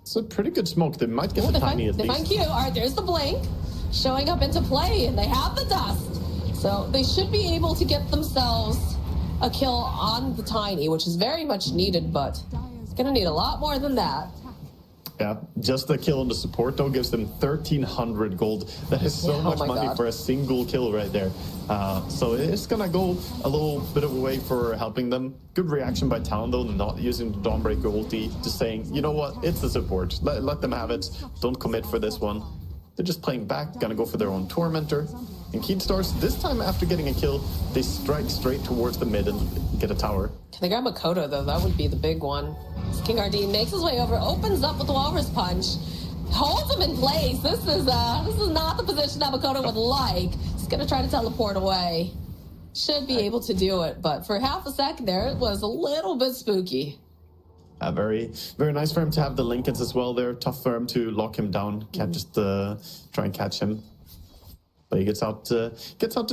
It's a pretty good smoke. They might get the Tiny at least. They find Q. All right, there's the blink showing up into play, and they have the dust. So they should be able to get themselves a kill on the Tiny, which is very much needed, but it's going to need a lot more than that. Yeah, just the kill on the support, though, gives them 1,300 gold. That is so much money for a single kill right there. So it's going to go a little bit of a way for helping them. Good reaction by Talon, though, not using the Dawnbreaker ulti, just saying, you know what, it's the support. Let them have it. Don't commit for this one. They're just playing back, going to go for their own Tormentor. And Keystars, this time after getting a kill, they strike straight towards the mid and get a tower. Can they grab Makoto, though? That would be the big one. King RD makes his way over, opens up with the Walrus Punch, holds him in place. This is not the position that Makoto would like. He's going to try to teleport away. Should be able to do it, but for half a second there, it was a little bit spooky. Very, very nice for him to have the Lincolns as well there. Tough for him to lock him down. Can't just try and catch him. But he gets out to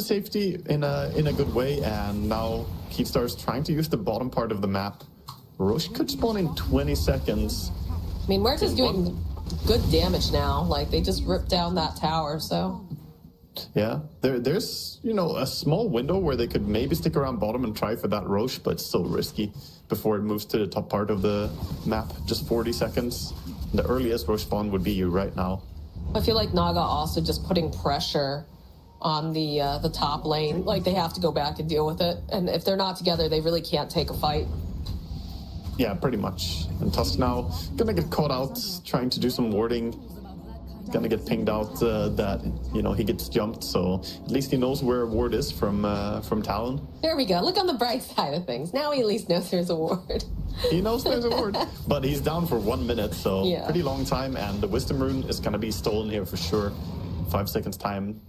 safety in a good way. And now Keystars trying to use the bottom part of the map. Roche could spawn in 20 seconds. I mean, Muerta's doing good damage now. Like, they just ripped down that tower, so... Yeah, there's, a small window where they could maybe stick around bottom and try for that Roche, but it's so risky before it moves to the top part of the map. Just 40 seconds. The earliest Roche spawn would be you right now. I feel like Naga also just putting pressure on the top lane. Like, they have to go back and deal with it. And if they're not together, they really can't take a fight. Yeah, pretty much. And Tusk now gonna get caught out trying to do some warding. Gonna get pinged out that he gets jumped, so at least he knows where a ward is from Talon. There we go. Look on the bright side of things. Now he at least knows there's a ward. He knows there's a ward, but he's down for 1 minute, so pretty long time, and the Wisdom Rune is gonna be stolen here for sure. 5 seconds time.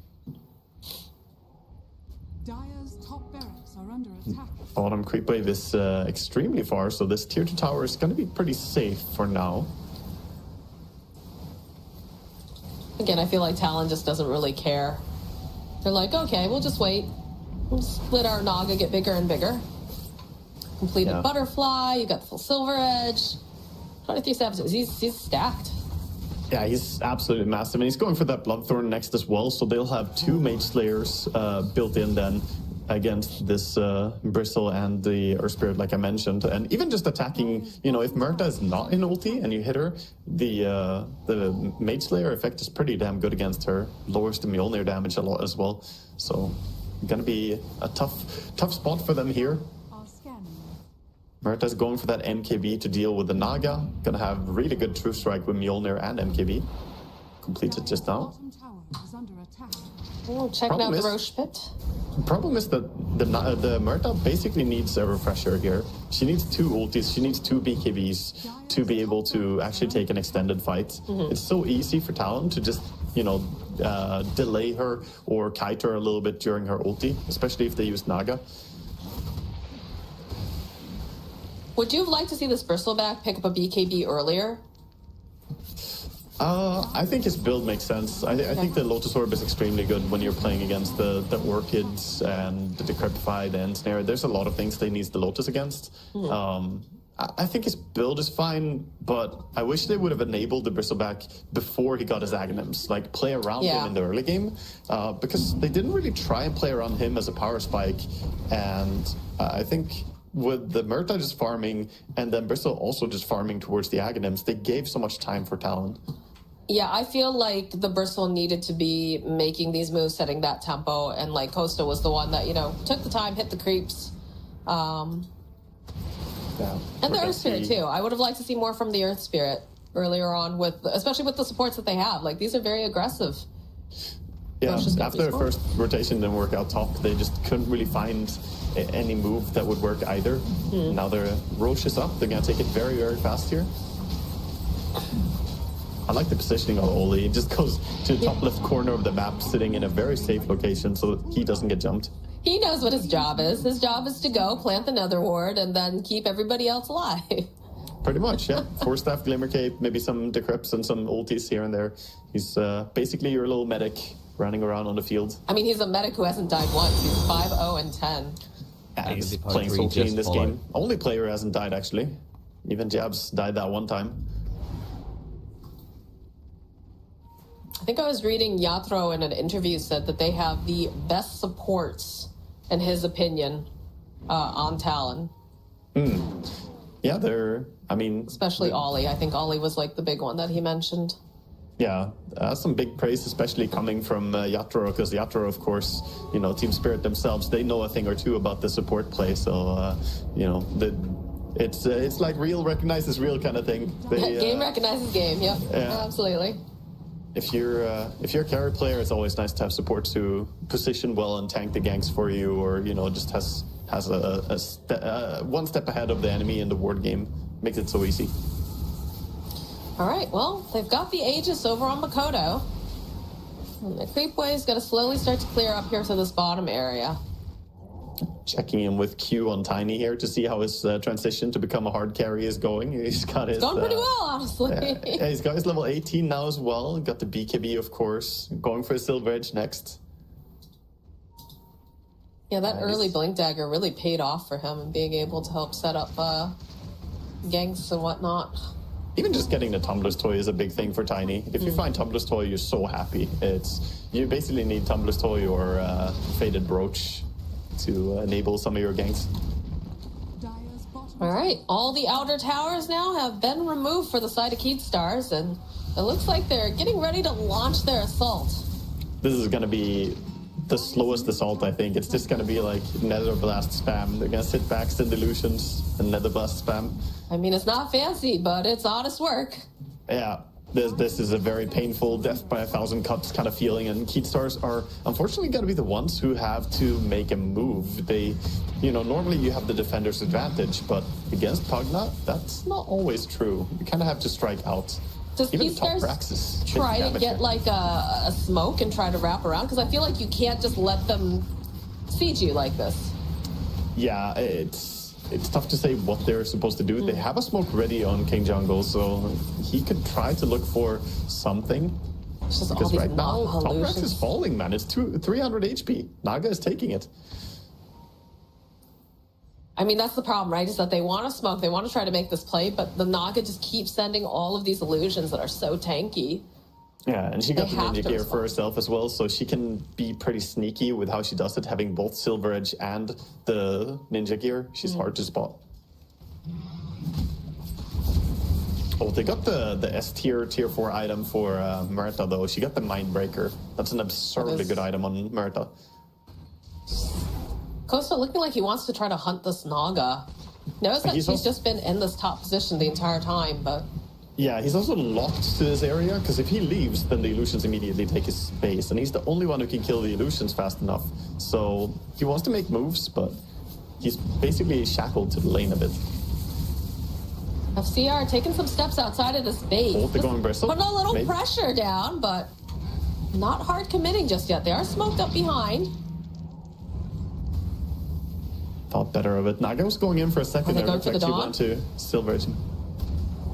Dire's top barracks are under attack. Bottom creep wave is extremely far, so this tier 2 tower is gonna be pretty safe for now. Again, I feel like Talon just doesn't really care. They're like, okay, we'll just wait. We'll just let our Naga get bigger and bigger. Completed Butterfly, you got the full Silver Edge. 23 savages, he's stacked. Yeah, he's absolutely massive, and he's going for that Bloodthorn next as well, so they'll have 2 Mage Slayers built in then against this Bristle and the Earth Spirit, like I mentioned. And even just attacking, if Muerta is not in ulti and you hit her, the Mage Slayer effect is pretty damn good against her. Lowers the Mjolnir damage a lot as well. So, gonna be a tough spot for them here. Muerta's going for that MKB to deal with the Naga. Gonna have really good True Strike with Mjolnir and MKB. Completed just now. Oh, checking out the Roche pit. The problem is that the Muerta basically needs a refresher here. She needs 2 ultis, she needs 2 BKBs to be able to actually take an extended fight. It's so easy for Talon to just, delay her or kite her a little bit during her ulti, especially if they use Naga. Would you have liked to see this Bristleback pick up a BKB earlier? I think his build makes sense. I think the Lotus Orb is extremely good when you're playing against the Orchids and the Decrepified and Snare. There's a lot of things they need the Lotus against. I think his build is fine, but I wish they would have enabled the Bristleback before he got his Aghanims. Like, play around him in the early game, because they didn't really try and play around him as a power spike. And I think with the Murta just farming and then Bristol also just farming towards the Aghanims, they gave so much time for Talon. Yeah, I feel like the Bristol needed to be making these moves, setting that tempo, and like Costa was the one that, you know, took the time, hit the creeps. Yeah, and the Earth Spirit too. I would have liked to see more from the Earth Spirit earlier on, with especially with the supports that they have. Like, these are very aggressive. Yeah, after the first rotation didn't work out top, they just couldn't really find any move that would work either. Now their Roche is up. They're going to take it very, very fast here. I like the positioning of Oli. It just goes to the top left corner of the map, sitting in a very safe location so he doesn't get jumped. He knows what his job is. His job is to go plant the Nether Ward and then keep everybody else alive. Pretty much, yeah. Force Staff, Glimmer Cape, maybe some decrypts and some ultis here and there. He's basically your little medic running around on the field. I mean, he's a medic who hasn't died once. He's 5-0-10. Yeah, he's playing salty in this game. Only player who hasn't died, actually. Even Jabs died that one time. I think I was reading Yatro in an interview said that they have the best supports, in his opinion, on Talon. Yeah, especially Ollie. I think Ollie was like the big one that he mentioned. Yeah, some big praise, especially coming from Yatro, because Yatro, of course, you know, Team Spirit themselves, they know a thing or two about the support play. So, you know, it's like real recognizes real kind of thing. Game recognizes game. Yep, yeah. Absolutely. If you're a carry player, it's always nice to have support to position well and tank the ganks for you, or, you know, just has one step ahead of the enemy in the ward game. Makes it so easy. All right, well, they've got the Aegis over on Makoto. And the Creepway is going to slowly start to clear up here to this bottom area. Checking in with Q on Tiny here to see how his transition to become a hard carry is going. He's got his... Going pretty well, honestly. Yeah, he's got his level 18 now as well. Got the BKB, of course. Going for a Silver Edge next. Yeah, that early Blink Dagger really paid off for him and being able to help set up ganks and whatnot. Even just getting the Tumbler's Toy is a big thing for Tiny. If you find Tumbler's Toy, you're so happy. You basically need Tumbler's Toy or Faded Brooch to enable some of your ganks. All right, all the outer towers now have been removed for the side of Keystars, and it looks like they're getting ready to launch their assault. This is going to be the slowest assault, I think. It's just going to be like Nether Blast spam. They're going to sit back, send illusions, and Nether Blast spam. I mean, it's not fancy, but it's honest work. Yeah. This is a very painful death by 1,000 cuts kind of feeling, and Keystars are unfortunately going to be the ones who have to make a move. They, you know, normally you have the defender's advantage, but against Pugna, that's not always true. You kind of have to strike out. Does Even Keystars try to get like a smoke and try to wrap around? Because I feel like you can't just let them siege you like this. Yeah, it's tough to say what they're supposed to do. They have a smoke ready on King Jungle, so he could try to look for something. Because right now, Top Rex is falling, man. It's 300 HP. Naga is taking it. I mean, that's the problem, right? Is that they want to smoke, they want to try to make this play, but the Naga just keeps sending all of these illusions that are so tanky. Yeah, and she got the ninja gear for herself as well, so she can be pretty sneaky with how she does it, having both Silver Edge and the ninja gear. She's hard to spot. Oh, they got the S tier, tier 4 item for Murta, though. She got the Mindbreaker. That's an absurdly good item on Murta. Costa looking like he wants to try to hunt this Naga. Notice that she's just been in this top position the entire time, but... Yeah, he's also locked to this area, because if he leaves, then the illusions immediately take his space, and he's the only one who can kill the illusions fast enough. So he wants to make moves, but he's basically shackled to the lane a bit. FCR taking some steps outside of this base. Oh, they're going Bristle. Putting a little pressure down, but not hard committing just yet. They are smoked up behind. Thought better of it. Naga was going in for a second there, but actually went to Silver Edge.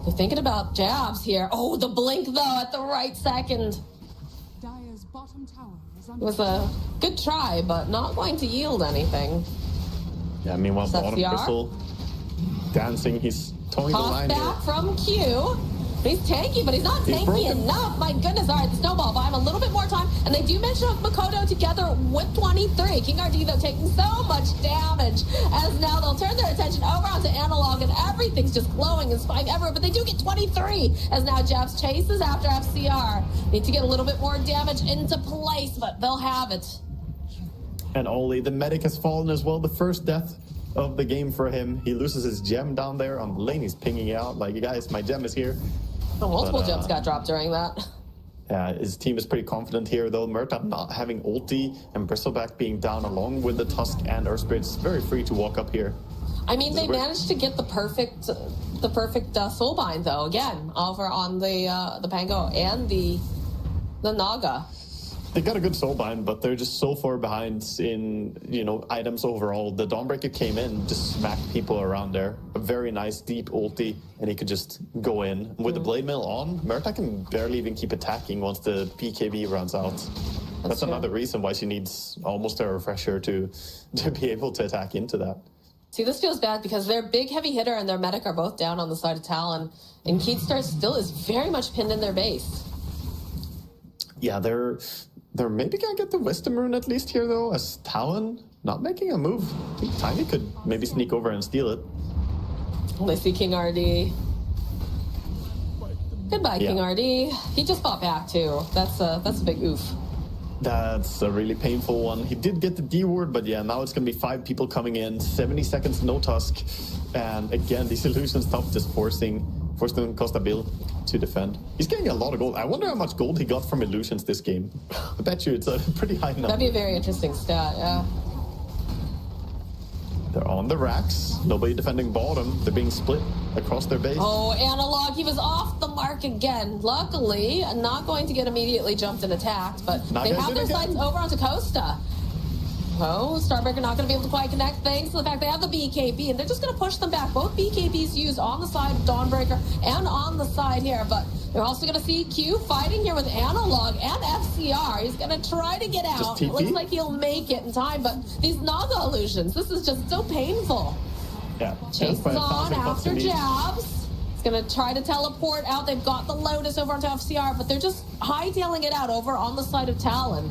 They're thinking about jabs here. Oh, the blink, though, at the right second. Dire's bottom tower is It was a good try, but not going to yield anything. Yeah, meanwhile, bottom Bristle dancing. He's towing the line back from Q. He's tanky, but he's not tanky enough. My goodness. All right, the snowball. Buy him a little bit more time. And they do mention Makoto together with 23. King RD, though, taking so much damage. As now they'll turn their attention over onto Analog, and everything's just glowing and spying everywhere. But they do get 23. As now Jabs chases after FCR. Need to get a little bit more damage into place, but they'll have it. And Oli, the medic has fallen as well. The first death of the game for him. He loses his gem down there on the lane. He's pinging out like, guys, my gem is here. Multiple gems got dropped during that. Yeah, his team is pretty confident here, though. Murta not having ulti and Bristleback being down along with the Tusk and Earthspirit. It's very free to walk up here. I mean, they managed to get the perfect soulbind, though. Again, over on the Pango and the Naga. They got a good soulbind, but they're just so far behind in, items overall. The Dawnbreaker came in, just smacked people around there. A very nice deep ulti, and he could just go in. With the Blade Mail on, Murta can barely even keep attacking once the PKB runs out. That's another reason why she needs almost a refresher to be able to attack into that. See, this feels bad because their big heavy hitter and their medic are both down on the side of Talon, and Keatstar still is very much pinned in their base. Yeah, they're maybe gonna get the Wisdom Rune at least here, though, as Talon not making a move. I think Tiny could maybe sneak over and steal it. They see King RD. Goodbye, King RD. He just fought back, too. That's a big oof. That's a really painful one. He did get the D word, but yeah, now it's going to be 5 people coming in. 70 seconds, no Tusk. And again, these illusions tough, just forcing Costa Bill to defend. He's getting a lot of gold. I wonder how much gold he got from illusions this game. I bet you it's a pretty high number. That'd be a very interesting stat, yeah. They're on the racks. Nobody defending bottom. They're being split across their base. Oh, Analog, he was off the mark again. Luckily, not going to get immediately jumped and attacked, but they have their sights over onto Costa. Oh, Starbreaker not going to be able to quite connect thanks to the fact they have the BKB, and they're just going to push them back. Both BKBs used on the side of Dawnbreaker and on the side here, but they're also going to see Q fighting here with Analog and FCR. He's going to try to get out. It looks like he'll make it in time, but these Naga illusions, this is just so painful. Yeah. Chases on after Jabs. He's going to try to teleport out. They've got the Lotus over onto FCR, but they're just hightailing it out over on the side of Talon.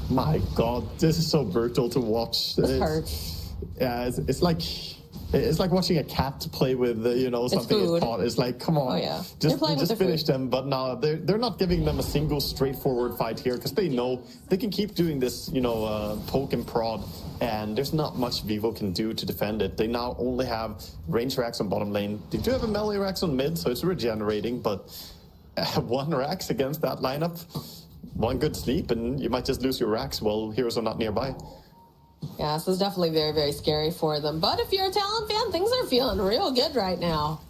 My God, this is so brutal to watch. It hurts. Yeah, it's like watching a cat play with something it's caught. It's like, come on, just finish them. But no, they're not giving them a single straightforward fight here because they know they can keep doing this, poke and prod, and there's not much Vivo can do to defend it. They now only have range racks on bottom lane. They do have a melee racks on mid, so it's regenerating. But 1 racks against that lineup. 1 good sleep, and you might just lose your racks while heroes are not nearby. Yeah, this is definitely very, very scary for them. But if you're a Talon fan, things are feeling real good right now.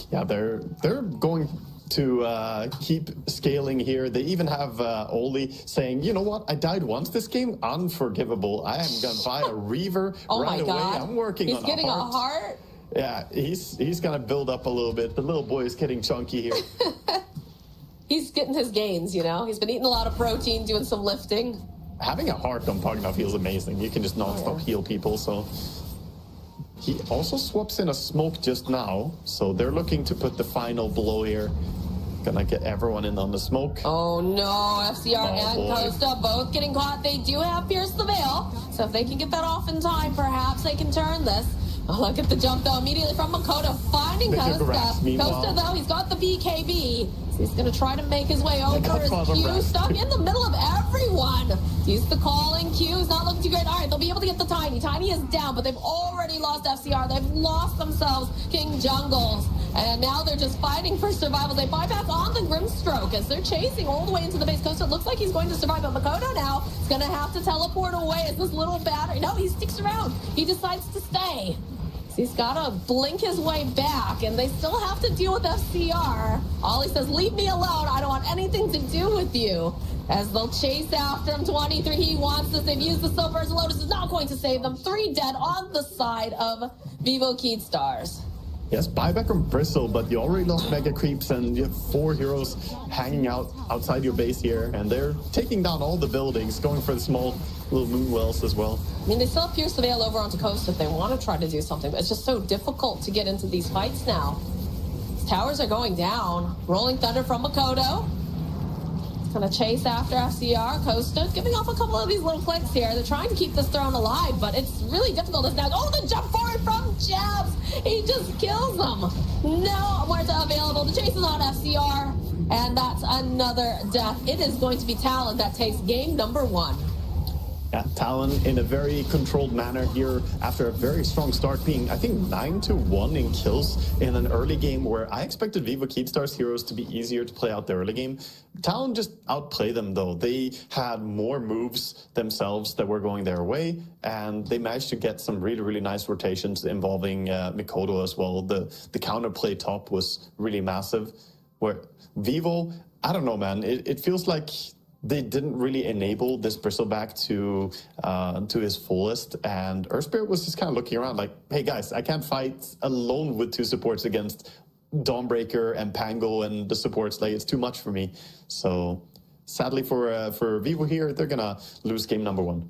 Yeah, they're going to keep scaling here. They even have Oli saying, you know what, I died once this game, unforgivable. I am going to buy a Reaver right away. I'm working on a heart. He's getting a heart? Yeah, he's going to build up a little bit. The little boy is getting chunky here. He's getting his gains, He's been eating a lot of protein, doing some lifting. Having a heart on Pugna feels amazing. You can just non-stop heal people, so... He also swaps in a smoke just now, so they're looking to put the final blow here. Gonna get everyone in on the smoke. Oh no, FCR and Costa both getting caught. They do have Pierce the Veil, so if they can get that off in time, perhaps they can turn this. Oh, look at the jump, though, immediately from Makoto, finding Costa. Costa, though, he's got the BKB. So he's going to try to make his way over. Q stuck in the middle of everyone. He's the calling. Q is not looking too great. All right, they'll be able to get the Tiny. Tiny is down, but they've already lost FCR. They've lost themselves King Jungles. And now they're just fighting for survival. They buy back on the Grimstroke as they're chasing all the way into the base. Costa looks like he's going to survive, but Makoto now is going to have to teleport away as this little battery. No, he sticks around. He decides to stay. So he's got to blink his way back, and they still have to deal with FCR. Ollie says, leave me alone. I don't want anything to do with you. As they'll chase after him. 23, he wants this. They've used the Silvers. Lotus is not going to save them. 3 dead on the side of Vivo Keatstars. Yes, buyback on Bristle, but you already lost Mega Creeps, and you have 4 heroes hanging out outside your base here, and they're taking down all the buildings, going for the small little moon wells as well. I mean, they still have Pierce the Veil over onto Coast if they want to try to do something, but it's just so difficult to get into these fights now. towers are going down. Rolling Thunder from Makoto. Gonna chase after FCR. Costa giving off a couple of these little clicks here. They're trying to keep this throne alive, but it's really difficult. It's now. Oh, the jump forward from Jabs. He just kills them. No Muerta available. The chase is on FCR, and that's another death. It is going to be Talon that takes game number 1. Yeah, Talon in a very controlled manner here after a very strong start, being, I think, 9-1 in kills in an early game where I expected Vivo Keystars heroes to be easier to play out the early game. Talon just outplayed them, though. They had more moves themselves that were going their way, and they managed to get some really, really nice rotations involving Mikoto as well. The counterplay top was really massive. Where Vivo, I don't know, man. It feels like they didn't really enable this Bristleback to his fullest, and Earthspirit was just kind of looking around like, hey guys, I can't fight alone with 2 supports against Dawnbreaker and Pango and the supports. Like, it's too much for me. So sadly for Vivo here, they're gonna lose game number 1.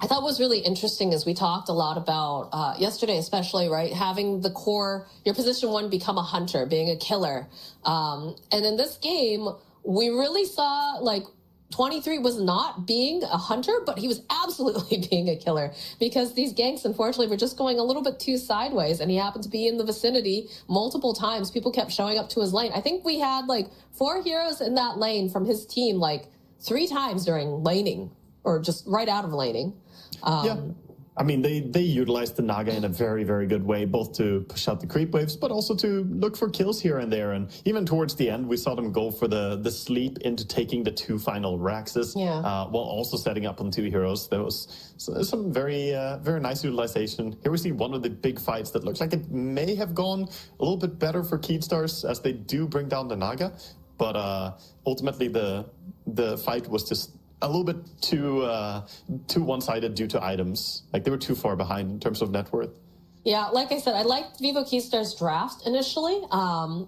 I thought was really interesting is we talked a lot about yesterday, especially, right? Having the core, your position 1 become a hunter, being a killer. And in this game, we really saw, like, 23 was not being a hunter, but he was absolutely being a killer because these ganks, unfortunately, were just going a little bit too sideways, and he happened to be in the vicinity multiple times. People kept showing up to his lane. I think we had, like, 4 heroes in that lane from his team, like, 3 times during laning, or just right out of laning. Yeah. I mean, they utilized the Naga in a very, very good way, both to push out the creep waves, but also to look for kills here and there. And even towards the end, we saw them go for the sleep into taking the 2 final Raxes, while also setting up on 2 heroes. There was some very, very nice utilization. Here we see one of the big fights that looks like it may have gone a little bit better for Keystars as they do bring down the Naga. But ultimately, the fight was just a little bit too one-sided due to items. Like, they were too far behind in terms of net worth. Yeah, like I said, I liked Vivo Keystars' draft initially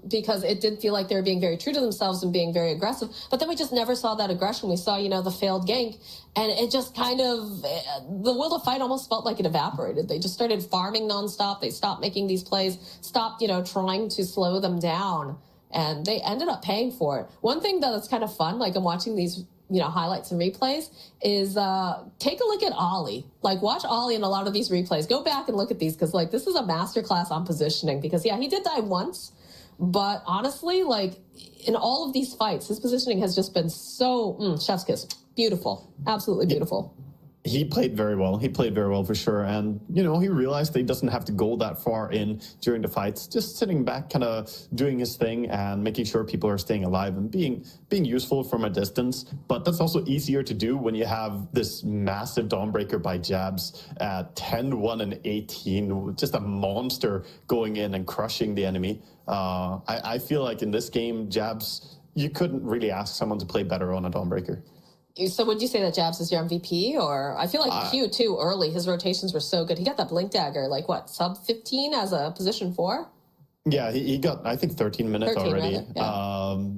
because it did feel like they were being very true to themselves and being very aggressive. But then we just never saw that aggression. We saw, the failed gank, and it just kind of, the will to fight almost felt like it evaporated. They just started farming nonstop. They stopped making these plays, stopped, trying to slow them down, and they ended up paying for it. One thing that's kind of fun, like I'm watching these highlights and replays, is take a look at Ollie. Like, watch Ollie in a lot of these replays. Go back and look at these because, like, this is a masterclass on positioning because, yeah, he did die once, but honestly, like, in all of these fights, his positioning has just been so, chef's kiss. Beautiful. Absolutely beautiful. He played very well. He played very well for sure. And, he realized that he doesn't have to go that far in during the fights, just sitting back, kind of doing his thing and making sure people are staying alive and being useful from a distance. But that's also easier to do when you have this massive Dawnbreaker by Jabs at 10-1 and 18, just a monster going in and crushing the enemy. I feel like in this game, Jabs, you couldn't really ask someone to play better on a Dawnbreaker. So would you say that Jabs is your MVP? Or I feel like Q too early, his rotations were so good. He got that Blink Dagger, like what, sub 15 as a position 4? Yeah, he got, I think, 13 minutes 13 already.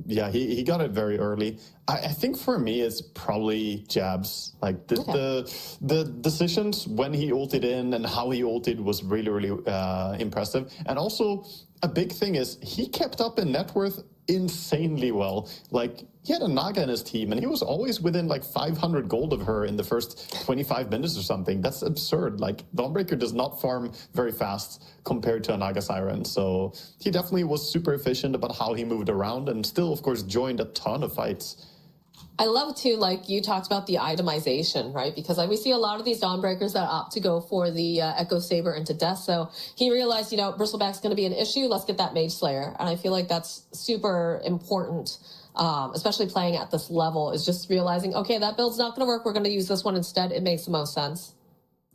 Yeah, He got it very early. I think for me, it's probably Jabs. Like, the decisions when he ulted in and how he ulted was really, really impressive. And also, a big thing is he kept up in net worth insanely well. Like, he had a Naga in his team, and he was always within like 500 gold of her in the first 25 minutes or something. That's absurd. Like, Dawnbreaker does not farm very fast compared to a Naga Siren. So he definitely was super efficient about how he moved around and still, of course, joined a ton of fights. I love, too, like you talked about the itemization, right? Because we see a lot of these Dawnbreakers that opt to go for the Echo Saber into Death. So he realized, Bristleback's going to be an issue. Let's get that Mage Slayer. And I feel like that's super important, especially playing at this level, is just realizing, okay, that build's not going to work. We're going to use this one instead. It makes the most sense.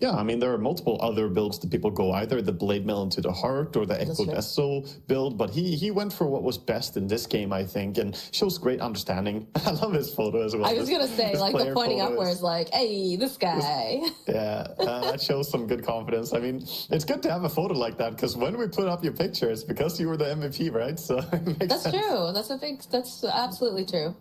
Yeah, I mean, there are multiple other builds that people go, either the Blade Mail into the Heart or the Echo Deso build, but he went for what was best in this game, I think, and shows great understanding. I love his photo as well. I was going to say, like, the pointing upwards, like, hey, this guy. Yeah, that shows some good confidence. I mean, it's good to have a photo like that, because when we put up your picture, it's because you were the MVP, right? So it makes sense. True. That's absolutely true.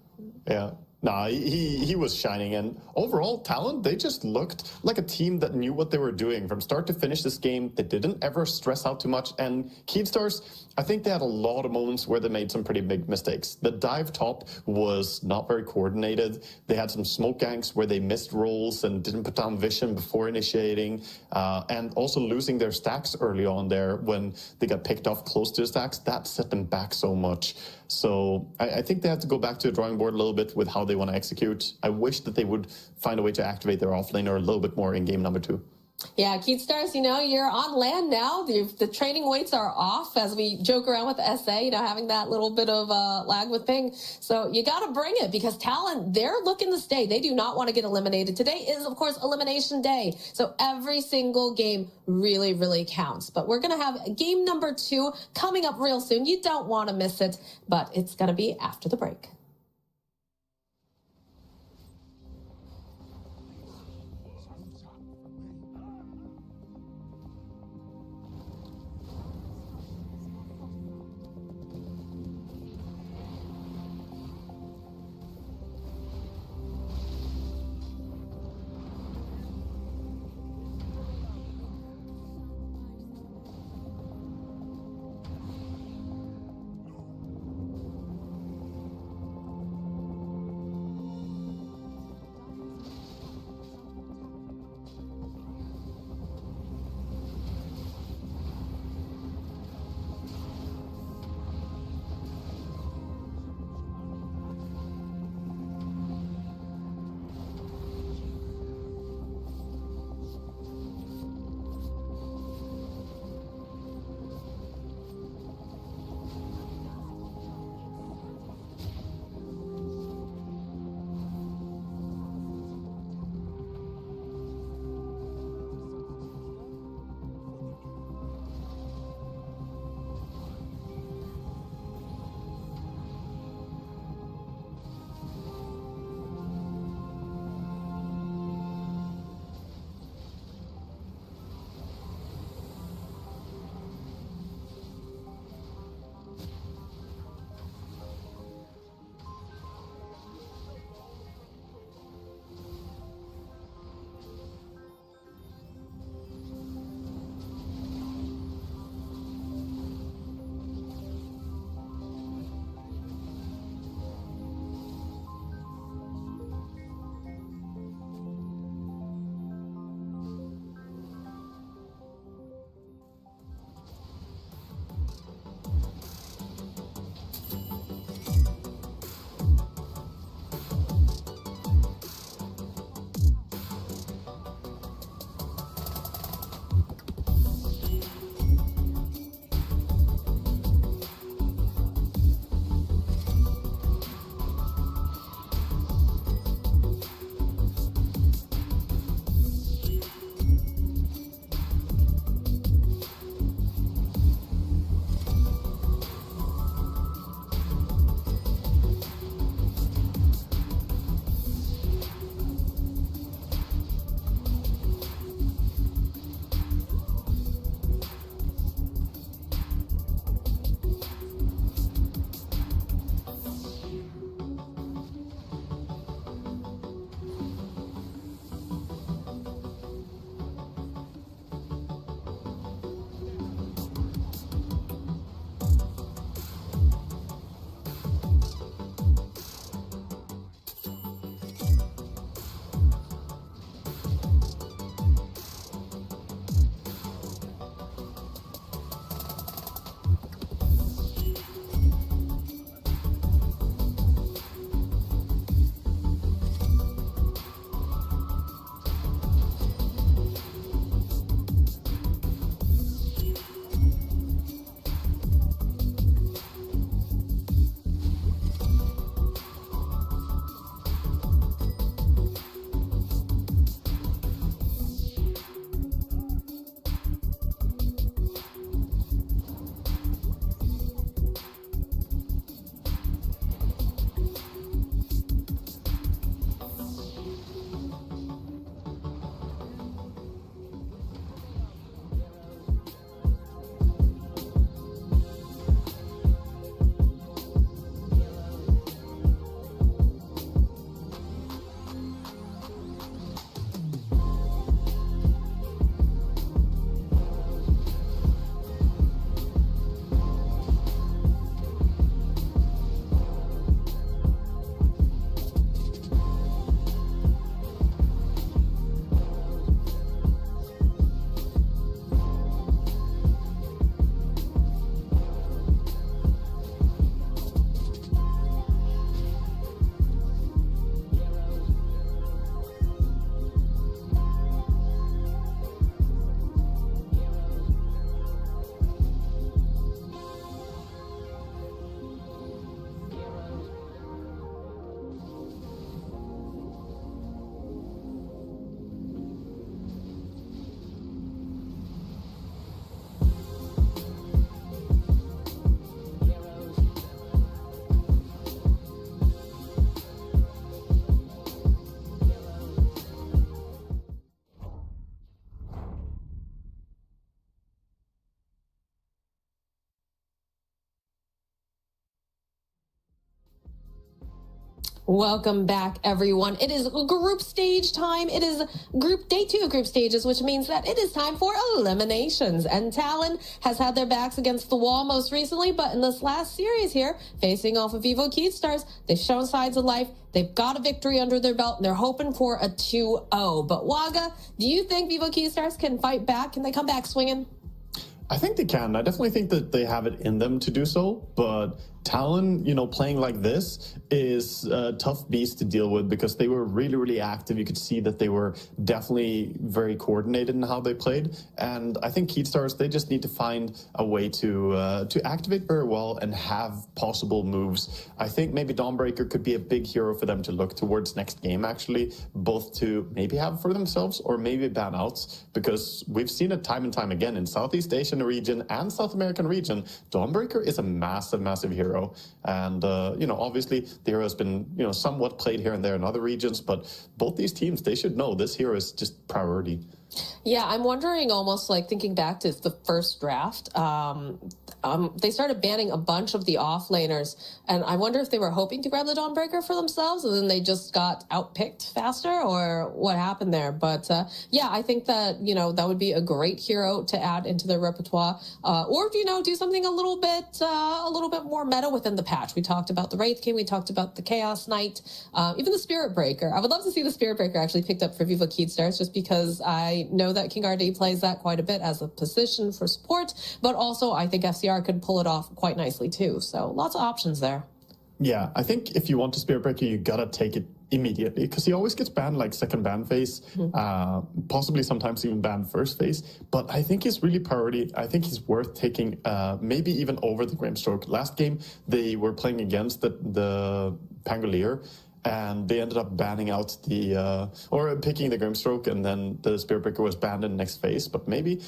Yeah. Nah, he was shining, and overall talent, they just looked like a team that knew what they were doing from start to finish this game. They didn't ever stress out too much, and Keystars, I think they had a lot of moments where they made some pretty big mistakes. The dive top was not very coordinated. They had some smoke ganks where they missed rolls and didn't put down vision before initiating, and also losing their stacks early on there when they got picked off close to the stacks. That set them back so much. So I think they have to go back to the drawing board a little bit with how they want to execute. I wish that they would find a way to activate their offlaner a little bit more in game number 2. Yeah, Keystars, you're on land now. The training weights are off as we joke around with SA, having that little bit of lag with ping. So you got to bring it because Talon, they're looking to stay. They do not want to get eliminated. Today is, of course, elimination day. So every single game really, really counts. But we're going to have game number 2 coming up real soon. You don't want to miss it, but it's going to be after the break. Welcome back, everyone. It is group stage time. It is day 2 of group stages, which means that it is time for eliminations. And Talon has had their backs against the wall most recently, but in this last series here, facing off of Vivo Keystars, they've shown signs of life. They've got a victory under their belt, and they're hoping for a 2-0. But Waga, do you think Vivo Keystars can fight back? Can they come back swinging? I think they can. I definitely think that they have it in them to do so, but Talon, playing like this is a tough beast to deal with because they were really, really active. You could see that they were definitely very coordinated in how they played. And I think Keystars, they just need to find a way to activate very well and have possible moves. I think maybe Dawnbreaker could be a big hero for them to look towards next game, actually, both to maybe have for themselves or maybe ban outs, because we've seen it time and time again in Southeast Asian region and South American region. Dawnbreaker is a massive, massive hero. And, obviously the hero has been, somewhat played here and there in other regions, but both these teams, they should know this hero is just priority. Yeah, I'm wondering, almost like thinking back to the first draft, they started banning a bunch of the offlaners, and I wonder if they were hoping to grab the Dawnbreaker for themselves, and then they just got outpicked faster, or what happened there. But yeah, I think that, that would be a great hero to add into their repertoire, or, do something a little bit more meta within the patch. We talked about the Wraith King, we talked about the Chaos Knight, even the Spirit Breaker. I would love to see the Spirit Breaker actually picked up for Vivo Keystars, just because I know that King RD plays that quite a bit as a position for support, but also I think FCR could pull it off quite nicely too. So lots of options there. Yeah, I think if you want to Spirit Breaker, you gotta take it immediately, because he always gets banned like second ban phase, possibly sometimes even banned first phase. But I think he's really priority. I think he's worth taking, maybe even over the Grimstroke. Last game, they were playing against the Pangolier, and they ended up banning out or picking the Grimstroke, and then the Spirit Breaker was banned in the next phase. But maybe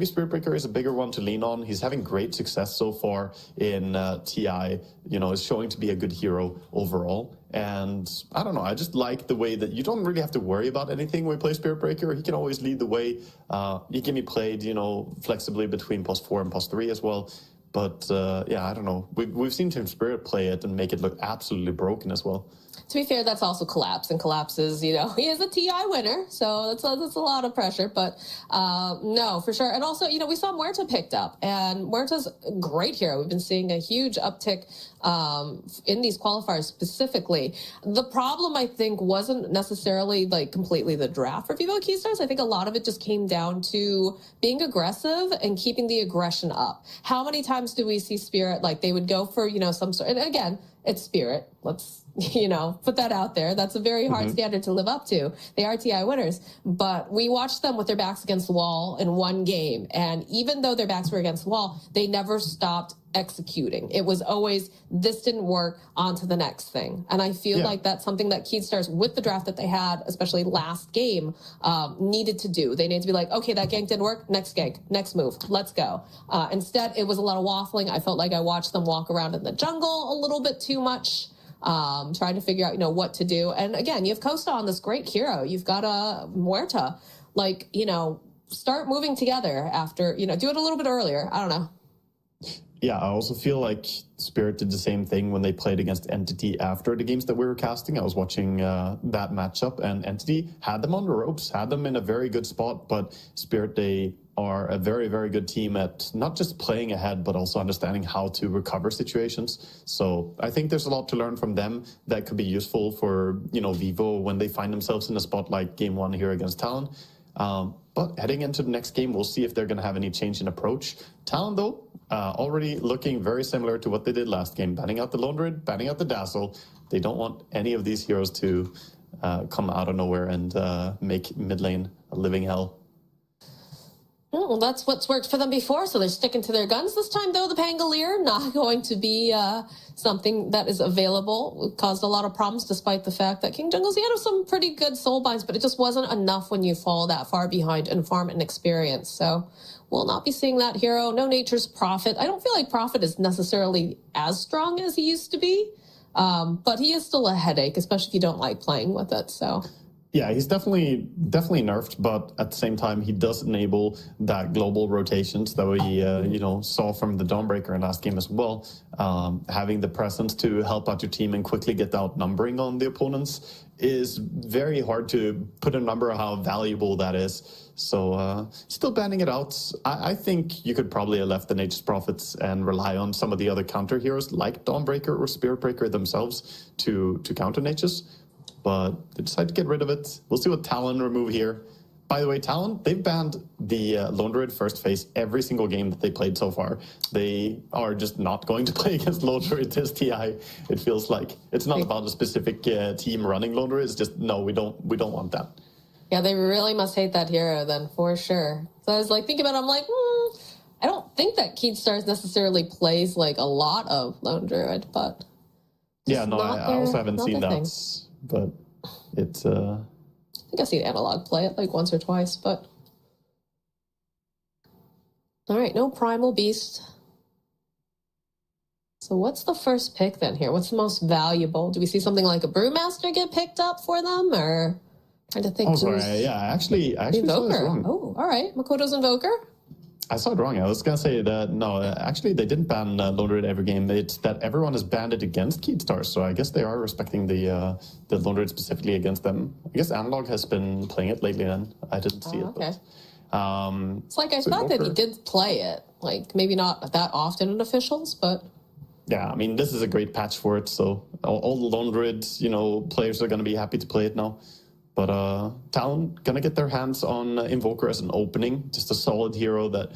Spirit Breaker is a bigger one to lean on. He's having great success so far in TI, is showing to be a good hero overall. And I don't know, I just like the way that you don't really have to worry about anything when you play Spirit Breaker. He can always lead the way. He can be played, flexibly between post 4 and post 3 as well. But yeah, I don't know. We've seen Team Spirit play it and make it look absolutely broken as well. To be fair, that's also Collapse, and Collapse is, he is a TI winner, so that's a lot of pressure, but no, for sure. And also, we saw Muerta picked up, and Muerta's a great hero. We've been seeing a huge uptick in these qualifiers specifically. The problem, I think, wasn't necessarily like completely the draft for Vivo Keystars. I think a lot of it just came down to being aggressive and keeping the aggression up. How many times do we see Spirit, like they would go for, some sort, and again, it's Spirit. Let's, put that out there. That's a very hard standard to live up to. They are TI winners, but we watched them with their backs against the wall in one game. And even though their backs were against the wall, they never stopped executing. It was always, this didn't work, on to the next thing. And I feel like that's something that Keystars, with the draft that they had, especially last game, needed to do. They needed to be like, okay, that gank didn't work, next gank, next move, let's go. Instead, it was a lot of waffling. I felt like I watched them walk around in the jungle a little bit too much, trying to figure out, what to do. And again, you have Costa on this great hero. You've got a Muerta, start moving together after, do it a little bit earlier. I don't know. Yeah, I also feel like Spirit did the same thing when they played against Entity after the games that we were casting. I was watching that matchup, and Entity had them on the ropes, had them in a very good spot, but Spirit, they are a very, very good team at not just playing ahead, but also understanding how to recover situations. So I think there's a lot to learn from them that could be useful for, Vivo when they find themselves in a spot like game 1 here against Talon. But heading into the next game, we'll see if they're going to have any change in approach. Talon, though, already looking very similar to what they did last game, banning out the Lone Druid, banning out the Dazzle. They don't want any of these heroes to come out of nowhere and make mid lane a living hell. Well, that's what's worked for them before, so they're sticking to their guns. This time, though, the Pangolier, not going to be something that is available. It caused a lot of problems, despite the fact that King Jungles, he had some pretty good soul binds, but it just wasn't enough when you fall that far behind in farm and experience. So we'll not be seeing that hero. No Nature's Prophet. I don't feel like Prophet is necessarily as strong as he used to be, but he is still a headache, especially if you don't like playing with it, so... Yeah, he's definitely nerfed, but at the same time, he does enable that global rotations that we saw from the Dawnbreaker in last game as well. Having the presence to help out your team and quickly get outnumbering on the opponents is very hard to put a number on how valuable that is. So still banning it out. I think you could probably have left the Nature's Prophets and rely on some of the other counter heroes like Dawnbreaker or Spiritbreaker themselves to counter Nature's. But they decided to get rid of it. We'll see what Talon remove here. By the way, Talon, they've banned the Lone Druid first phase every single game that they played so far. They are just not going to play against Lone Druid this TI. It feels like it's not about a specific team running Lone Druid. It's just, no, we don't want that. Yeah, they really must hate that hero then, for sure. So I was like, thinking about it, I'm like, I don't think that Keystars necessarily plays like a lot of Lone Druid, but... Yeah, no, I also haven't seen that. But it's I think I've seen Analog play it like once or twice, but all right, no Primal Beast. So what's the first pick then here? What's the most valuable? Do we see something like a Brewmaster get picked up for them, or trying to think? Oh, sorry, yeah, actually saw this wrong. Oh, all right, Makoto's Invoker. I saw it wrong. I was going to say that, no, actually they didn't ban Lone Druid every game. It's that everyone has banned it against Keystars, so I guess they are respecting the Lone Druid specifically against them. I guess Analog has been playing it lately, and I didn't see it. Okay. But, it's like I thought that he did play it, like maybe not that often in officials, but... Yeah, I mean, this is a great patch for it, so all the Lone Druid, players are going to be happy to play it now. But Talon gonna get their hands on Invoker as an opening, just a solid hero that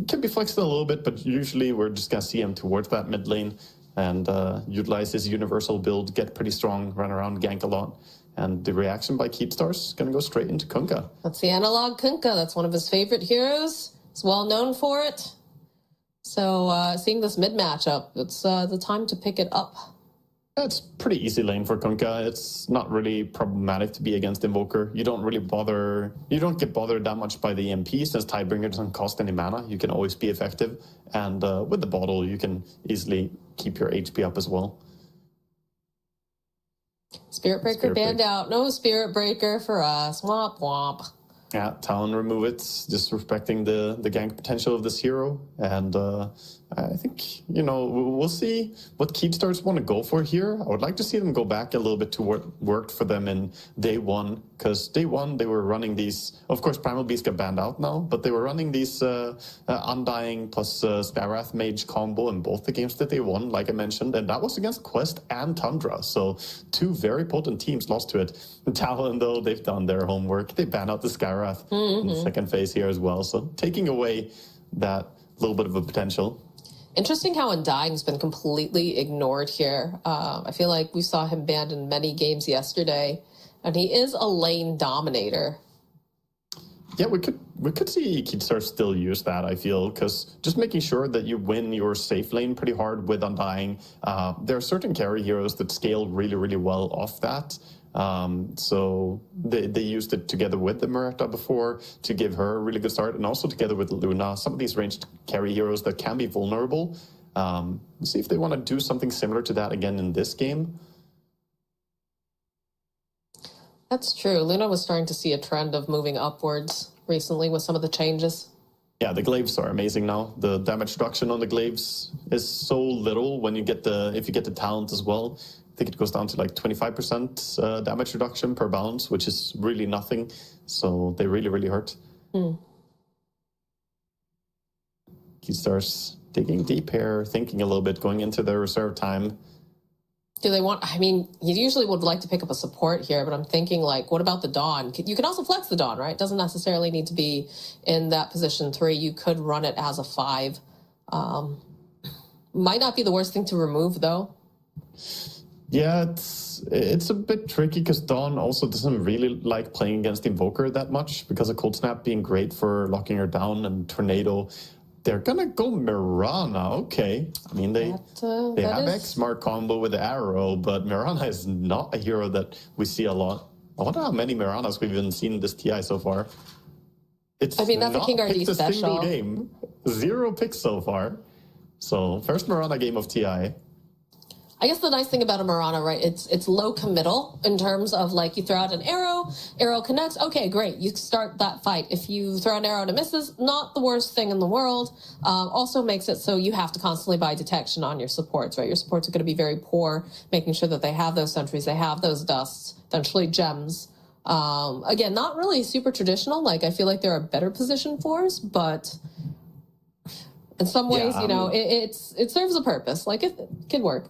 can be flexed a little bit, but usually we're just gonna see him towards that mid lane and utilize his universal build, get pretty strong, run around, gank a lot. And the reaction by Keepstars is gonna go straight into Kunkka. That's the Analog Kunkka. That's one of his favorite heroes. He's well known for it. So seeing this mid matchup, it's the time to pick it up. It's pretty easy lane for Kunkka. It's not really problematic to be against Invoker. You don't get bothered that much by the MP since Tidebringer doesn't cost any mana. You can always be effective. And with the bottle, you can easily keep your HP up as well. Spirit Breaker banned out. No Spirit Breaker for us. Womp womp. Yeah, Talon remove it, just respecting the gank potential of this hero. And I think, we'll see what Keepstars want to go for here. I would like to see them go back a little bit to what worked for them in day one. Because day one, they were running these... Of course, Primal Beast got banned out now, but they were running these Undying plus Skywrath Mage combo in both the games that they won, like I mentioned. And that was against Quest and Tundra. So two very potent teams lost to it. Talon, though, they've done their homework. They banned out the Skywrath in the second phase here as well. So taking away that little bit of a potential. Interesting how Undying's been completely ignored here. I feel like we saw him banned in many games yesterday, and he is a lane dominator. Yeah, we could see Keepstars still use that, I feel, because just making sure that you win your safe lane pretty hard with Undying. There are certain carry heroes that scale really, really well off that. So they used it together with the Murata before to give her a really good start, and also together with Luna. Some of these ranged carry heroes that can be vulnerable. See if they want to do something similar to that again in this game. That's true. Luna was starting to see a trend of moving upwards recently with some of the changes. Yeah, the glaives are amazing now. The damage reduction on the glaives is so little when you get if you get the talent as well. I think it goes down to like 25% damage reduction per bounce, which is really nothing. So they really, really hurt. Keystars digging deep here, thinking a little bit, going into their reserve time. Do they want... I mean, you usually would like to pick up a support here, but I'm thinking, like, what about the Dawn? You can also flex the Dawn, right? It doesn't necessarily need to be in that position 3. You could run it as a 5. Might not be the worst thing to remove, though. Yeah, it's a bit tricky because Dawn also doesn't really like playing against Invoker that much because of Cold Snap being great for locking her down and Tornado. They're gonna go Mirana, okay. I mean, they have X-Mark combo with the arrow, but Mirana is not a hero that we see a lot. I wonder how many Miranas we've even seen in this TI so far. That's a King RD special. Single game. 0 picks so far. So, first Mirana game of TI. I guess the nice thing about a Mirana, right, it's low committal in terms of, like, you throw out an arrow connects, okay, great, you start that fight. If you throw an arrow and it misses, not the worst thing in the world. Also makes it so you have to constantly buy detection on your supports, right? Your supports are going to be very poor, making sure that they have those sentries, they have those dusts, eventually gems. Again, not really super traditional. Like, I feel like there are better position fours, but in some ways, it serves a purpose. Like, it can work.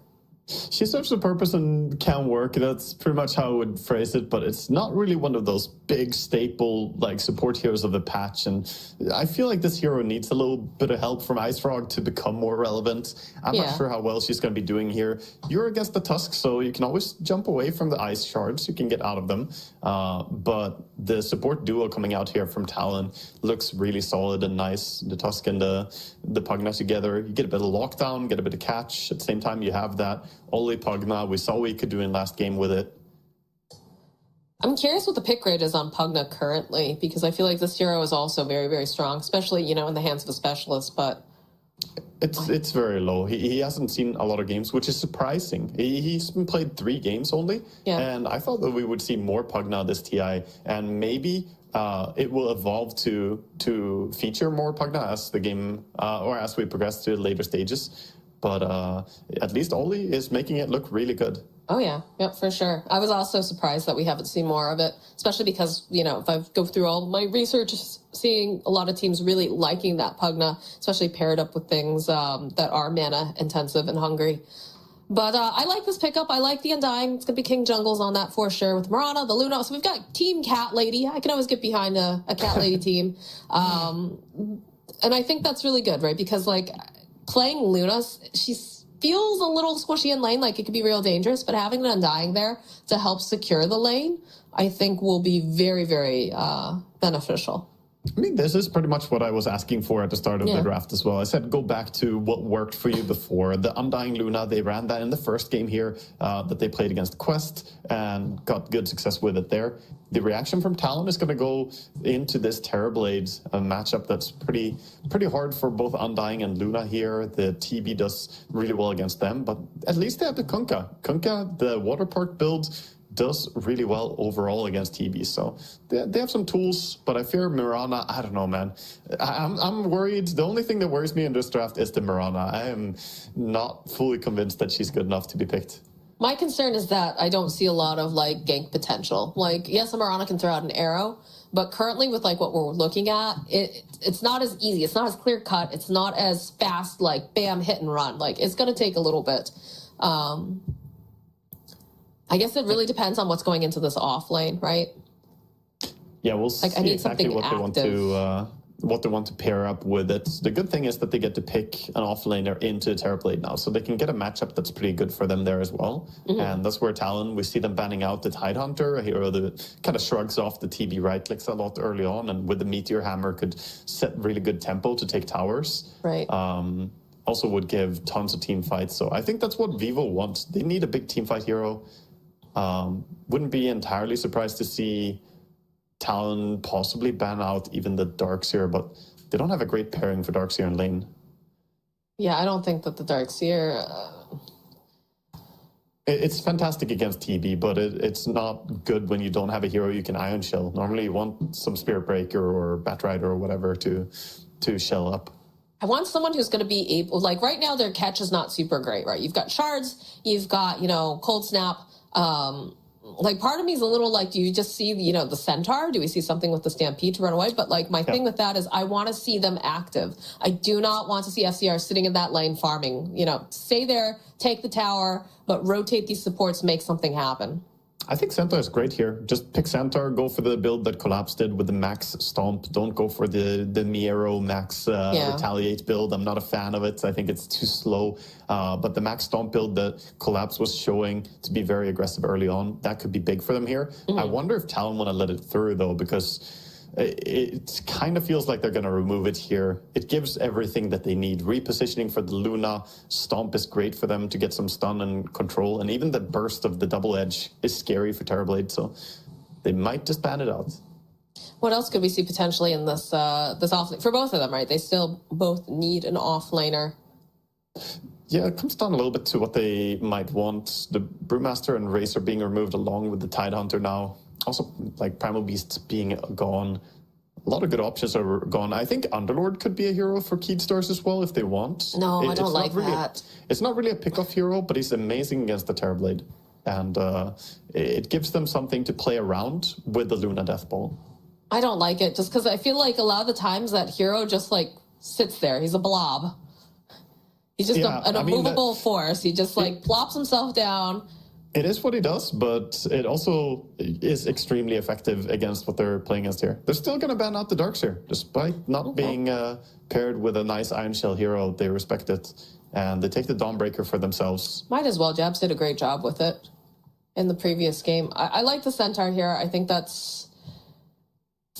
She serves a purpose and can work. That's pretty much how I would phrase it, but it's not really one of those big staple like support heroes of the patch. And I feel like this hero needs a little bit of help from IceFrog to become more relevant. I'm not sure how well she's going to be doing here. You're against the Tusk, so you can always jump away from the ice shards. You can get out of them. But the support duo coming out here from Talon looks really solid and nice. The Tusk and the Pugna together. You get a bit of lockdown, get a bit of catch. At the same time, you have that Oli Pugna. We saw what you could do in last game with it. I'm curious what the pick rate is on Pugna currently, because I feel like this hero is also very, very strong, especially, in the hands of a specialist, but... It's very low. He hasn't seen a lot of games, which is surprising. He's been played 3 games only, and I thought that we would see more Pugna this TI, and maybe it will evolve to feature more Pugna as the game, or as we progress to later stages. But at least Oli is making it look really good. Oh, yeah. Yep, for sure. I was also surprised that we haven't seen more of it, especially because, if I go through all my research, seeing a lot of teams really liking that Pugna, especially paired up with things that are mana intensive and hungry. But I like this pickup. I like the Undying. It's going to be King Jungles on that for sure with Mirana, the Luna. So we've got Team Cat Lady. I can always get behind a Cat Lady team. And I think that's really good, right? Because, playing Luna, she feels a little squishy in lane, like it could be real dangerous, but having an Undying there to help secure the lane, I think will be very, very beneficial. I mean, this is pretty much what I was asking for at the start of the draft as well. I said, go back to what worked for you before. The Undying Luna, they ran that in the first game here that they played against Quest and got good success with it there. The reaction from Talon is going to go into this Terrorblade matchup that's pretty hard for both Undying and Luna here. The TB does really well against them, but at least they have the Kunkka. Kunkka, the Water Park build, does really well overall against TB. So they have some tools, but I fear Mirana. I don't know, man. I'm worried. The only thing that worries me in this draft is the Mirana. I am not fully convinced that she's good enough to be picked. My concern is that I don't see a lot of gank potential. Yes, a Mirana can throw out an arrow, but currently with what we're looking at, it's not as easy. It's not as clear cut. It's not as fast, bam, hit and run. It's going to take a little bit. I guess it really depends on what's going into this off lane, right? Yeah, we'll see exactly what they want to pair up with it. The good thing is that they get to pick an offlaner into Terrorblade now, so they can get a matchup that's pretty good for them there as well. Mm-hmm. And that's where Talon, we see them banning out the Tidehunter, a hero that kind of shrugs off the TB right clicks a lot early on, and with the Meteor Hammer could set really good tempo to take towers. Right. Also would give tons of team fights. So I think that's what Vivo wants. They need a big team fight hero. Wouldn't be entirely surprised to see Talon possibly ban out even the Darkseer, but they don't have a great pairing for Darkseer in lane. Yeah, I don't think that the Darkseer... It's fantastic against TB, but it's not good when you don't have a hero you can Ion Shell. Normally you want some Spirit Breaker or Batrider or whatever to shell up. I want someone who's going to be able... right now their catch is not super great, right? You've got Shards, you've got, Cold Snap... part of me is a little do you just see, the Centaur? Do we see something with the Stampede to run away? But my thing with that is I want to see them active. I do not want to see FCR sitting in that lane farming. Stay there, take the tower, but rotate these supports, make something happen. I think Centaur is great here. Just pick Centaur, go for the build that Collapse did with the Max Stomp. Don't go for the Miero Max Retaliate build. I'm not a fan of it. I think it's too slow. But the Max Stomp build that Collapse was showing to be very aggressive early on, that could be big for them here. Mm-hmm. I wonder if Talon want to let it through, though, because it kind of feels like they're going to remove it here. It gives everything that they need. Repositioning for the Luna, Stomp is great for them to get some stun and control, and even the burst of the Double Edge is scary for Terrorblade, so they might just ban it out. What else could we see potentially in this off for both of them, right? They still both need an offlaner. Yeah, it comes down a little bit to what they might want. The Brewmaster and Racer being removed along with the Tidehunter now. Also, like, Primal Beasts being gone. A lot of good options are gone. I think Underlord could be a hero for Keystars as well if they want. No, I don't like really that. It's not really a pick-off hero, but he's amazing against the Terrorblade. And it gives them something to play around with the Luna Death Ball. I don't like it just because I feel like a lot of the times that hero just like sits there. He's a blob. He's just an immovable force. He just like plops himself down. It is what he does, but it also is extremely effective against what they're playing against here. They're still going to ban out the Darkseer, despite not being paired with a nice Iron Shell hero. They respect it, and they take the Dawnbreaker for themselves. Might as well. Jabs did a great job with it in the previous game. I like the Centaur here. I think that's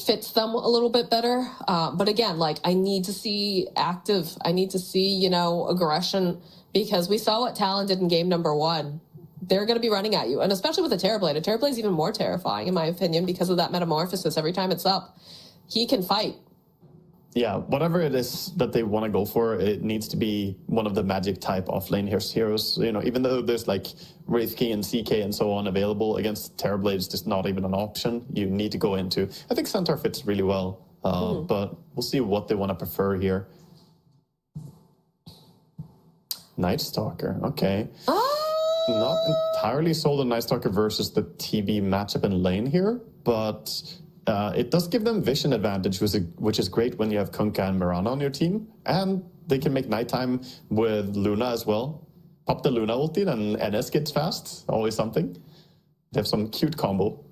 fits them a little bit better. But again, like, I need to see active. I need to see, you know, aggression, because we saw what Talon did in game number 1. They're going to be running at you. And especially with a Terrorblade. A Terrorblade is even more terrifying, in my opinion, because of that metamorphosis. Every time it's up, he can fight. Yeah, whatever it is that they want to go for, it needs to be one of the magic type offlane heroes. You know, even though there's like Wraithkey and CK and so on available, against Terrorblade, it's just not even an option. You need to go into. I think Centaur fits really well, but we'll see what they want to prefer here. Night Stalker, okay. Not entirely sold on Night Stalker versus the TB matchup in lane here, but it does give them vision advantage, which is great when you have Kunkka and Mirana on your team, and they can make nighttime with Luna as well. Pop the Luna ulti, and NS gets fast, always something. They have some cute combo.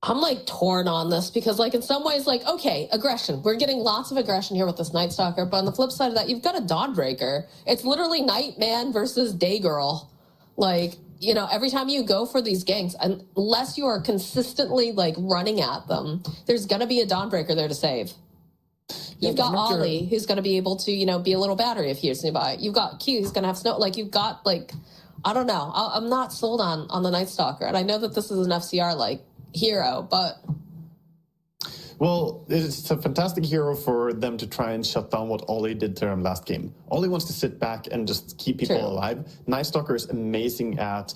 I'm like torn on this because, like, in some ways, like, okay, aggression. We're getting lots of aggression here with this Night Stalker, but on the flip side of that, you've got a Dawnbreaker. It's literally Nightman versus Daygirl. Like, you know, every time you go for these ganks, unless you are consistently, like, running at them, there's going to be a Dawnbreaker there to save. You've got Ollie, who's going to be able to, you know, be a little battery if he's nearby. You've got Q, who's going to have snow. Like, you've got, like, I don't know. I'm not sold on the Night Stalker. And I know that this is an FCR, like, hero, but... Well, it's a fantastic hero for them to try and shut down what Ollie did to him last game. Ollie wants to sit back and just keep people alive. Night Stalker is amazing at,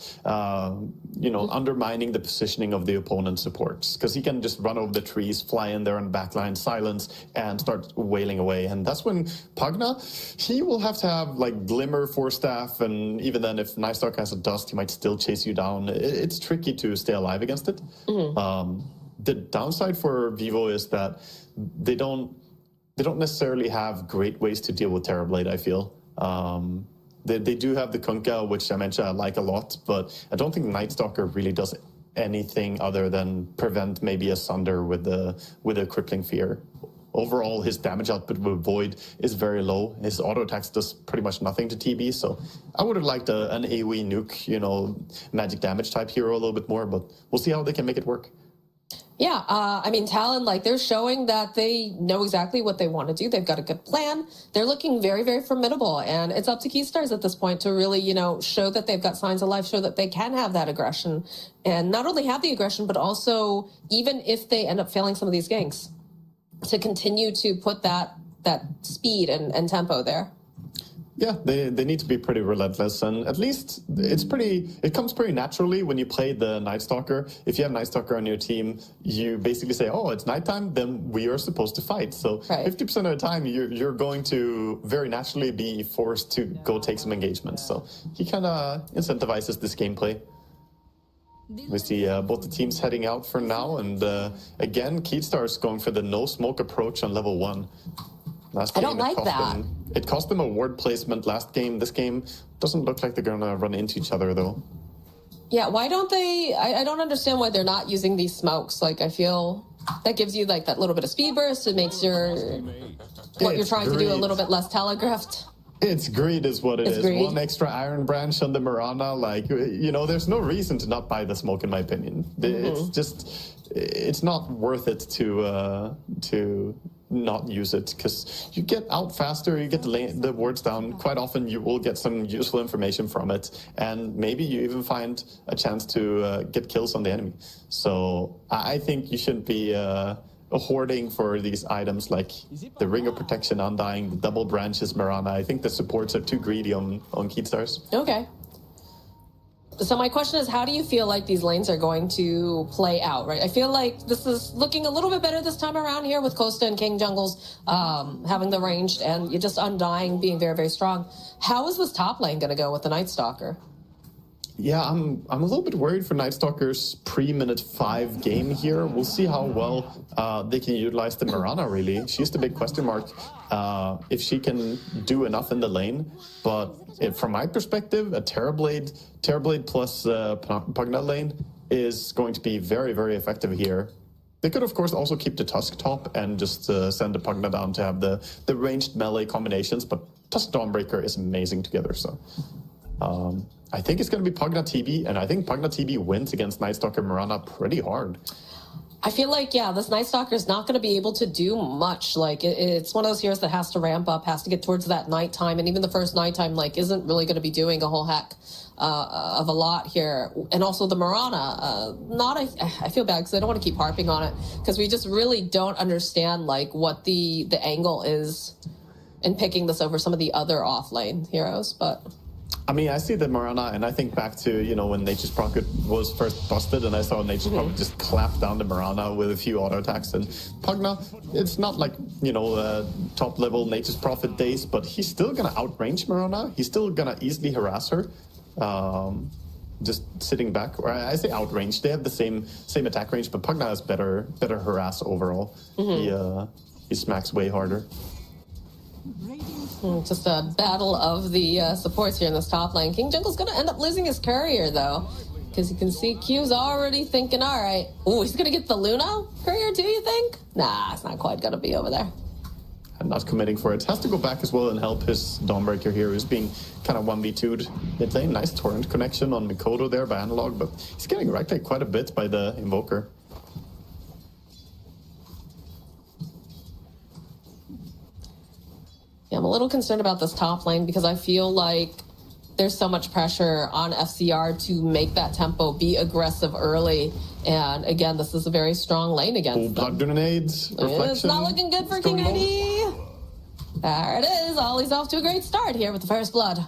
you know, undermining the positioning of the opponent's supports, because he can just run over the trees, fly in there on the backline, silence, and start wailing away. And that's when Pugna, he will have to have, like, Glimmer, Force Staff, and even then, if Night Stalker has a Dust, he might still chase you down. It's tricky to stay alive against it. The downside for Vivo is that they don't necessarily have great ways to deal with Terrorblade, I feel. They do have the Kunkka, which I mentioned I like a lot, but I don't think Night Stalker really does anything other than prevent maybe a Sunder with a Crippling Fear. Overall, his damage output with Void is very low. His auto attacks does pretty much nothing to TB, so I would have liked an AoE nuke, you know, magic damage type hero a little bit more, but we'll see how they can make it work. Yeah, I mean, Talon, like, they're showing that they know exactly what they want to do. They've got a good plan. They're looking very, very formidable, and it's up to Keystars at this point to really, you know, show that they've got signs of life, show that they can have that aggression, and not only have the aggression, but also, even if they end up failing some of these ganks, to continue to put that speed and tempo there. Yeah, they need to be pretty relentless, and at least it comes pretty naturally when you play the Night Stalker. If you have Night Stalker on your team, you basically say, oh, it's nighttime, then we are supposed to fight. So 50% of the time, you're going to very naturally be forced to go take some engagements. So he kind of incentivizes this gameplay. We see both the teams heading out for now, and again, Keystars going for the no-smoke approach on level 1. Last game, I don't like that. It cost them a ward placement last game. This game doesn't look like they're going to run into each other, though. Yeah, why don't they... I don't understand why they're not using these smokes. Like, I feel that gives you, like, that little bit of speed burst. It makes what you're trying to do a little bit less telegraphed. It's greed is what it is. Greed. One extra Iron Branch on the Mirana. Like, you know, there's no reason to not buy the smoke, in my opinion. It's just... It's not worth it to not use it, because you get out faster, you get the wards down. Quite often you will get some useful information from it, and maybe you even find a chance to get kills on the enemy. So I think you shouldn't be hoarding for these items like the Ring of Protection Undying, the Double Branches Mirana. I think the supports are too greedy on Keystars. Okay. So my question is, how do you feel like these lanes are going to play out, right? I feel like this is looking a little bit better this time around here with Kosta and King Jungles having the ranged and you just Undying being very, very strong. How is this top lane going to go with the Night Stalker? Yeah, I'm a little bit worried for Night Stalker's pre-minute 5 game here. We'll see how well they can utilize the Mirana, really. She's the big question mark if she can do enough in the lane. But from my perspective, a Terrorblade plus Pugna lane is going to be very, very effective here. They could, of course, also keep the Tusk top and just send the Pugna down to have the ranged melee combinations, but Tusk Dawnbreaker is amazing together, so... I think it's going to be Pugna TB, and I think Pugna TB wins against Night Stalker Mirana pretty hard. I feel like, yeah, this Night Stalker is not going to be able to do much. Like, it's one of those heroes that has to ramp up, has to get towards that nighttime, and even the first nighttime, like, isn't really going to be doing a whole heck of a lot here. And also the Mirana, I feel bad because I don't want to keep harping on it, because we just really don't understand, like, what the angle is in picking this over some of the other off-lane heroes, but... I mean, I see the Mirana, and I think back to, you know, when Nature's Prophet was first busted, and I saw Nature's Prophet just clap down the Mirana with a few auto attacks. And Pugna, it's not like, you know, top-level Nature's Prophet days, but he's still going to outrange Mirana. He's still going to easily harass her. Just sitting back, or I say outrange. They have the same attack range, but Pugna has better harass overall. He smacks way harder. Just a battle of the supports here in this top lane. King Jungle's going to end up losing his courier, though, because you can see Q's already thinking, all right, oh, he's going to get the Luna courier, do you think? Nah, it's not quite going to be over there. And not committing for it. Has to go back as well and help his Dawnbreaker here, who's being kind of 1v2'd mid lane. Nice torrent connection on Mikoto there by Analog, but he's getting wrecked quite a bit by the Invoker. Yeah, I'm a little concerned about this top lane because I feel like there's so much pressure on FCR to make that tempo, be aggressive early. And again, this is a very strong lane against them. Blood grenades, reflection. It's not looking good for King Eddie. There it is. Ollie's off to a great start here with the first blood.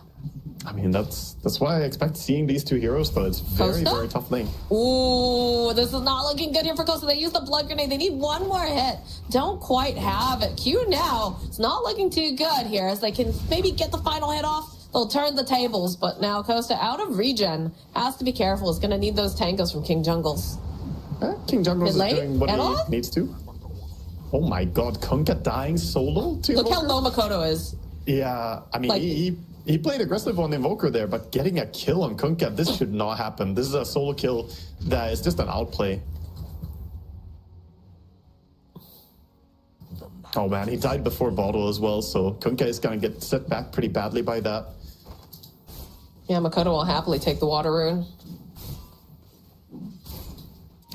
I mean, that's why I expect seeing these two heroes, though. It's very, very tough lane. Ooh, this is not looking good here for Kosta. They use the blood grenade. They need one more hit. Don't quite have it. Q now. It's not looking too good here as they can maybe get the final hit off. They'll turn the tables, but now Kosta out of regen. Has to be careful. It's going to need those tangos from King Jungles. King Jungles is doing what he needs to. Oh my god, Kunkka dying solo to Look how low Mikoto is. Yeah, I mean, he played aggressive on the Invoker there, but getting a kill on Kunkka, this should not happen. This is a solo kill that is just an outplay. Oh man, he died before bottle as well, so Kunkka is going to get set back pretty badly by that. Yeah, Mikoto will happily take the water rune.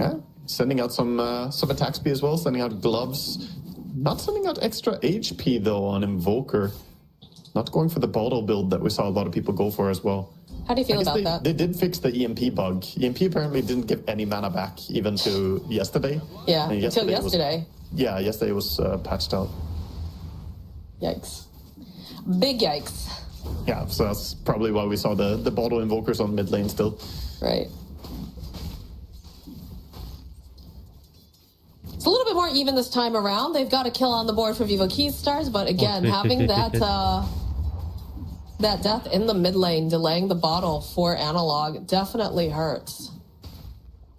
Yeah, sending out some attack speed as well, sending out gloves. Not sending out extra HP though on Invoker. Not going for the bottle build that we saw a lot of people go for as well. How do you feel about that? They did fix the EMP bug. EMP apparently didn't give any mana back even to yesterday. Yeah, until yesterday. Yesterday was patched out. Yikes. Big yikes. Yeah, so that's probably why we saw the bottle invokers on mid lane still. Right. It's a little bit more even this time around. They've got a kill on the board for Vivo Keystars, but again, having that death in the mid lane, delaying the bottle for Analog, definitely hurts.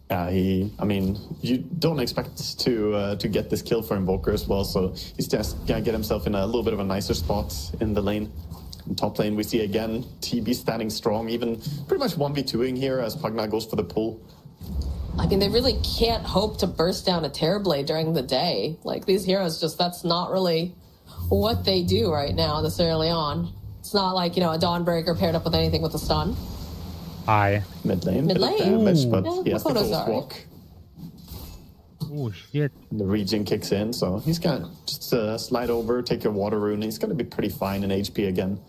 Yeah, I mean, you don't expect to get this kill for Invoker as well, so he's just gonna get himself in a little bit of a nicer spot in the lane. In top lane, we see again TB standing strong, even pretty much 1v2ing here as Pugna goes for the pull. I mean, they really can't hope to burst down a Terrorblade during the day. Like, these heroes just, that's not really what they do right now this early on. It's not like, you know, a Dawnbreaker paired up with anything with a stun. Hi. Mid lane. Damage, but he has the full walk. Oh, shit. The regen kicks in, so he's gonna just slide over, take a water rune. He's gonna be pretty fine in HP again.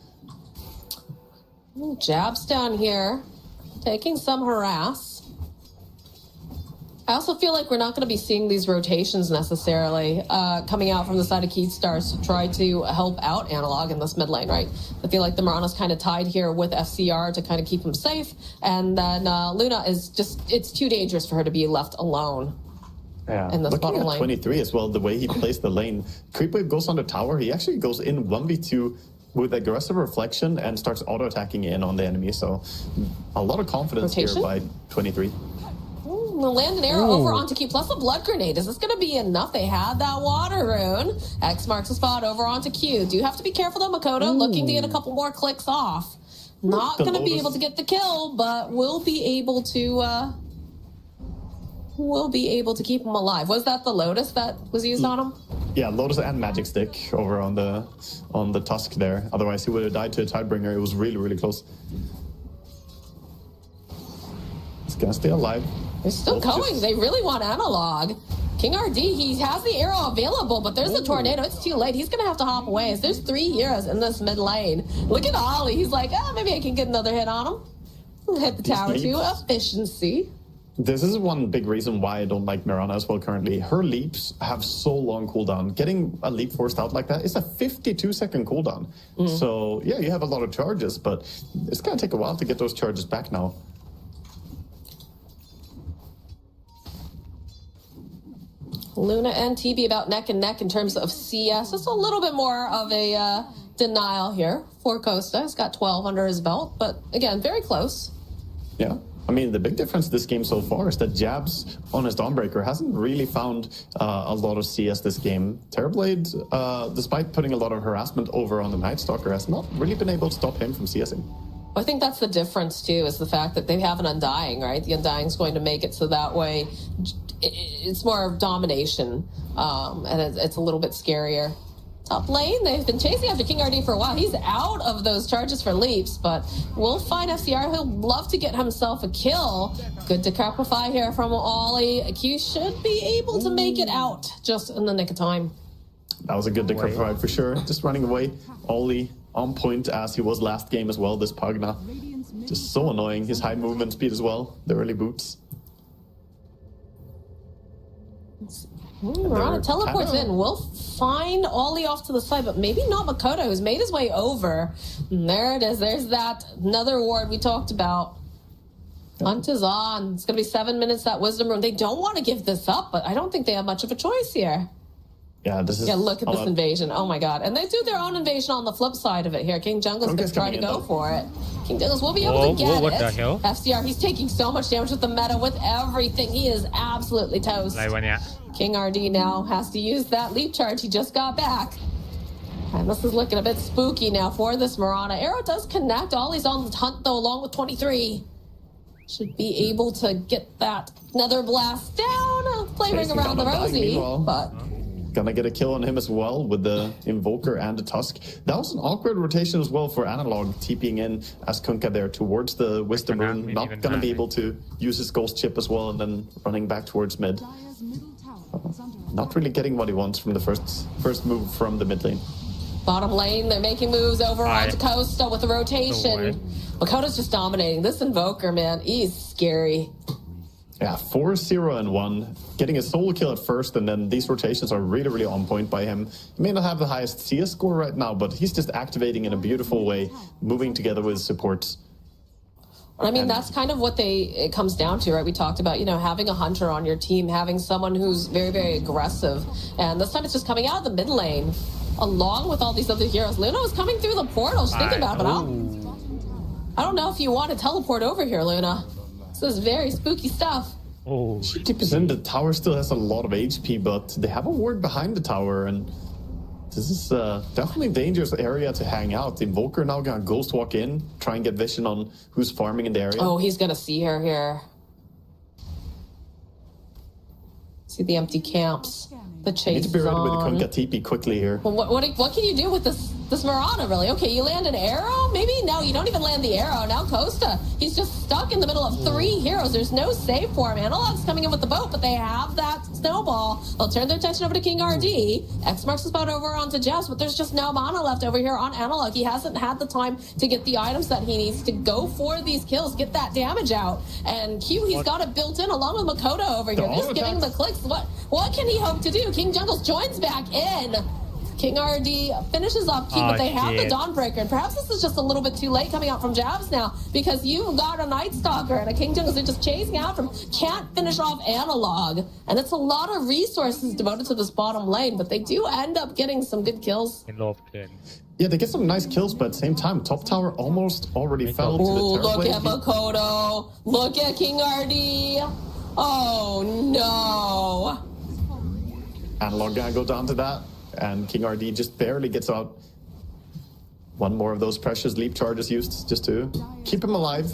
Jabs down here, taking some harass. I also feel like we're not going to be seeing these rotations necessarily coming out from the side of Keystars to try to help out Analog in this mid lane, right? I feel like the Mirana's kind of tied here with FCR to kind of keep him safe. And then Luna is just, it's too dangerous for her to be left alone. Yeah, in this looking bottom at lane. 23 as well, the way he plays the lane. Creepwave goes on the tower. He actually goes in 1v2 with aggressive reflection and starts auto-attacking in on the enemy. So a lot of confidence Rotation? here by 23. We'll land an arrow over onto Q plus a blood grenade. Is this going to be enough? They had that water rune. X marks the spot over onto Q. Do you have to be careful though, Makoto? Looking to get a couple more clicks off. Not going to be able to get the kill, but will be able to keep him alive. Was that the Lotus that was used on him? Yeah, Lotus and Magic Stick over on the Tusk there. Otherwise, he would have died to a Tidebringer. It was really, really close. He's gonna stay alive. They're still going. They really want Analog. King RD, he has the arrow available, but there's a tornado. It's too late. He's going to have to hop away. There's 3 heroes in this mid lane. Look at Ollie. He's like, maybe I can get another hit on him. We'll hit the tower too. Efficiency. This is one big reason why I don't like Mirana as well currently. Her leaps have so long cooldown. Getting a leap forced out like that is a 52-second cooldown. So, yeah, you have a lot of charges, but it's going to take a while to get those charges back now. Luna and TB about neck and neck in terms of CS. Just a little bit more of a denial here for Costa. He's got 12 under his belt, but again, very close. Yeah. I mean, the big difference this game so far is that Jabs on his Dawnbreaker hasn't really found a lot of CS this game. Terrorblade, despite putting a lot of harassment over on the Night Stalker, has not really been able to stop him from CSing. I think that's the difference, too, is the fact that they have an Undying, right? The Undying's going to make it so that way it's more of domination, and it's a little bit scarier. Top lane, they've been chasing after King RD for a while. He's out of those charges for leaps, but we'll find FCR. He'll love to get himself a kill. Good Decrepify here from Ollie. Q should be able to make it out just in the nick of time. That was a good Decrepify for sure. Just running away. Ollie on point as he was last game as well, this Pugna. Just so annoying. His high movement speed as well. The early boots. Mirana teleports in. We'll find Ollie off to the side, but maybe not Makoto, who's made his way over. And there it is. There's that another ward we talked about. Hunt is on. It's going to be 7 minutes, that wisdom rune. They don't want to give this up, but I don't think they have much of a choice here. Yeah, this is... Yeah, look at this invasion. Oh, my God. And they do their own invasion on the flip side of it here. King Jungle's going to try to go for it. King Jungle's will be able to get what it. the hell? FCR, he's taking so much damage with the meta, with everything. He is absolutely toast. King RD now has to use that leap charge he just got back. And this is looking a bit spooky now for this Mirana. Arrow does connect. Ollie's on the hunt, though, along with 23. Should be able to get that nether blast down. Flavoring around the Rosie, but... Gonna get a kill on him as well with the Invoker and the Tusk. That was an awkward rotation as well for Analog, TPing in as Kunkka there towards the Wisdom Rune. Not gonna be able to use his Ghost Chip as well, and then running back towards mid. Not really getting what he wants from the first move from the mid lane. Bottom lane, they're making moves over onto Costa with the rotation. Makoto's just dominating. This Invoker, man, he's scary. Yeah, 4-0-1. Getting a solo kill at first, and then these rotations are really, really on point by him. He may not have the highest CS score right now, but he's just activating in a beautiful way, moving together with supports. I mean, that's kind of what it comes down to, right? We talked about, having a hunter on your team, having someone who's very, very aggressive. And this time it's just coming out of the mid lane, along with all these other heroes. Luna was coming through the portal. She's thinking about it, but I don't know if you want to teleport over here, Luna. This is very spooky stuff. Oh, 50%. The tower still has a lot of HP, but they have a ward behind the tower, and this is definitely a dangerous area to hang out. The Invoker now gonna ghost walk in, try and get vision on who's farming in the area. Oh, he's gonna see her here. See the empty camps. The chase Need to be ready with the on. Kunkka TP quickly here. Well, what can you do with this this Mirana, really. Okay, you land an arrow? Maybe? No, you don't even land the arrow. Now Costa, he's just stuck in the middle of 3 heroes. There's no save for him. Analog's coming in with the boat, but they have that snowball. They'll turn their attention over to King RD. X marks the spot over onto Jebs, but there's just no mana left over here on Analog. He hasn't had the time to get the items that he needs to go for these kills, get that damage out. And Q, he's got it built in along with Makoto over here. Just giving the clicks. What can he hope to do? King Jungles joins back in. King RD finishes off Q, but they have the Dawnbreaker. And perhaps this is just a little bit too late coming out from Jabs now, because you've got a Night Stalker and a King Jungles. They're just chasing out from, can't finish off Analog. And it's a lot of resources devoted to this bottom lane, but they do end up getting some good kills. Yeah, they get some nice kills, but at the same time, top tower almost already fell to the Ooh, look Terrorblade. at Makoto. Look at King RD. Oh, no. Analog gonna go down to that, and King RD just barely gets out. One more of those precious leap charges used just to keep him alive.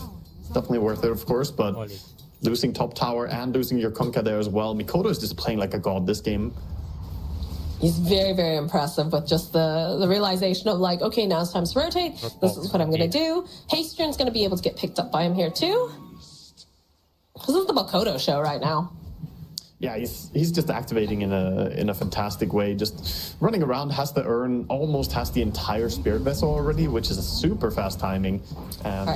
Definitely worth it, of course, but losing top tower and losing your Kunkka there as well. Mikoto is just playing like a god this game. He's very, very impressive with just the realization of like, okay, now it's time to rotate. This is what I'm going to do. Hastron's going to be able to get picked up by him here too. This is the Makoto show right now. Yeah, he's just activating in a fantastic way. Just running around, has the urn, almost has the entire Spirit Vessel already, which is a super fast timing. And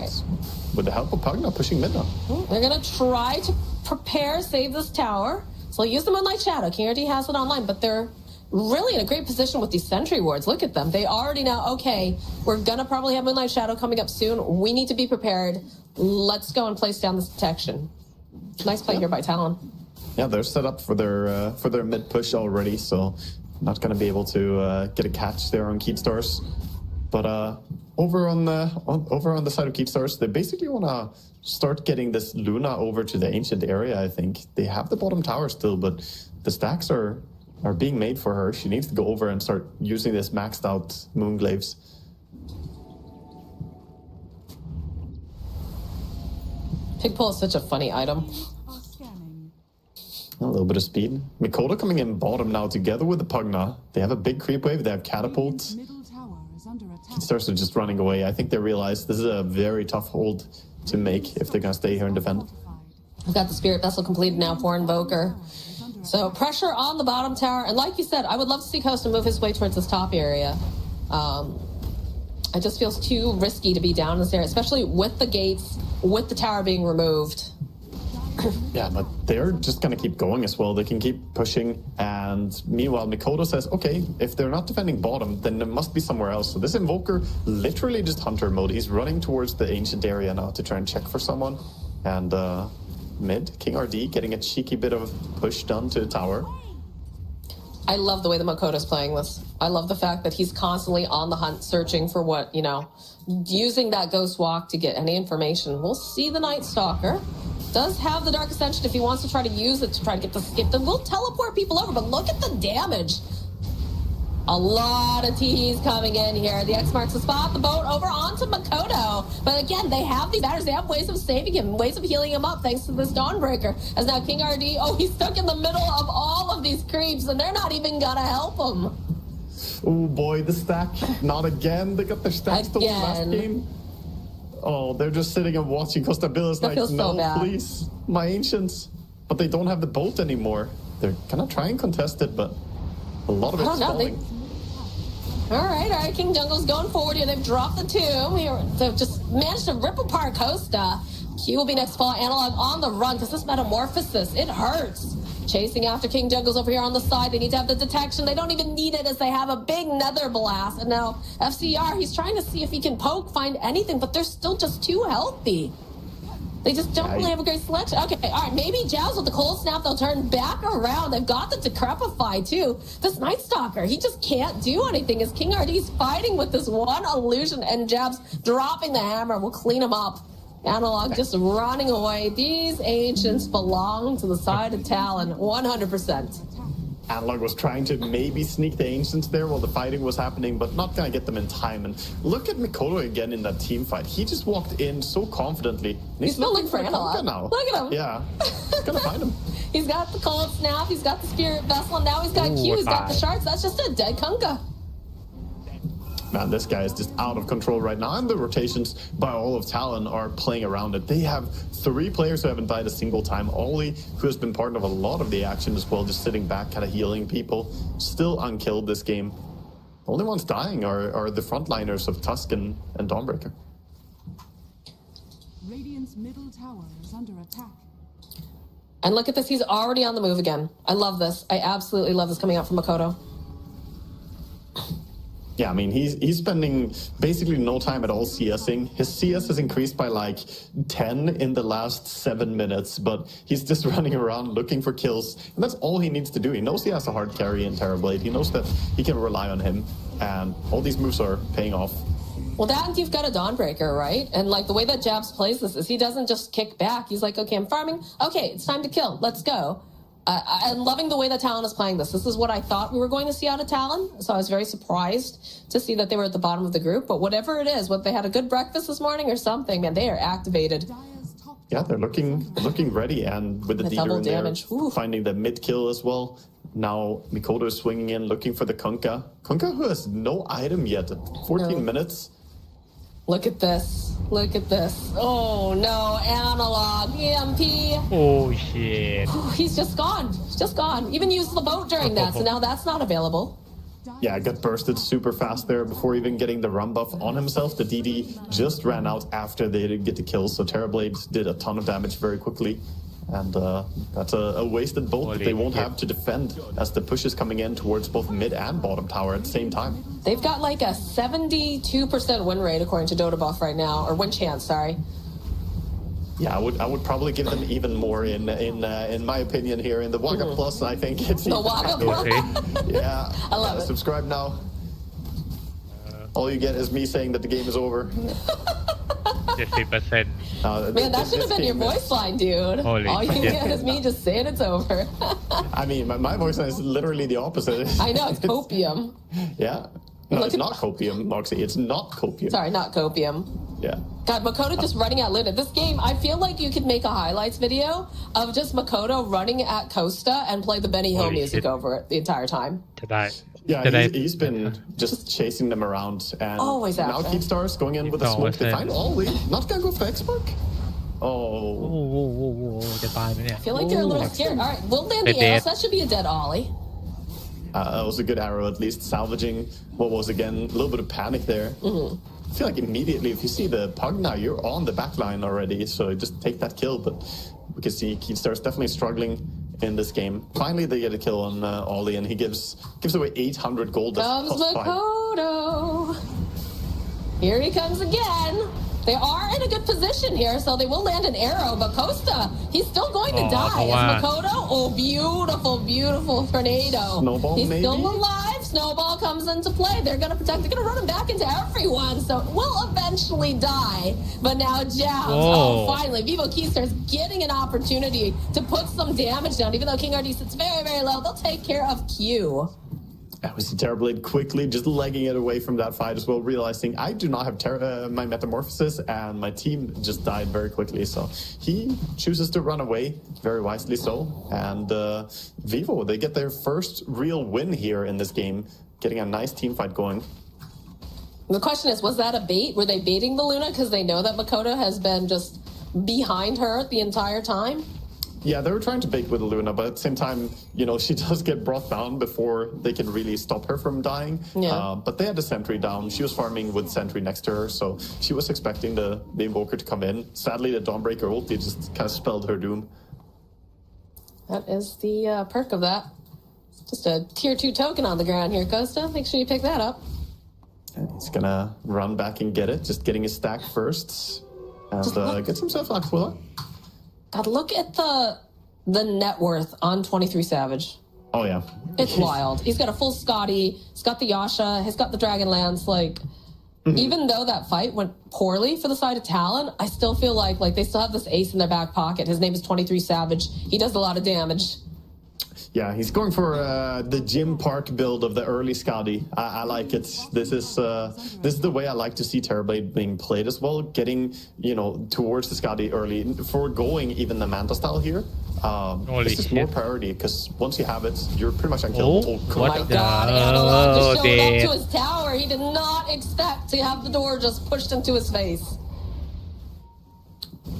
with the help of Pugna, pushing mid now. They're going to try to prepare, save this tower. So they'll use the Moonlight Shadow. King RD has it online, but they're really in a great position with these sentry wards. Look at them. They already know, okay, we're going to probably have Moonlight Shadow coming up soon. We need to be prepared. Let's go and place down this detection. Nice play here by Talon. Yeah, they're set up for their mid push already, so not going to be able to get a catch there on Keystars. But over on the side of Keystars, they basically want to start getting this Luna over to the ancient area. I think they have the bottom tower still, but the stacks are being made for her. She needs to go over and start using this maxed out Moonglaves. Pigpull is such a funny item. A little bit of speed. Mikoto coming in bottom now together with the Pugna. They have a big creep wave. They have catapults. Keystars are just running away. I think they realize this is a very tough hold to make if they're going to stay here and defend. We've got the Spirit Vessel completed now for Invoker. So pressure on the bottom tower. And like you said, I would love to see Costa move his way towards this top area. It just feels too risky to be down in this area, especially with the gates, with the tower being removed. Yeah, but they're just going to keep going as well. They can keep pushing. And meanwhile, Mikoto says, okay, if they're not defending bottom, then there must be somewhere else. So this Invoker, literally just hunter mode. He's running towards the ancient area now to try and check for someone. And mid, King RD getting a cheeky bit of push done to the tower. I love the way that Makoto's playing this. I love the fact that he's constantly on the hunt, searching for what, using that Ghost Walk to get any information. We'll see the Night Stalker. Does have the Dark Ascension if he wants to try to use it to try to get the skip. Then we'll teleport people over, but look at the damage. A lot of TEs coming in here. The X marks the spot, the boat over onto Makoto. But again, they have these batters. They have ways of saving him, ways of healing him up thanks to this Dawnbreaker. As now King RD, he's stuck in the middle of all of these creeps, and they're not even gonna help him. Oh boy, the stack. Not again. They got their stacks stolen last game. Oh, they're just sitting and watching Costa Billis like, no, please, my ancients. But they don't have the boat anymore. They're gonna try and contest it, but a lot of it's falling. All right, King Jungle's going forward here. They've dropped the tomb here. They've just managed to rip apart Costa. Q will be next fall. Analog on the run because this Metamorphosis, it hurts. Chasing after King Jungles over here on the side. They need to have the detection. They don't even need it as they have a big Nether Blast. And now FCR, he's trying to see if he can find anything, but they're still just too healthy. They just don't really have a great selection. Okay, all right, maybe Jowls with the Cold Snap, they'll turn back around. They've got the Decrepify, too. This Night Stalker, he just can't do anything as King RD's fighting with this one illusion, and Jabs dropping the hammer will clean him up. Analog just running away. These ancients belong to the side of Talon, 100%. Analog was trying to maybe sneak the ancients there while the fighting was happening, but not gonna get them in time. And look at Mikoto again in that team fight. He just walked in so confidently. He's still looking for Analog now. Look at him. Yeah, he's gonna find him. He's got the Cold Snap. He's got the Spirit Vessel. And now he's got Q. He's got the Shards. That's just a dead Kunkka. man, this guy is just out of control right now. And the rotations by all of Talon are playing around it. They have 3 players who haven't died a single time. Ollie, who has been part of a lot of the action as well, just sitting back, kind of healing people. Still unkilled this game. The only ones dying are the frontliners of Tusken and Dawnbreaker. Radiant's middle tower is under attack. And look at this, he's already on the move again. I love this. I absolutely love this coming out from Makoto. Yeah, I mean, he's spending basically no time at all CSing. His CS has increased by like 10 in the last 7 minutes, but he's just running around looking for kills. And that's all he needs to do. He knows he has a hard carry in Terrorblade. He knows that he can rely on him. And all these moves are paying off. Well, that and you've got a Dawnbreaker, right? And like the way that Jabs plays this is he doesn't just kick back. He's like, okay, I'm farming. Okay, it's time to kill. Let's go. I'm loving the way that Talon is playing this. This is what I thought we were going to see out of Talon. So I was very surprised to see that they were at the bottom of the group. But whatever it is, what they had a good breakfast this morning or something, man, they are activated. Yeah, they're looking ready. And with the dealer in there, finding the mid kill as well. Now Mikoto is swinging in, looking for the Kunkka. Kunkka, who has no item yet. 14 minutes. Look at this. Look at this. Oh, no. Analog. EMP. Oh, shit. He's just gone. He's just gone. Even used the boat during that, so now that's not available. Yeah, got bursted super fast there before even getting the run buff on himself. The DD just ran out after they didn't get the kills, so Terrorblade did a ton of damage very quickly. And that's a wasted bolt that they won't have to defend as the push is coming in towards both mid and bottom tower at the same time. They've got like a 72% win rate according to Dota Buff right now, or win chance, sorry. Yeah, I would probably give them even more in my opinion here in the Waka Plus. I think it's the Waka Plus. Yeah, I love it. Subscribe now. All you get is me saying that the game is over. 50%. Man, that should have been your voice line, dude. Holy all you get is me just saying it's over. I mean, my voice line is literally the opposite. I know, it's copium. Yeah. No, it's not copium, Moxie. It's not copium. Sorry, not copium. Yeah. God, Makoto just running at Luna. This game, I feel like you could make a highlights video of just Makoto running at Costa and play the Benny Hill music over it the entire time. Yeah, he's been just chasing them around. And always now Keepstars going in with a smoke. They find Ollie. Not gonna go for X-Spark. Oh. I feel like they're a little scared. All right, we'll land the arrows. That should be a dead Ollie. That was a good arrow, at least salvaging what was, again, a little bit of panic there. I feel like immediately, if you see the Pug now, you're on the back line already, so just take that kill. But we can see Keepstar's definitely struggling in this game. Finally, they get a kill on Ollie, and he gives away 800 gold. Comes Makoto. Here he comes again. They are in a good position here, so they will land an arrow. But Costa, he's still going to die. Is Makoto? Oh, beautiful, beautiful tornado. Snowball, he's maybe? still alive. Snowball comes into play. They're going to protect. They're going to run him back into everyone, so it will eventually die. But now Jabs, finally, Vivo Keystars getting an opportunity to put some damage down. Even though King RD sits very, very low, they'll take care of Q. We see Terrorblade quickly just legging it away from that fight as well, realizing I do not have my Metamorphosis, and my team just died very quickly. So he chooses to run away, very wisely so. And Vivo, they get their first real win here in this game, getting a nice team fight going. The question is, was that a bait? Were they baiting the Luna because they know that Makoto has been just behind her the entire time? Yeah, they were trying to bait with Luna, but at the same time, you know, she does get brought down before they can really stop her from dying. Yeah. But they had the sentry down. She was farming with sentry next to her, so she was expecting the Invoker to come in. Sadly, the Dawnbreaker ulti just kind of spelled her doom. That is the perk of that. Just a tier 2 token on the ground here, Costa. Make sure you pick that up. And he's gonna run back and get it, just getting his stack first. And gets himself Aquila. God, look at the net worth on 23 Savage. Oh, yeah. It's wild. He's got a full Scotty. He's got the Yasha. He's got the Dragonlance. Like, even though that fight went poorly for the side of Talon, I still feel like they still have this ace in their back pocket. His name is 23 Savage. He does a lot of damage. Yeah, he's going for the Gym Park build of the early Scotty. I like it. This is the way I like to see Terrorblade being played as well. Getting, you know, towards the Scotty early, foregoing even the Manta style here. Holy this is more shit. priority because once you have it, you're pretty much unkillable. Oh, Oh what my the- god, Analog just showed up damn. to his tower. He did not expect to have the door just pushed into his face.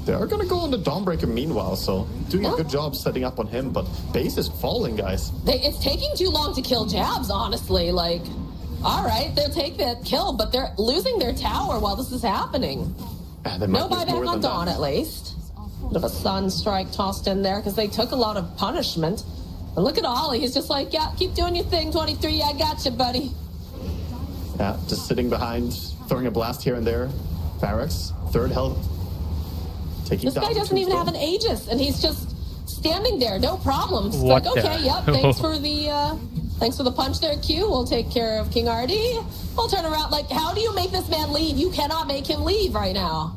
They are gonna go on the Dawnbreaker meanwhile, so doing a Huh? good job setting up on him, but base is falling, guys. It's taking too long to kill Jabs, honestly. Like, all right, they'll take that kill, but they're losing their tower while this is happening. They might No lose more buyback on than Dawn, that. at least. Bit of a Sunstrike tossed in there because they took a lot of punishment. And look at Ollie. He's just like, yeah, keep doing your thing, 23. I got you, buddy. Yeah, just sitting behind, throwing a blast here and there. Barracks, third health. Taking This down guy the doesn't even tombstone. have an Aegis, and he's just standing there, no problems. It's What like, the- okay, yep, thanks for the punch there, Q. We'll take care of King RD. We'll turn around. Like, how do you make this man leave? You cannot make him leave right now.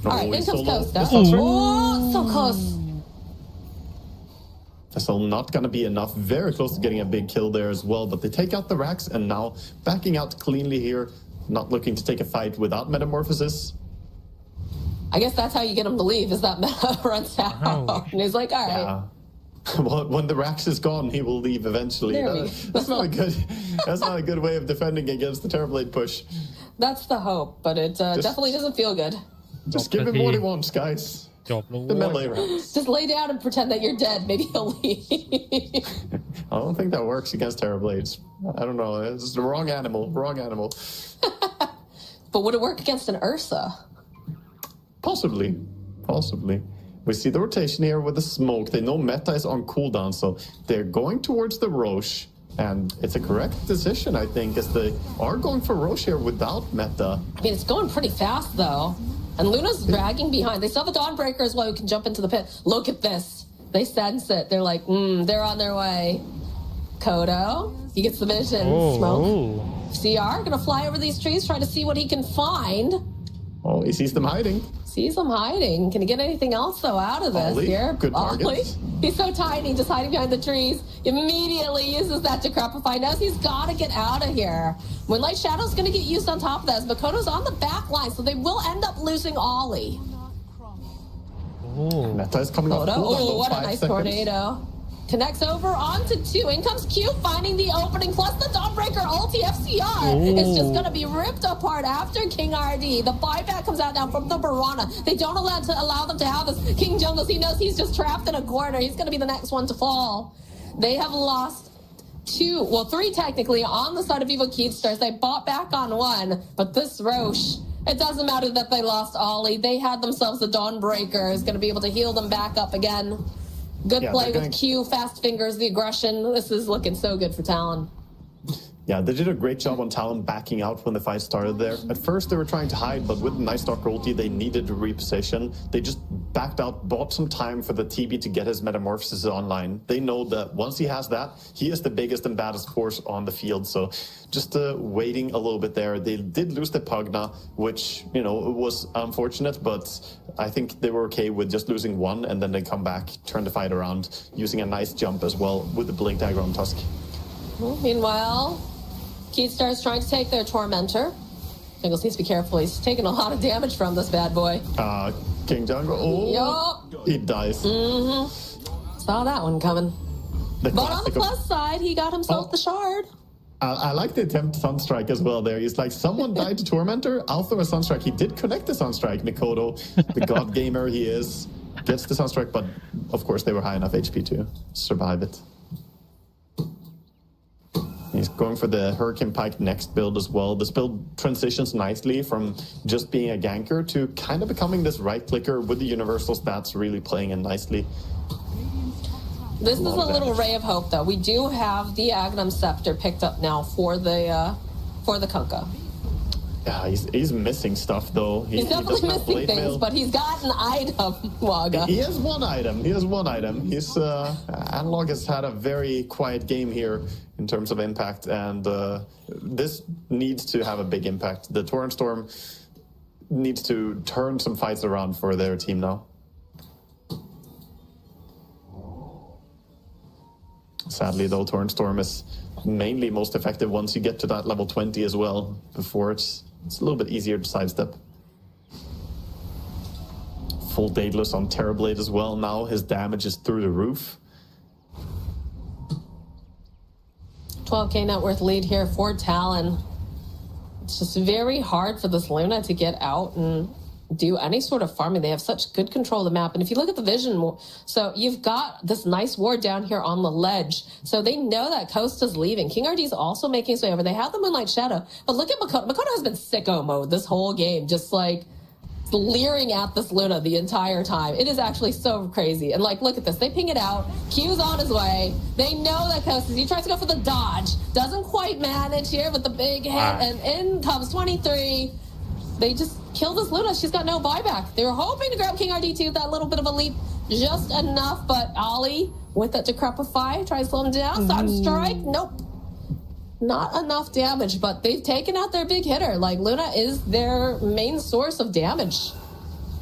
Oh, All right, in he's comes solo. Costa. This one's right. Oh, so close. So not gonna be enough. Very close to getting a big kill there as well, but they take out the racks and now backing out cleanly here. Not looking to take a fight without Metamorphosis. I guess that's how you get him to leave, is that Meta runs out. Wow. And he's like, all right. Yeah. Well, when the Rax is gone, he will leave eventually. There we go. That's not a good. That's not a good way of defending against the Terrorblade push. That's the hope, but it definitely doesn't feel good. Just give him what he wants, guys. จบแล้ว The เว้ย melee rounds. Just lay down and pretend that you're dead. Maybe he'll leave. I don't think that works against Terrorblades. I don't know. It's the wrong animal. Wrong animal. But would it work against an Ursa? Possibly. Possibly. We see the rotation here with the smoke. They know Meta is on cooldown, so they're going towards the Roche. And it's a correct decision, I think, as they are going for Roche here without Meta. I mean, it's going pretty fast, though. And Luna's dragging behind. They saw the Dawnbreaker as well, who can jump into the pit. Look at this. They sense it. They're like, they're on their way. Kodo, he gets the vision. Smoke. CR, gonna fly over these trees, try to see what he can find. Oh, he sees them hiding. Sees them hiding. Can he get anything else, though, out of this Ollie, here? good target. Ollie. He's so tiny, just hiding behind the trees. Immediately uses that to crapify. Knows he's got to get out of here. Moonlight Shadow's going to get used on top of this. But Kodo's on the back line, so they will end up losing Ollie. Meta is coming off Kodo, cooldown. oh, though, what a 5 nice seconds. tornado. Connects over onto 2. In comes Q, finding the opening. Plus the Dawnbreaker ulti FCR is just going to be ripped apart after King RD. The buyback comes out now from the Piranha. They don't allow them to have this. King Jungles, he knows he's just trapped in a corner. He's going to be the next one to fall. They have lost 3 technically on the side of Evo Keystars. They bought back on 1, but this Roche, it doesn't matter that they lost Ollie. They had themselves a Dawnbreaker. Is going to be able to heal them back up again. Good Yeah, play they're with going- Q, fast fingers, the aggression. This is looking so good for Talon. Yeah, they did a great job on Talon backing out when the fight started there. At first, they were trying to hide, but with the Night Stalker ulti, they needed to reposition. They just backed out, bought some time for the TB to get his Metamorphosis online. They know that once he has that, he is the biggest and baddest force on the field. So just waiting a little bit there. They did lose the Pugna, which, was unfortunate, but I think they were okay with just losing 1, and then they come back, turn the fight around, using a nice jump as well with the Blink Dagger on Tusk. Meanwhile, Keystar's trying to take their Tormentor. Jungles needs to be careful. He's taking a lot of damage from this bad boy. King Jungle, he dies. Saw that one coming. The But on the classic of- plus side, he got himself the shard. I like the attempt Sunstrike as well there. He's like, someone died to Tormentor, I'll throw a Sunstrike. He did connect the Sunstrike, Mikoto, the god gamer he is. Gets the Sunstrike, but of course they were high enough HP to survive it. He's going for the Hurricane Pike next build as well. This build transitions nicely from just being a ganker to kind of becoming this right-clicker with the universal stats really playing in nicely. This is a little ray of hope, though. We do have the Agnum Scepter picked up now for the Kunkka. Yeah, he's missing stuff, though. He's doesn't definitely have missing blade things, mail. but he's got an item, Waga. He has one item. He's Analog has had a very quiet game here in terms of impact, and this needs to have a big impact. The Torrent Storm needs to turn some fights around for their team now. Sadly, though, Torrent Storm is mainly most effective once you get to that level 20 as well. Before it's a little bit easier to sidestep. full Daedalus on Terrorblade as well. Now his damage is through the roof. 12k net worth lead here for Talon. It's just very hard for this Luna to get out and do any sort of farming. They have such good control of the map. And if you look at the vision, so you've got this nice ward down here on the ledge. So they know that Costa's leaving. King RD is also making his way over. They have the Moonlight Shadow. But look at Mikoto. Mikoto has been sicko mode this whole game. Just like leering at this Luna the entire time. It is actually so crazy. And like, look at this. They ping it out. Q's on his way. They know that Costa, he tries to go for the dodge. Doesn't quite manage here with the big hit. And in comes 23. They just kill this Luna. She's got no buyback. They were hoping to grab King RD2, that little bit of a leap, just enough. But Ollie, with that Decrepify, tries to slow him down. Sunstrike, nope. Not enough damage, but they've taken out their big hitter. Like, Luna is their main source of damage.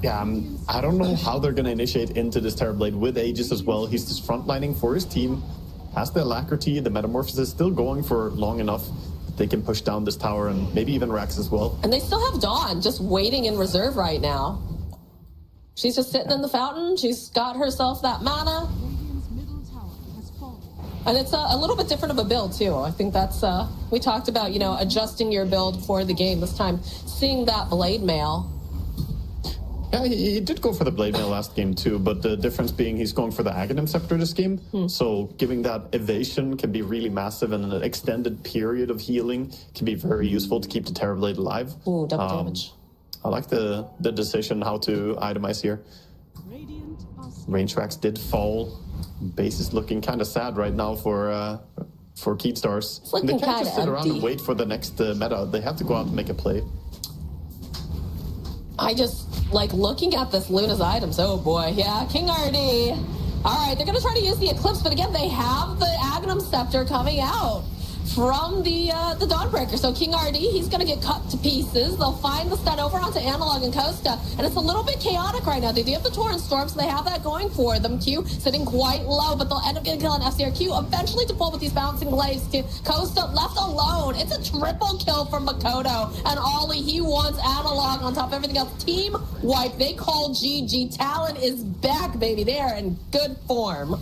Yeah, I don't know how they're going to initiate into this Terrorblade with Aegis as well. He's just frontlining for his team. Has the Alacrity, the Metamorphosis still going for long enough that they can push down this tower and maybe even Rax as well. And they still have Dawn just waiting in reserve right now. She's just sitting in the fountain. She's got herself that mana. And it's a little bit different of a build, too. I think that's, we talked about, you know, adjusting your build for the game this time. Seeing that Blade Mail. Yeah, he did go for the Blade Mail last game, too. But the difference being he's going for the Aghanim Scepter this game. So giving that evasion can be really massive, and an extended period of healing can be very useful to keep the Terrorblade alive. Ooh, double damage. I like the decision how to itemize here. Range Rax did fall. Base is looking kind of sad right now for Keystars. It's looking they can't just sit kinda around and empty. wait for the next meta. They have to go out and make a play. I just like looking at this Luna's items. Oh boy, yeah, King RD. All right, they're gonna try to use the Eclipse, but again, they have the Aghanim Scepter coming out from the Dawnbreaker. So King RD, he's gonna get cut to pieces. They'll find the stun over onto Analog and Costa, and it's a little bit chaotic right now. They do have the Torrent Storm, so they have that going for them. Q sitting quite low, but they'll end up getting killed on FCR. Q eventually to pull with these bouncing blades. To Costa left alone. It's a triple kill from Mikoto, and Ollie, he wants Analog on top of everything else. Team wipe. They call GG. Talon is back, baby. They are in good form.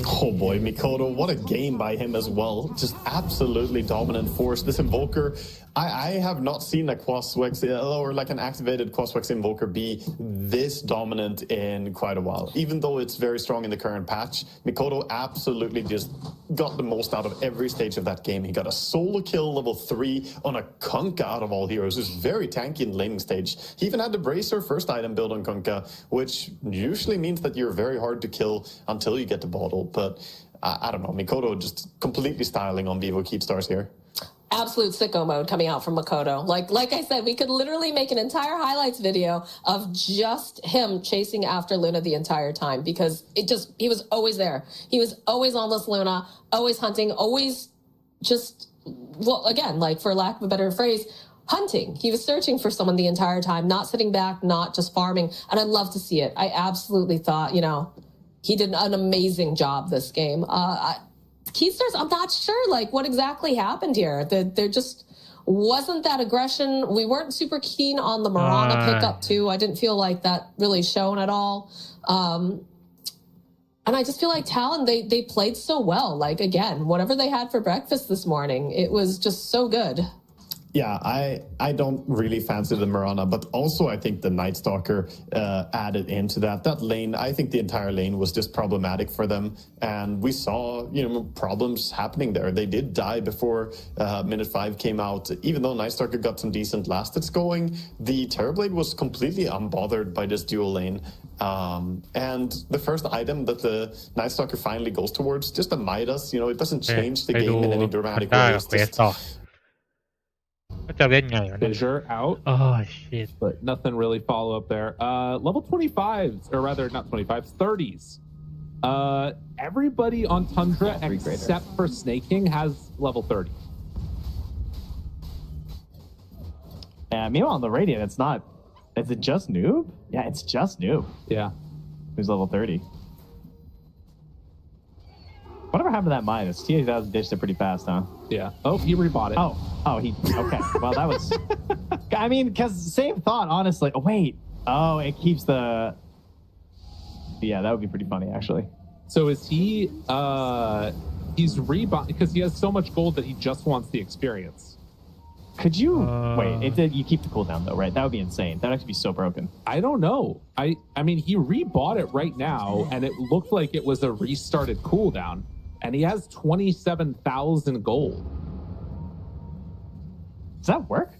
Oh boy, Mikoto, what a game by him as well. Just absolutely dominant force. This Invoker, I have not seen a Quaswex or like an activated Quaswex Invoker be this dominant in quite a while. Even though it's very strong in the current patch, Mikoto absolutely just got the most out of every stage of that game. He got a solo kill level 3 on a Kunkka out of all heroes, who's very tanky in the laning stage. He even had the Bracer first item build on Kunkka, which usually means that you're very hard to kill until you get the bottle. But I don't know, Mikoto just completely styling on Vivo Keepstars here. Absolute sicko mode coming out from Mikoto. Like I said, we could literally make an entire highlights video of just him chasing after Luna the entire time, because he was always there. He was always on this Luna, always hunting, always just, well, again, like for lack of a better phrase, hunting. He was searching for someone the entire time, not sitting back, not just farming. And I love to see it. I absolutely thought, you know, he did an amazing job this game. Keystars, I'm not sure like what exactly happened here. There just wasn't that aggression. We weren't super keen on the Mirana pickup too. I didn't feel like that really shown at all. And I just feel like Talon, they played so well. Like, again, whatever they had for breakfast this morning, it was just so good. Yeah, I don't really fancy the Mirana, but also I think the Night Stalker added into that. That lane, I think the entire lane was just problematic for them. And we saw, you know, problems happening there. They did die before minute 5 came out. Even though Night Stalker got some decent last hits going, the Terrorblade was completely unbothered by this dual lane. And the first item that the Night Stalker finally goes towards, just a Midas, you know, it doesn't change the game in any dramatic way. It's just, ก็จะเล่นไงวะเนี่ย Fissure out. Oh shit. But nothing really follow up there. Level 25s, or rather not 25s, 30s. Everybody on Tundra except for Snake King has level 30. Meanwhile on the Radiant, is it just Noob? Yeah, it's just Noob. Yeah. Who's level 30. Whatever happened to that Midas? T8000 ditched it pretty fast, huh? Yeah. Oh, he rebought it. Oh, he, okay. Well, that was, I mean, because same thought, honestly. Oh, wait. Oh, it keeps the Yeah, that would be pretty funny, actually. So is he, he's rebuying, because he has so much gold that he just wants the experience. Could you, wait, you keep the cooldown though, right? That would be insane. That would actually be so broken. I don't know. I mean, he rebought it right now, and it looked like it was a restarted cooldown, and he has 27,000 gold. Does that work?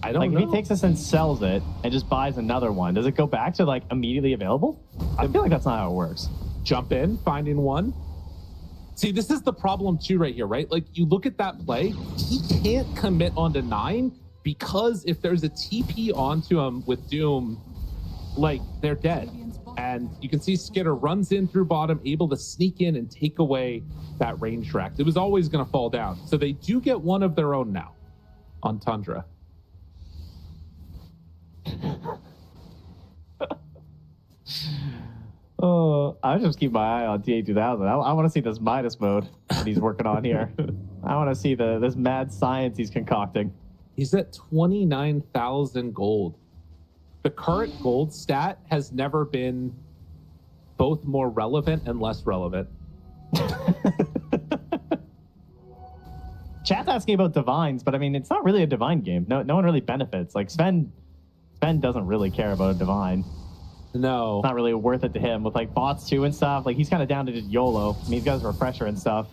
I don't know. If he takes this and sells it and just buys another one, does it go back to like immediately available? I feel like that's not how it works. Jump in, finding one. See, this is the problem too right here, right? Like, you look at that play, he can't commit onto 9 because if there's a TP onto him with Doom, like, they're dead. And you can see Skitter runs in through bottom, able to sneak in and take away that range rack. It was always going to fall down. So they do get one of their own now on Tundra. Oh, I just keep my eye on TA2000. I want to see this Midas mode that he's working on here. I want to see this mad science he's concocting. He's at 29,000 gold. The current gold stat has never been both more relevant and less relevant. Chat's asking about divines, but I mean, it's not really a divine game. No one really benefits. Like Sven doesn't really care about a divine. No. It's not really worth it to him with like bots too and stuff. Like he's kind of down to just YOLO. I mean, he's got his refresher and stuff.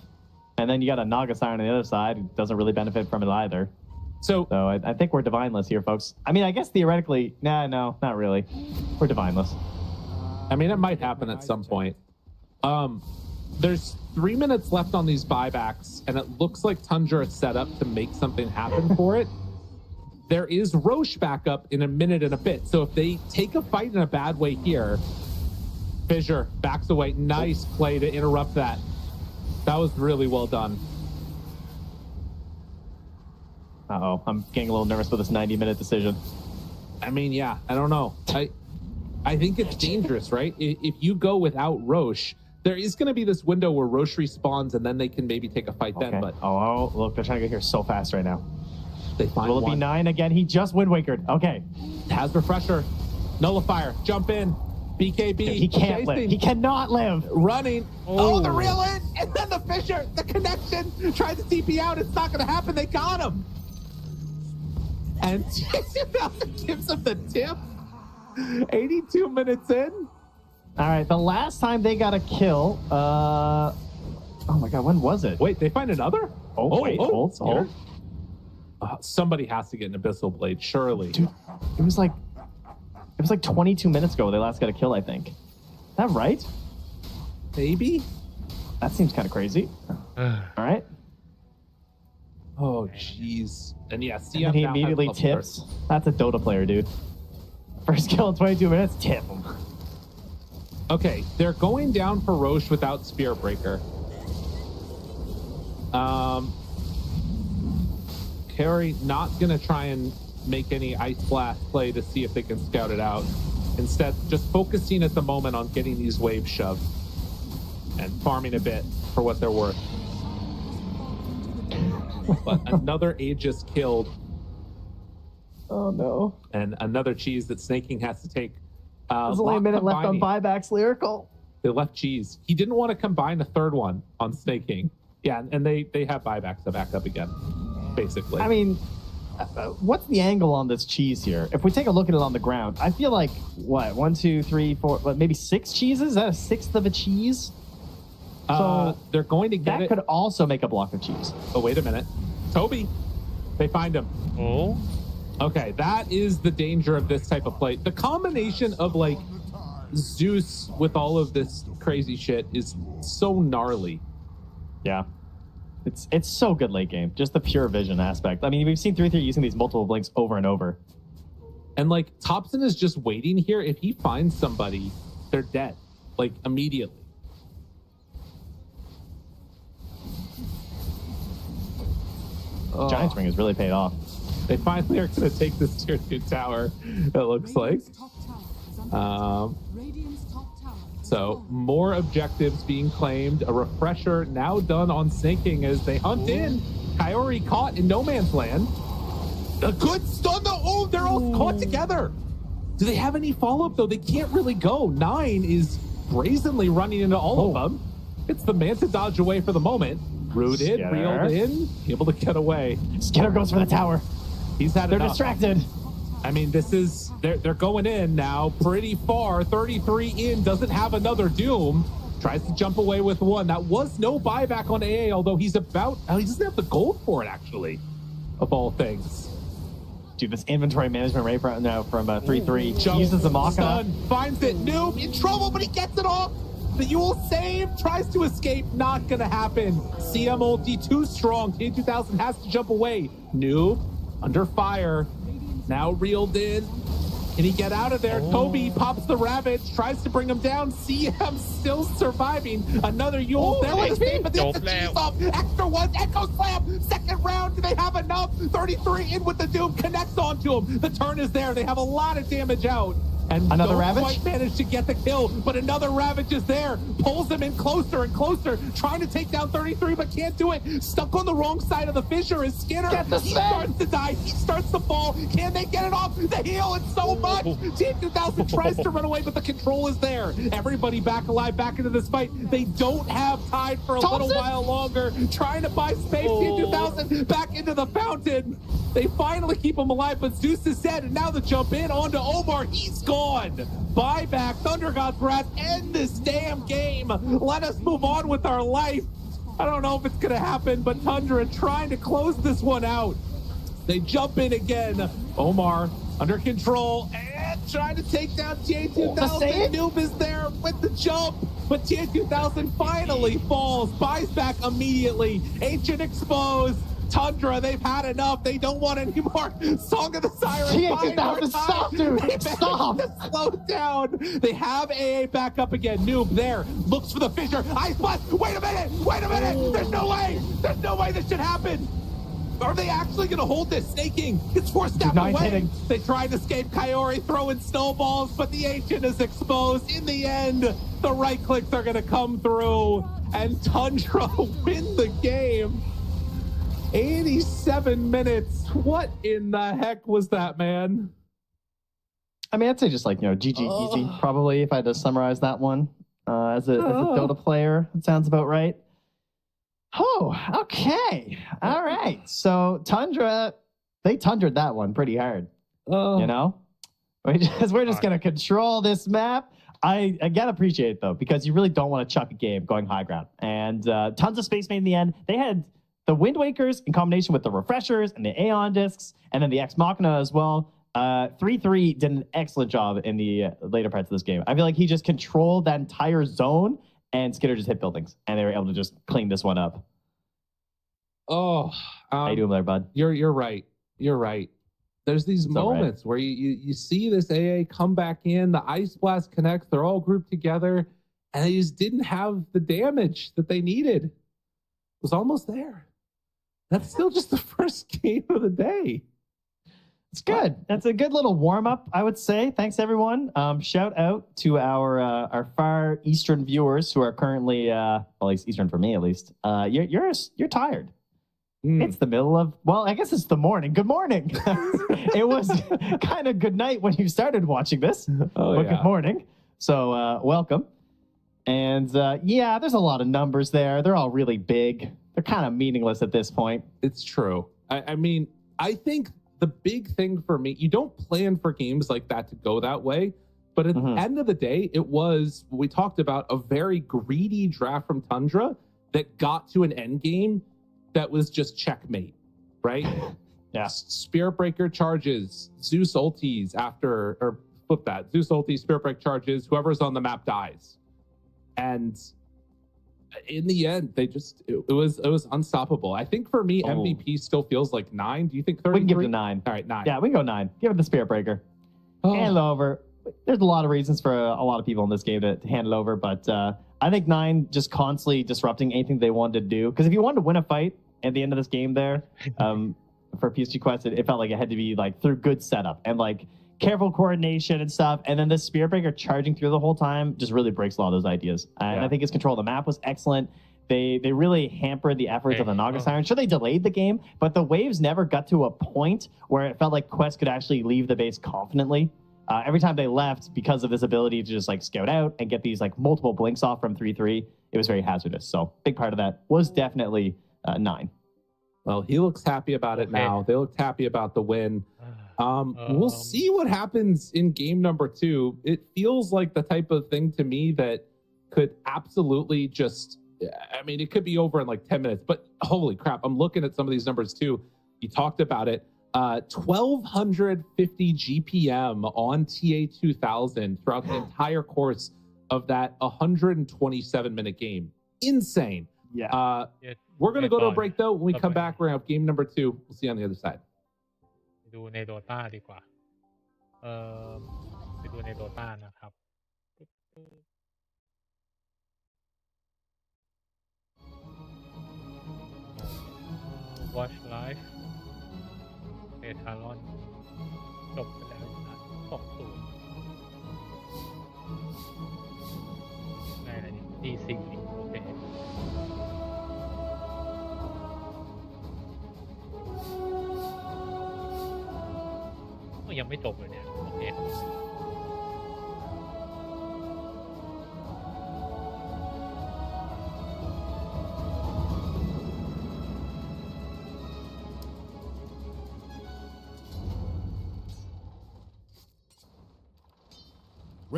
And then you got a Naga Siren on the other side who doesn't really benefit from it either. So I think we're divineless here, folks. I mean, I guess theoretically, no, not really. We're divineless. I mean, it might happen at some point. There's 3 minutes left on these buybacks, and it looks like Tundra is set up to make something happen for it. There is Roche back up in a minute and a bit. So if they take a fight in a bad way here, Fissure backs away. Nice play to interrupt that. That was really well done. Uh-oh, I'm getting a little nervous with this 90-minute decision. I mean, yeah, I don't know. I think it's dangerous, right? If you go without Roche, there is going to be this window where Roche respawns, and then they can maybe take a fight then. But look, they're trying to get here so fast right now. They find Will it be 9 again? He just Wind Wakered. Okay. Has refresher. Nullifier. Jump in. BKB. He can't live. He cannot live. Running. Oh, the reel in. And then the Fissure. The connection. Tried to TP out. It's not going to happen. They got him. And gives him the tip. 82 minutes in. All right. The last time they got a kill. Oh my God. When was it? Wait, they find another? Hold. Somebody has to get an Abyssal Blade, surely. Dude, it was like 22 minutes ago they last got a kill, I think. Is that right? Maybe? That seems kind of crazy. All right. Oh, jeez. And yeah, and he immediately tips. That's a Dota player, dude. First kill in 22 minutes, tip him. Okay, they're going down for Roche without Spear Breaker. Carry not going to try and make any Ice Blast play to see if they can scout it out. Instead, just focusing at the moment on getting these waves shoved and farming a bit for what they're worth. But another Aegis killed. Oh, no. And another cheese that Snaking has to take. There's only a minute left on buybacks, Lyrical. They left cheese. He didn't want to combine a third one on Snaking. Yeah, and they have buybacks to back up again. Basically. I mean, what's the angle on this cheese here? If we take a look at it on the ground, I feel like, what, 1, 2, 3, 4, maybe 6 cheeses? Is that a sixth of a cheese? So they're going to get that could also make a block of cheese. Oh, wait a minute. Toby, they find him. Oh? Okay, that is the danger of this type of play. The combination of, like, Zeus with all of this crazy shit is so gnarly. Yeah. It's so good late game. Just the pure vision aspect. I mean, we've seen 3-3 using these multiple blinks over and over. And like Thompson is just waiting here. If he finds somebody, they're dead. Like immediately. Giant Ring has really paid off. They finally are going to take this tier 2 tower, it looks like. So more objectives being claimed. A refresher now done on Snaking as they hunt in. Coyote caught in no man's land. A good stun though. Oh, they're all caught together. Do they have any follow-up, though? They can't really go. 9 is brazenly running into all of them. It's the man to dodge away for the moment. Rooted, reeled in, able to get away. Skitter goes for the tower. He's had They're enough. distracted. I mean, this is, they're going in now pretty far. 33 in, doesn't have another Doom. Tries to jump away with 1. That was no buyback on AA, although he doesn't have the gold for it, actually, of all things. Dude, this inventory management rate from 3-3 uses the Machina. Stun, finds it, Noob in trouble, but he gets it off. The Yule save, tries to escape, not gonna happen. CM ulti too strong. T2000 has to jump away. Noob under fire, now reeled in. Can he get out of there? Toby pops the Ravage, tries to bring him down. CM still surviving. Another Yule there with the save, but the cheese off. Extra 1, Echo Slam. Second round, do they have enough? 33 in with the Doom, connects onto him. The turn is there. They have a lot of damage out. And another don't Ravage quite manage to get the kill, but another Ravage is there. Pulls him in closer and closer, trying to take down 33, but can't do it. Stuck on the wrong side of the fissure is Skinner. He starts to die. He starts to fall. Can they get it off? The heal, it's so much. T2000 tries to run away, but the control is there. Everybody back alive, back into this fight. They don't have time for a little while longer. Trying to buy space. T2000 back into the fountain. They finally keep him alive, but Zeus is dead, and now the jump in onto Omar. He's gone. Buyback, Thunder God's Wrath, end this damn game. Let us move on with our life. I don't know if it's going to happen, but Tundra trying to close this one out. They jump in again. Omar under control and trying to take down TA2000. Noob is there with the jump, but TA2000 finally falls. Buys back immediately. Ancient exposed. Tundra, they've had enough. They don't want any more. Song of the Siren. Stop, dude. Stop. Slow down. They have AA back up again. Noob there. Looks for the fissure. Ice Blast. Wait a minute. There's no way this should happen. Are they actually going to hold this? Snaking. It's forced out away. Hitting. They tried to escape. Coyote throwing snowballs, but the Ancient is exposed. In the end, the right clicks are going to come through, and Tundra win the game. 87 minutes. What in the heck was that, man? I mean, I'd say just like, GG easy, probably, if I had to summarize that one. As a Dota player, it sounds about right. Oh, okay. All right. So Tundra, they Tundra'd that one pretty hard. We're just going to control this map. I gotta appreciate it, though, because you really don't want to chuck a game going high ground. And tons of space made in the end. They had the Wind Wakers in combination with the Refreshers and the Aeon Discs, and then the Ex Machina as well. 3-3 did an excellent job in the later parts of this game. I feel like he just controlled that entire zone, and Skitter just hit buildings, and they were able to just clean this one up. How you doing there, bud? You're right. There's these moments where you see this AA come back in, the Ice Blast connects, they're all grouped together, and they just didn't have the damage that they needed. It was almost there. That's still just the first game of the day. It's good. That's a good little warm-up, I would say. Thanks, everyone. Shout out to our far eastern viewers who are currently, at least eastern for me at least. You're tired. It's the middle of, I guess it's the morning. Good morning. It was kind of good night when you started watching this. Good morning. So welcome. And there's a lot of numbers there. They're all really big. They're kind of meaningless at this point. It's true. I mean, I think the big thing for me, you don't plan for games like that to go that way. But at the end of the day, it was, we talked about, a very greedy draft from Tundra that got to an end game that was just checkmate, right? Yeah. Spirit Breaker charges, Zeus ultis after, or flip that, Zeus ultis, Spirit Break charges, whoever's on the map dies. And in the end, they just, it was unstoppable. I think for me, MVP still feels like 9. Do you think 33? We can give it a 9. All right, 9. Yeah, we can go 9. Give it the Spirit Breaker. Hand it over. There's a lot of reasons for a lot of people in this game to hand it over, but I think 9 just constantly disrupting anything they wanted to do. Because if you wanted to win a fight at the end of this game there, for PSG Quest, it felt like it had to be like through good setup and like careful coordination and stuff. And then the Spirit Breaker charging through the whole time just really breaks a lot of those ideas. And I think his control of the map was excellent. They really hampered the efforts of the Naga Siren. Sure, they delayed the game, but the waves never got to a point where it felt like Quest could actually leave the base confidently. Every time they left, because of this ability to just like scout out and get these like multiple blinks off from 3-3, it was very hazardous. So big part of that was definitely 9. Well, he looks happy about it now. They looked happy about the win. We'll see what happens in game number 2. It feels like the type of thing to me that could absolutely just, I mean, it could be over in like 10 minutes, but holy crap, I'm looking at some of these numbers too. You talked about it. 1,250 GPM on TA2000 throughout the entire course of that 127-minute game. Insane. Yeah. We're going to go to a break, though. When we come back, we're going to have game number 2. We'll see you on the other side. ดูใน Dota ดีกว่าไปดูใน Dota นะครับ Watch Live เอทารอนจบไปแล้วนะ 2-0 ในอะไรนี่ D4 โอเคยังไม่จบเลยเนี่ยโอเค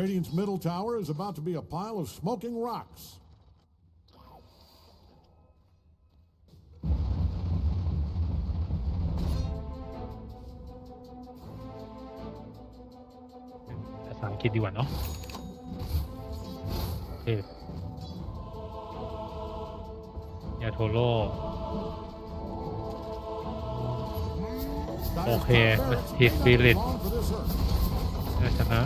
Radiant's middle tower is about to be a pile of smoking rocks.ภาษาอังกฤษดีกว่าเนาะยาโทโร่โอเคทีสปิริตชนะ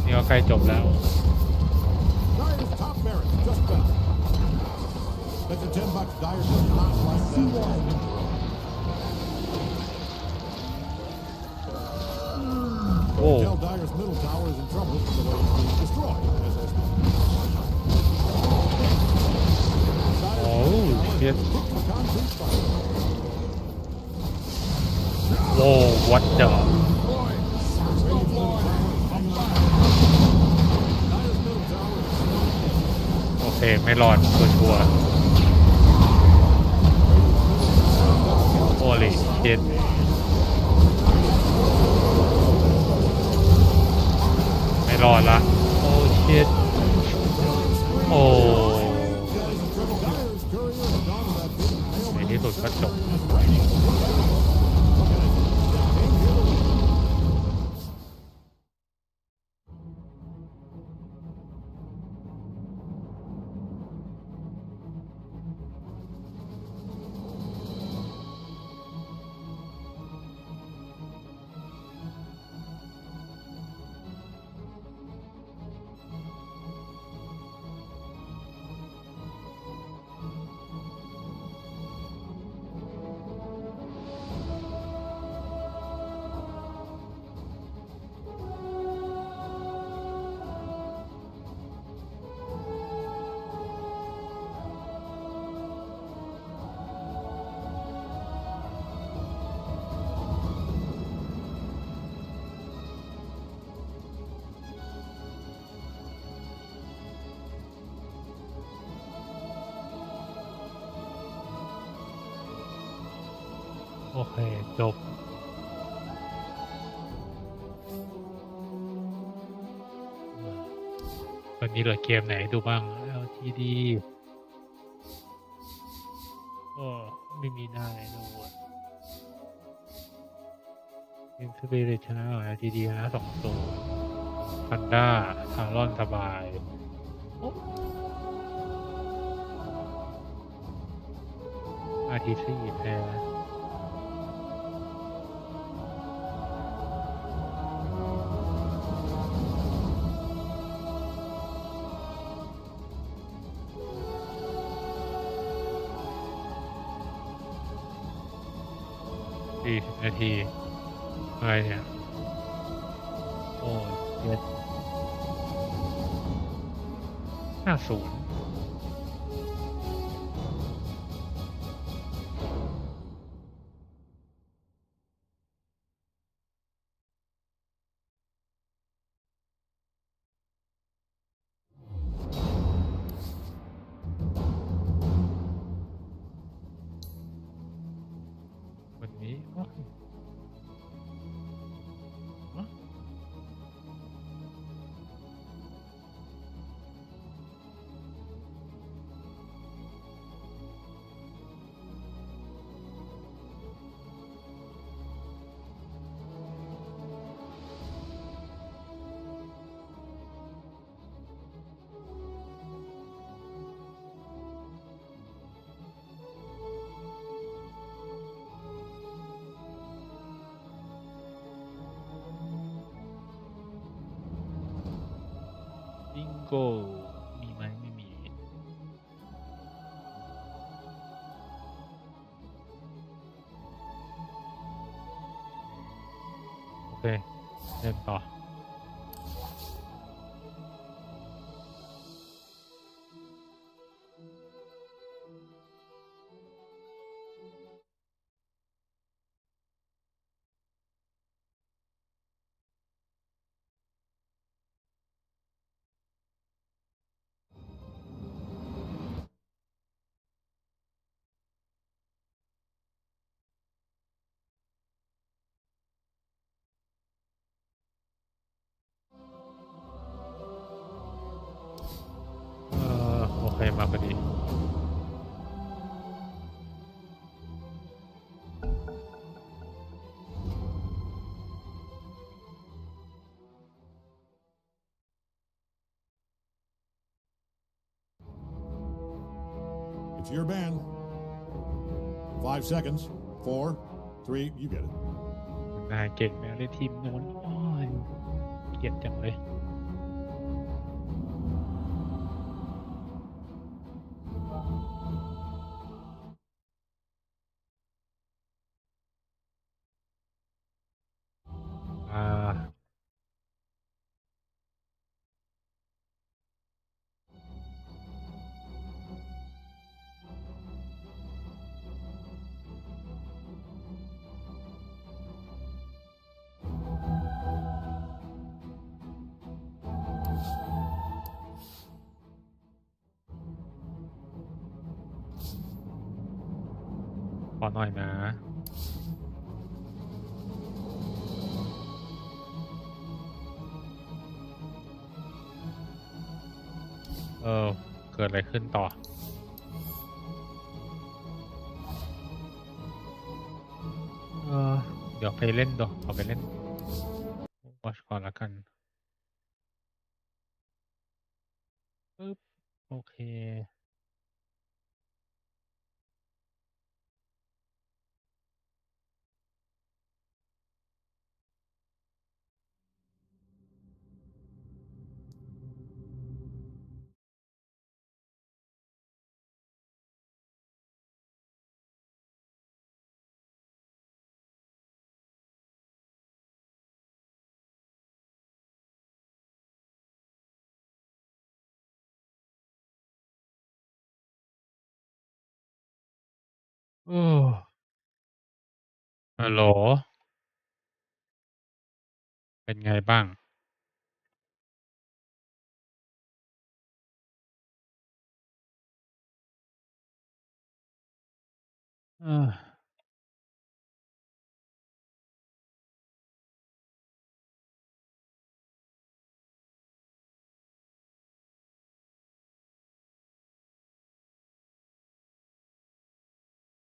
นี่ก็ใกล้จบแล้ว That's a $10 Dire does not like that. Oh. Tell Dire's middle tower is in trouble for the way it's being destroyed. Oh shit. Whoa, what the? Okay, ไม่รอดชัวร์ Holy shit.ไม่รอดละ Oh shit. Oh. ในที่สุดก็จบโอเคจบวันนี้เหลือเกมไหนดูบ้าง LTD ไม่มีหน้าไหนดูอินสปิริตชนะ LTD ชนะ2-0พันด้าทางร่อนสบายRTC แพ้40 นาทีอะไรเนี่ย โอ้ยเจ็ด50 go มีไหมไม่มีโอเคเดินต่อโอเคมาพอดีIt's your ban. 5 seconds. 4, 3, you get it. นายเก่งแมวในทีมนู้นอ้อยเกลียดจังเลยขอหน่อยนะเกิดอะไรขึ้นต่อเดี๋ยวไปเล่นดูเอาไปเล่นวอชก่อนละกันปึ๊บโอเคฮัลโหลเป็นไงบ้าง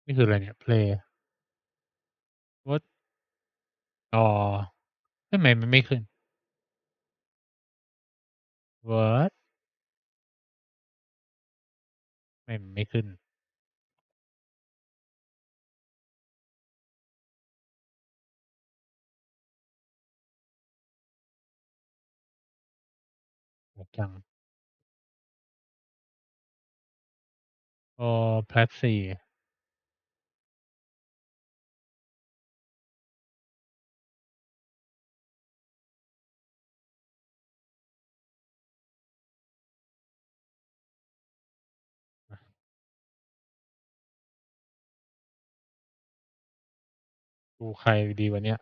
นี่คืออะไรเนี่ย play what อ๋อทำไมมันไม่ขึ้น what ทำไมมันไม่ขึ้นโหดจังแพลต4ดูใครดีวะเนี่ย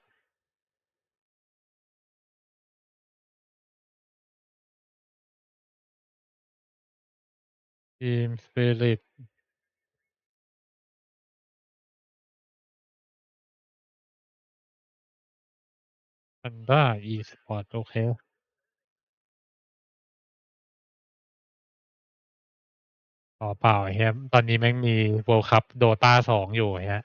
ทีม Spirit Panda Esport โอเคอ๋อเปล่าไอ้เหี้ยตอนนี้แม่งมี World Cup Dota 2อยู่ไอ้เหี้ย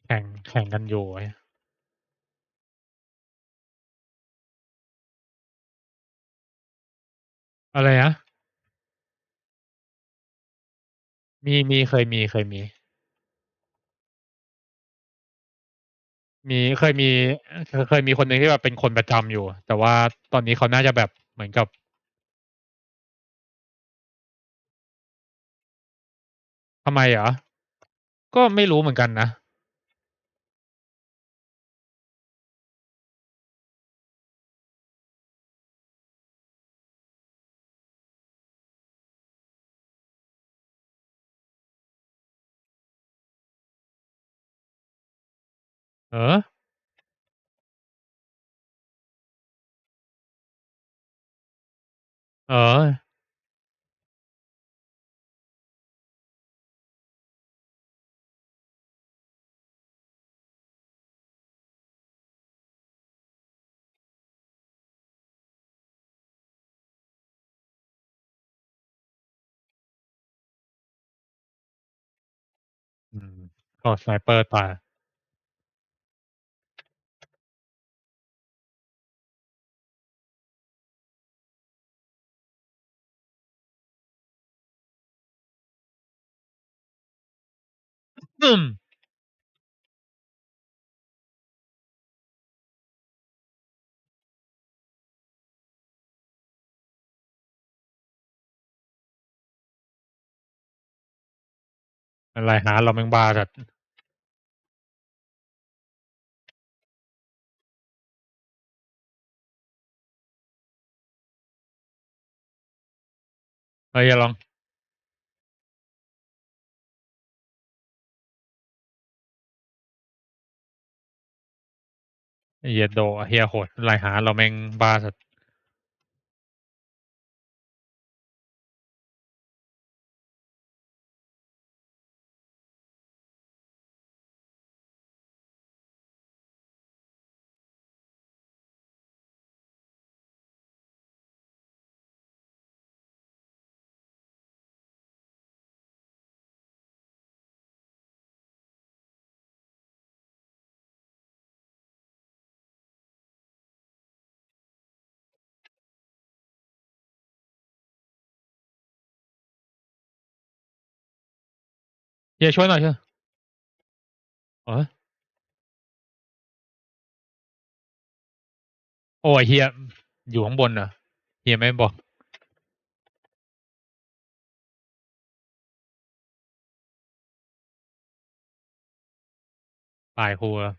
แข่งกันอยู่ไอ้อะไรนะมีเคยมี เคยมีคนหนึ่งที่แบบเป็นคนประจำอยู่ แต่ว่าตอนนี้เขาน่าจะแบบเหมือนกับทำไมเหรอก็ไม่รู้เหมือนกันนะเออเอออืมก็สไนเปอร์ตายอืมอะไรหาเราแมงบาจัดเฮ้ยอย่าลองเฮียโดเฮียโหดอะไรหาเราแมงบาจัดเฮียช่วยหน่อยเถอะเออโอ้ยเฮียอยู่ข้างบนเหรอเฮียไม่บอกตายครูแล้ว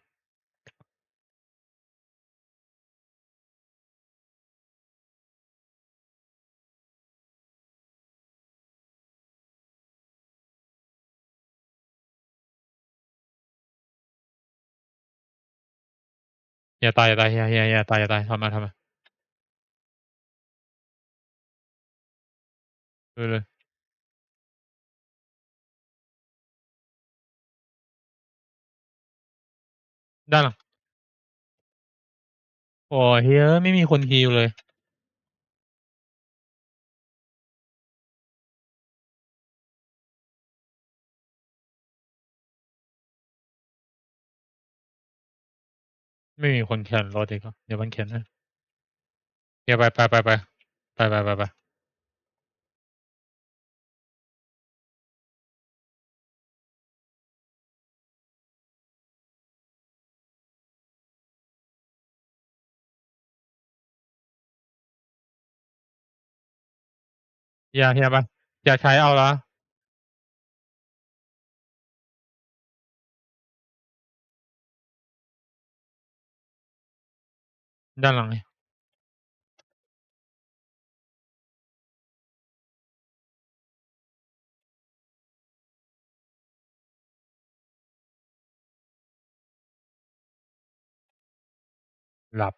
อย่าตายอย่าตายเฮียตายอย่าตายทำมาเลยด้านหลังโอ้ยเฮียไม่มีคนฮีลเลยไม่มีคนเข็นรถอีกเดี๋ยวมันเข็นให้เฮียไปเฮียไปอย่าใช้เอาละด้านหลังหลับ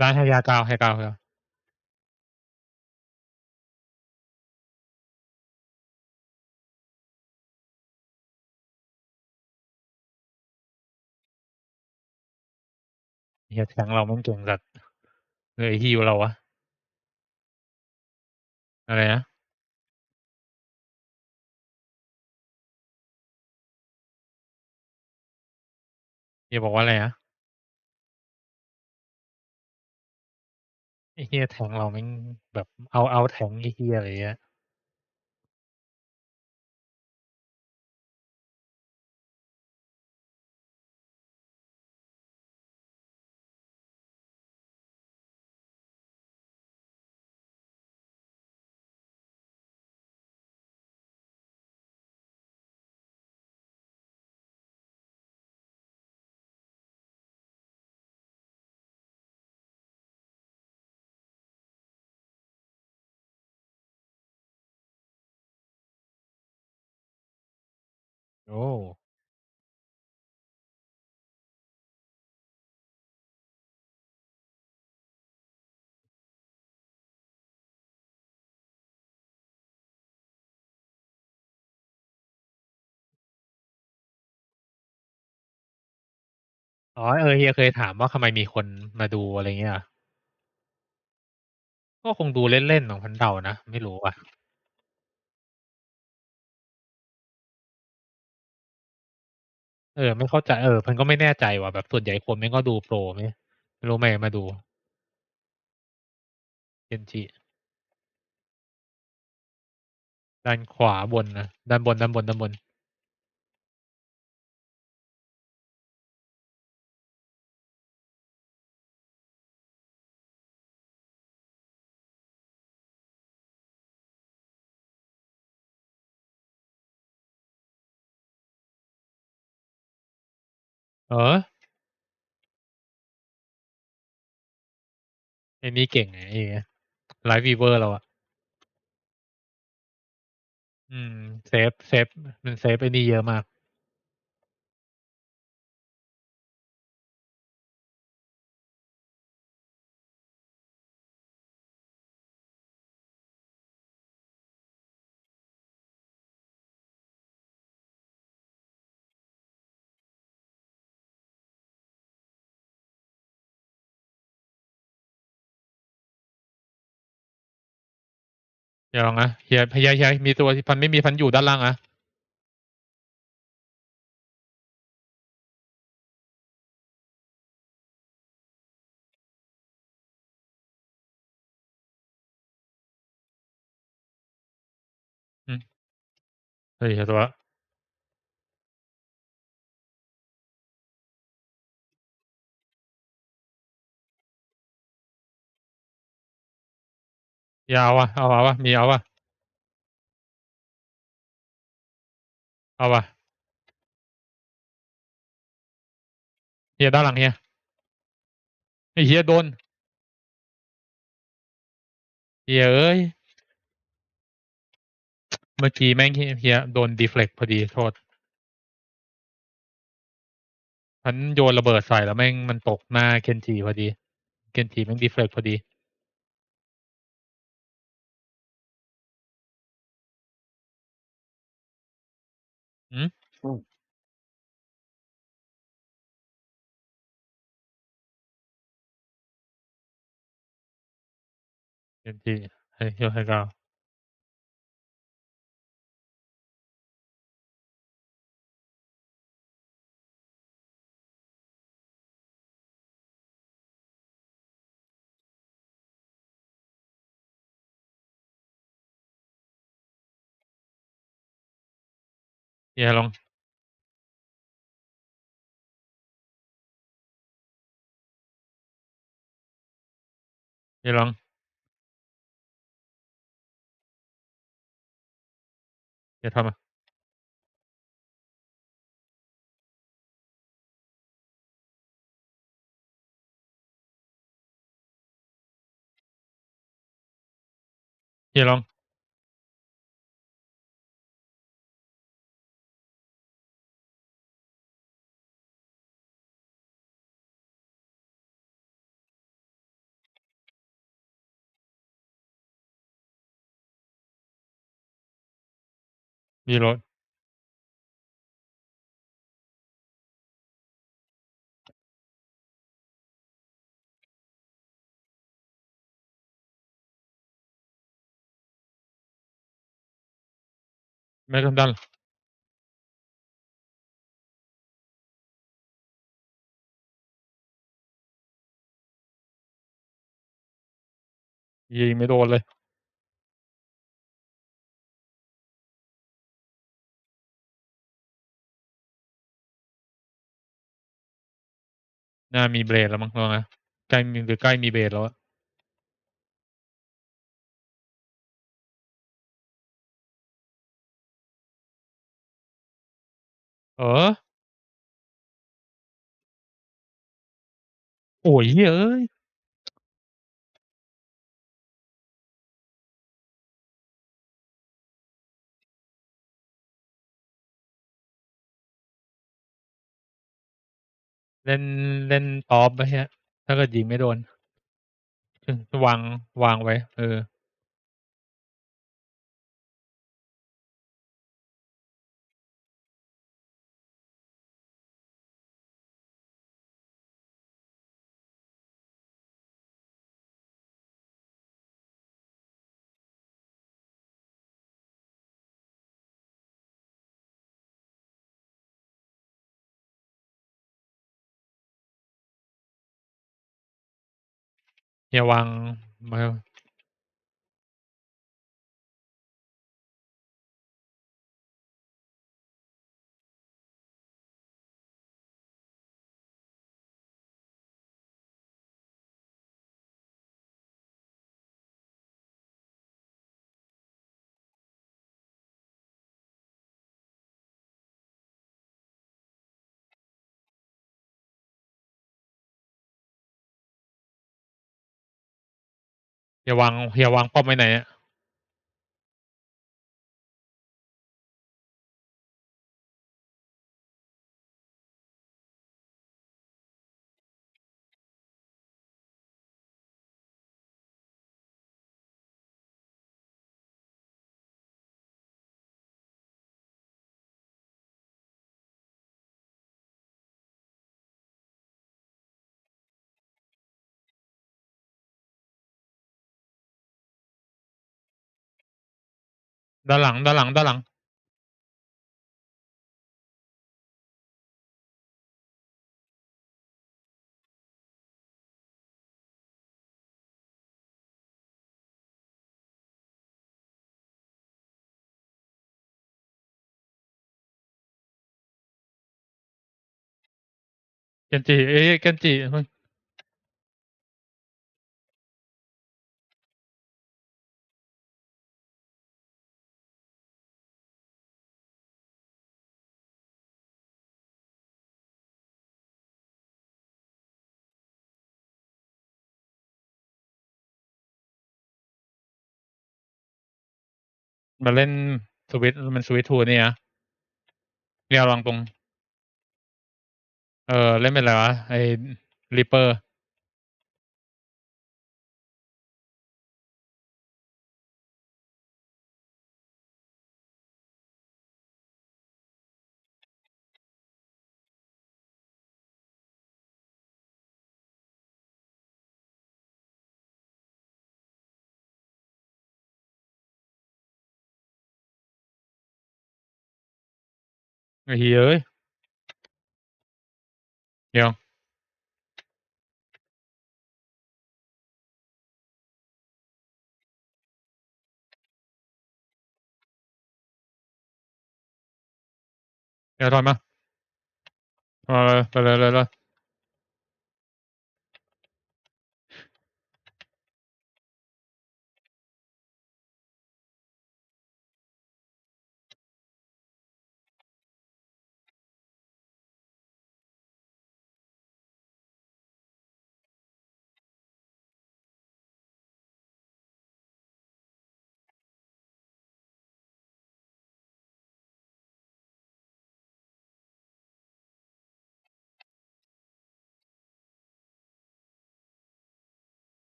ด้านให้ยากาวให้กาวเฮียแทงเรามันเก่งจัดเลยฮีลเราวะอะไรนะเฮียบอกว่าอะไรนะไอ้เฮียแทงเราแม่งแบบเอาแทงไอ้เฮียอะไรเงี้ย โอ้ อ๋อเฮียเคยถามว่าทำไมมีคนมาดูอะไรเงี้ยก็คงดูเล่นๆของพันเดานะไม่รู้ว่ะไม่เข้าใจพันก็ไม่แน่ใจว่ะแบบส่วนใหญ่คนแม่งก็ดูโปรไม่รู้ไหมมาดูเคนจิด้านขวาบนนะด้านบนไอ้นี่เก่งไงไอ้ไลฟ์วีเวอร์เราอะอืมเซฟมันเซฟไอ้นี่เยอะมากอย่าลองนะเฮียมีตัวที่พันไม่มีพันอยู่ด้านล่างอะอืมเฮ้ยตัวยาวอ่ะเอาวะมีเอาวะเอาวะเฮียด้านหลังเฮียไอ้เฮียโดนเฮียเอ้ยเมื่อกี้แม่งเฮียโดนดีเฟล็กพอดีโทษพันโยนระเบิดใส่แล้วแม่งมันตกหน้าเคนจิพอดีเคนจิแม่งดีเฟล็กพอดีอืมเคนจิให้เฮียให้ก้าวเฮียลองเฮียลองเฮียทำอ่ะเฮียลองมีรถไม่ต้องดันยิงไม่โดนเลยน่ามีเบรดแล้วมั้งลองนะใกล้มีเบรดแล้วอะเออโอ้ยเฮ้ยเอ้ย เล่นเล่นตอฟไปฮะถ้าเกิดยิงไม่โดนวางวางไว้อย่าวางมาอย่าวางป้อมไว้ไหนอะด้านหลังด้านหลังด้านหลังเกนจิเกนจิมาเล่นสวิตมันสวิตทูเนี่ยเนี่ยลองตรงเล่นเป็นอะไรวะไอ้ริปเปอร์ไอ้เหี้ยเอ้ยเดี๋ยวเดี๋ยวถอยมาเลยไปเลย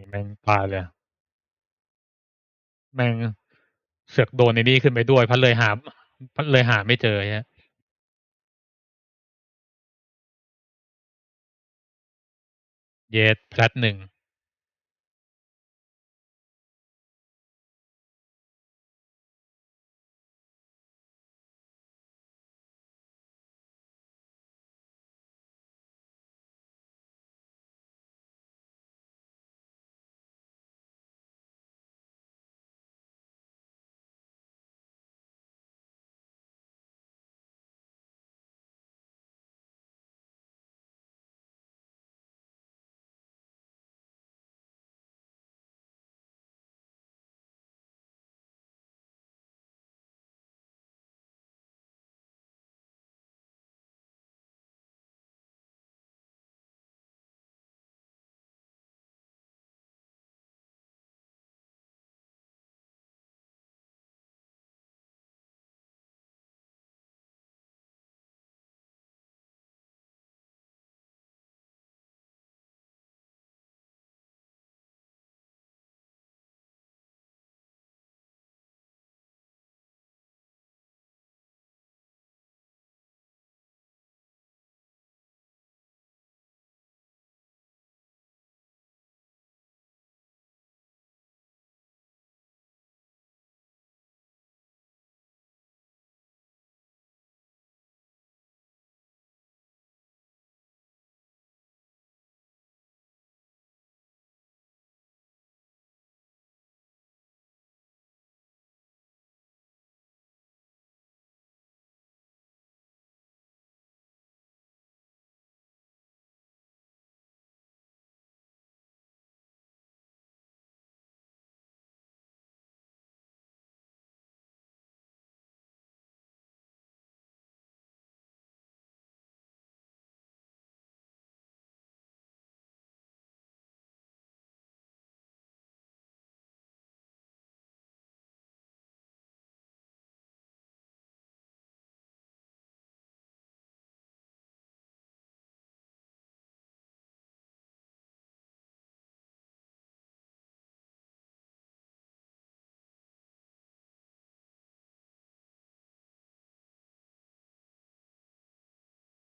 แม่งตายเลยแม่งเสือกโดนในนี่ขึ้นไปด้วยพัดเลยหาไม่เจอฮะเยสแพลตหนึ่ง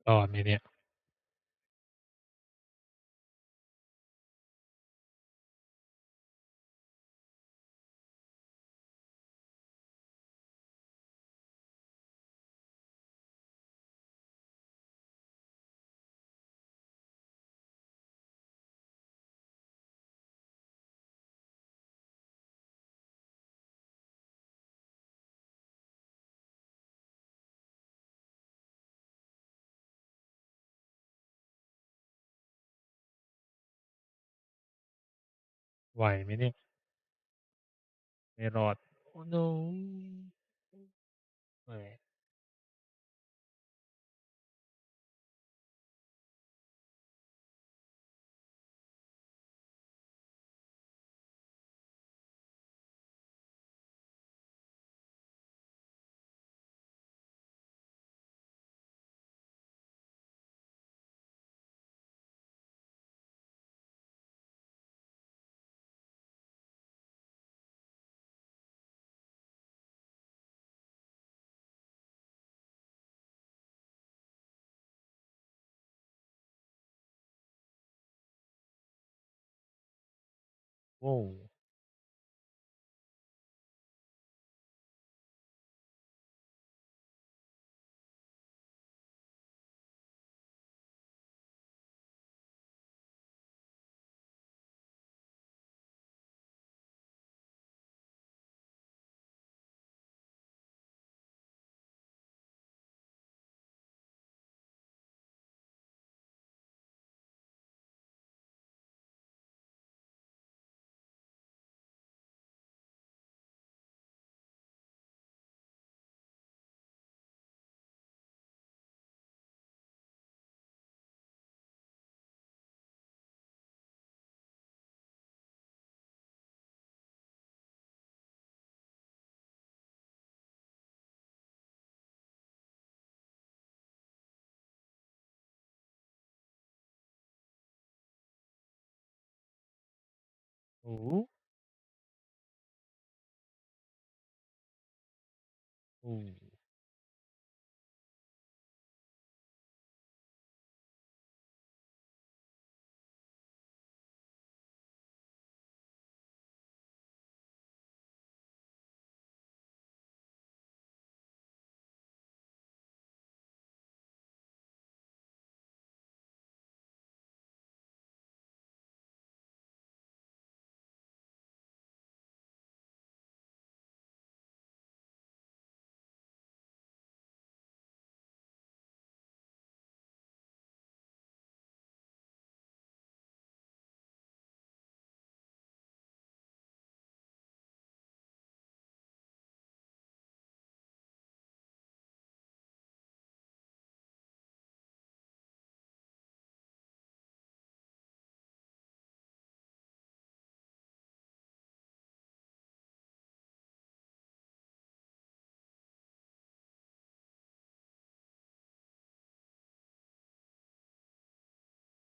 รอดไหมเนี่ยไหวไหมเนี่ยไม่รอดโอ้ no แหมโอ้โหโอ้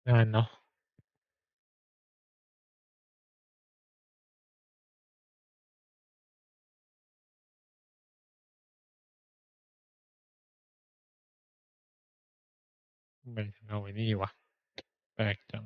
งานเนาะทำไมถึงเอาไอ้นี่วะแปลกจัง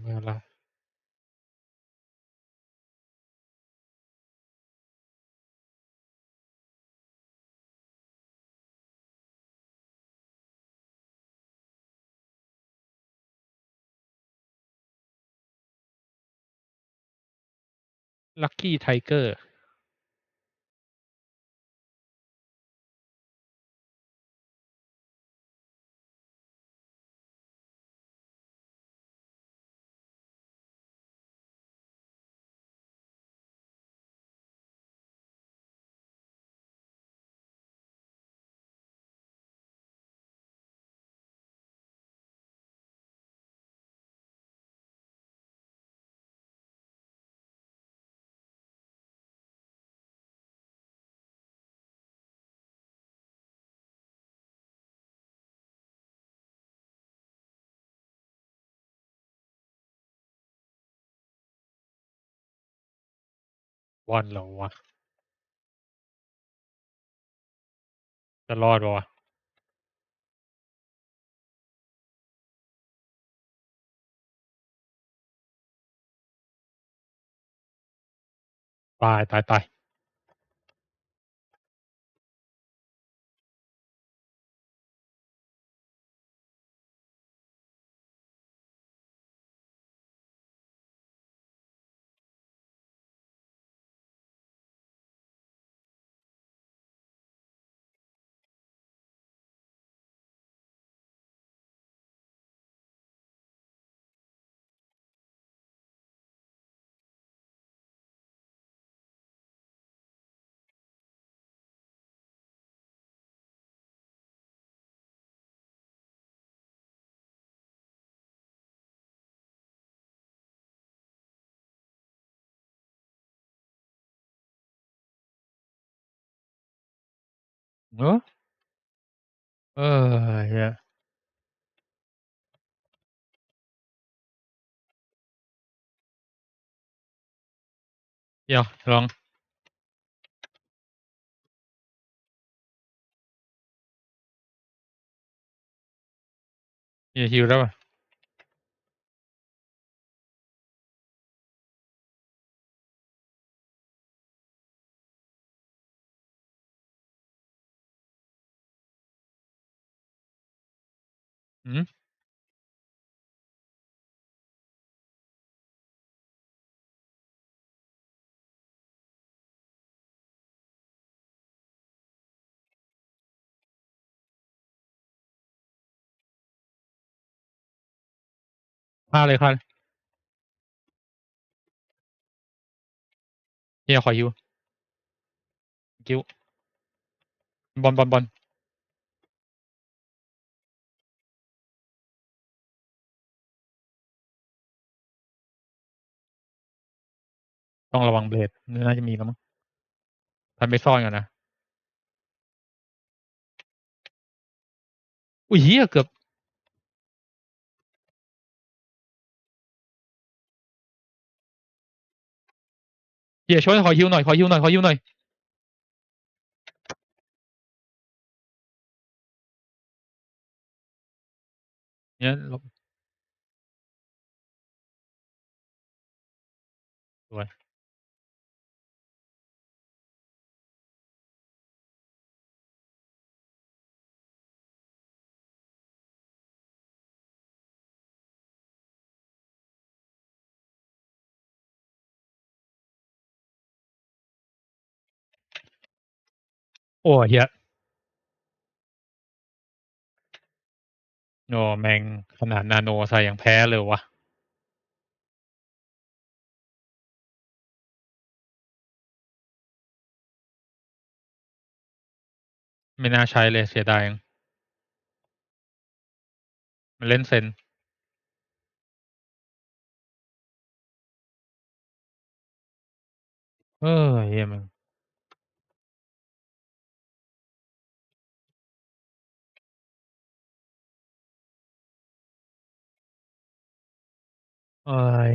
ไม่เป็นไร ลัคกี้ไทเกอร์บอลเหรอวะจะรอดปะวะตายตายตายเออเออเฮียเดี๋ยวลองเฮียฮิวได้ปะอืมฆ่าเลยฆ่าเลยเฮียขอฮิวกิ้วบอลบอลบอลต้องระวังเบลดน่าจะมีแล้วมั้งทันไปซ่อนก่อนนะอุ้ยเฮียเกือบเฮียช่วยขอฮิวหน่อยขอฮิวหน่อยขอฮิวหน่อยเนี่ยลบสวยโอ้เฮียโอ้แม่งขนาดนาโนใส่ยังแพ้เลยวะไม่น่าใช้เลยเสียดายมันเล่นเซนเออเฮียมึงเอ้ย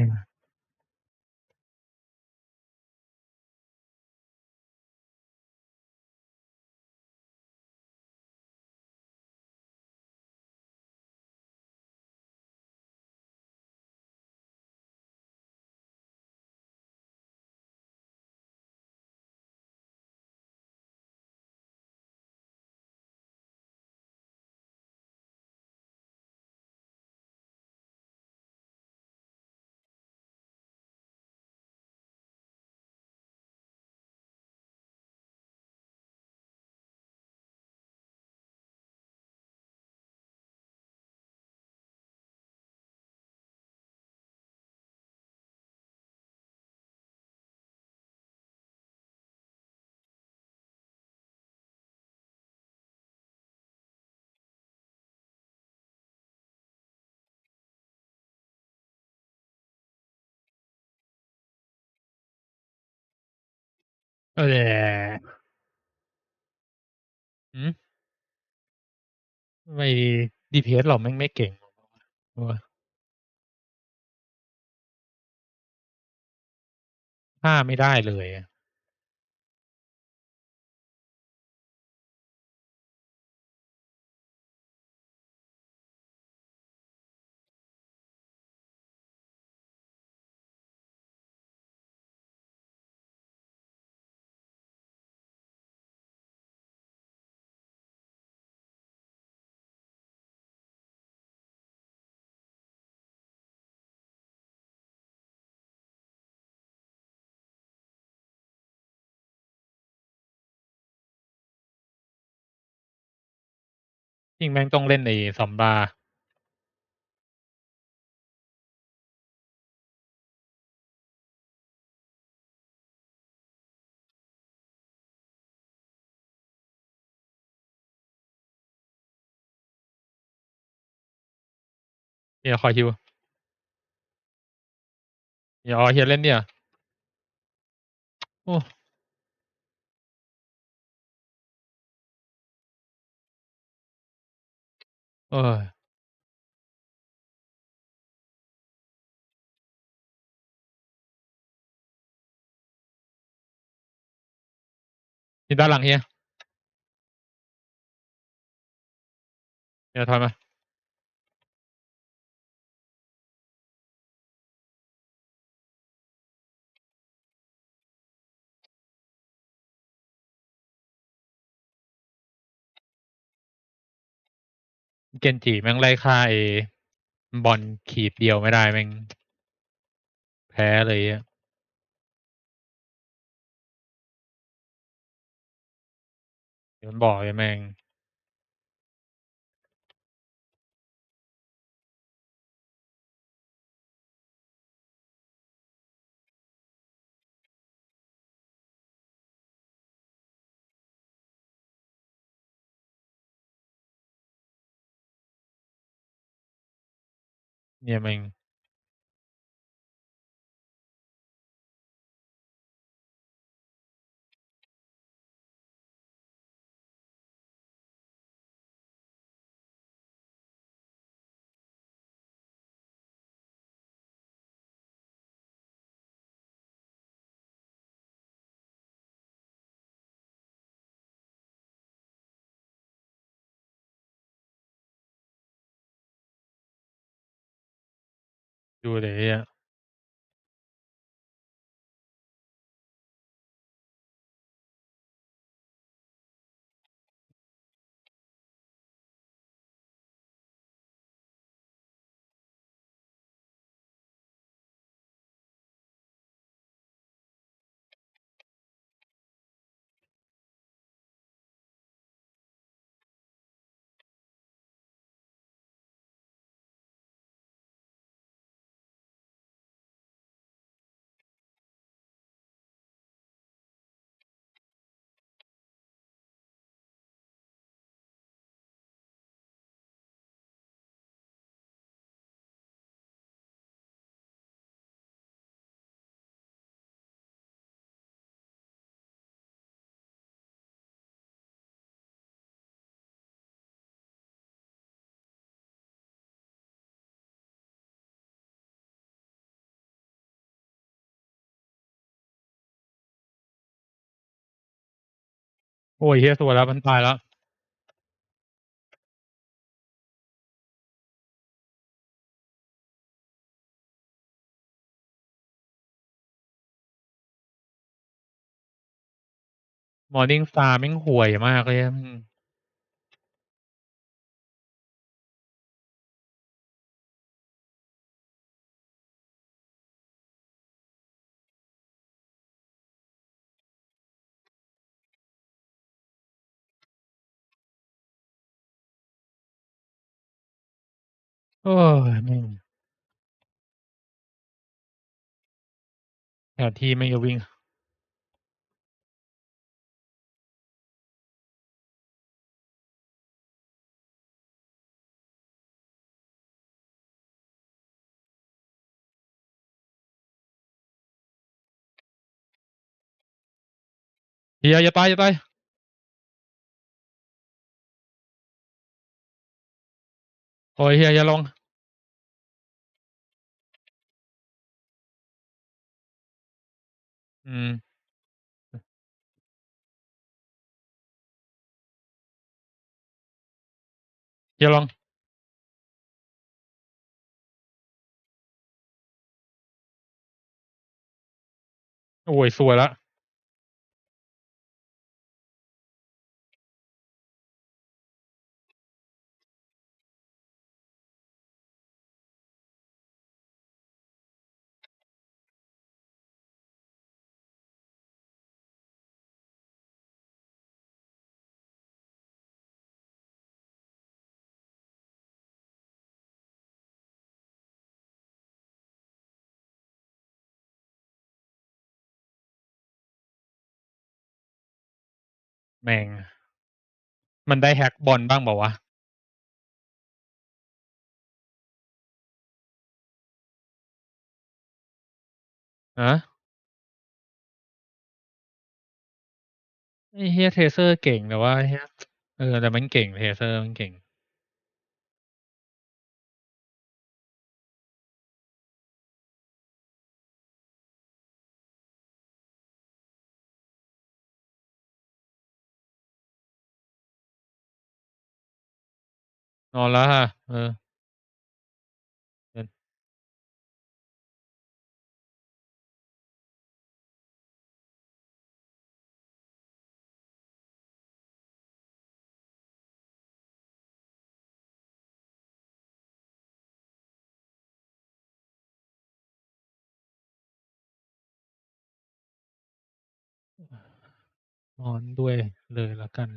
เออหืมไม่ DPS เราแม่งไม่เก่งฆ่าไม่ได้เลยจริงแม่งต้องเล่นในซอมบาเฮียคอยฮิวเฮียเฮียเล่นเนี่ยโอ้เออที่ด้านหลังเฮียเฮียถอยมาเกนจิแม่งไล่ฆ่าไอ้บอลขีดเดียวไม่ได้แม่งแพ้เลยอะเดี๋ยวมันบอกเลยแม่งเนี่ยแม่งดูเลยอะโอ้ยเฮียสวยแล้วมันตายแล้วมอร์นิ่งสตาร์แม่งห่วยมากเลยอะโอ้ยแม่งแผนที่ไม่งจะวิ่ง เฮียอย่าตายอย่าตายโอ้ยเฮียอย่าลงอืมอย่าลงโอ้ยสวยละแม่งมันได้แฮกบอลบ้างเปล่าวะฮะไอ้เฮียเทเซอร์เก่งแต่ว่าเฮียแต่มันเก่งเทเซอร์มันเก่งนอนแล้วค่ะเดินนอนด้วยเลยแล้วกัน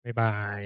บ๊ายบาย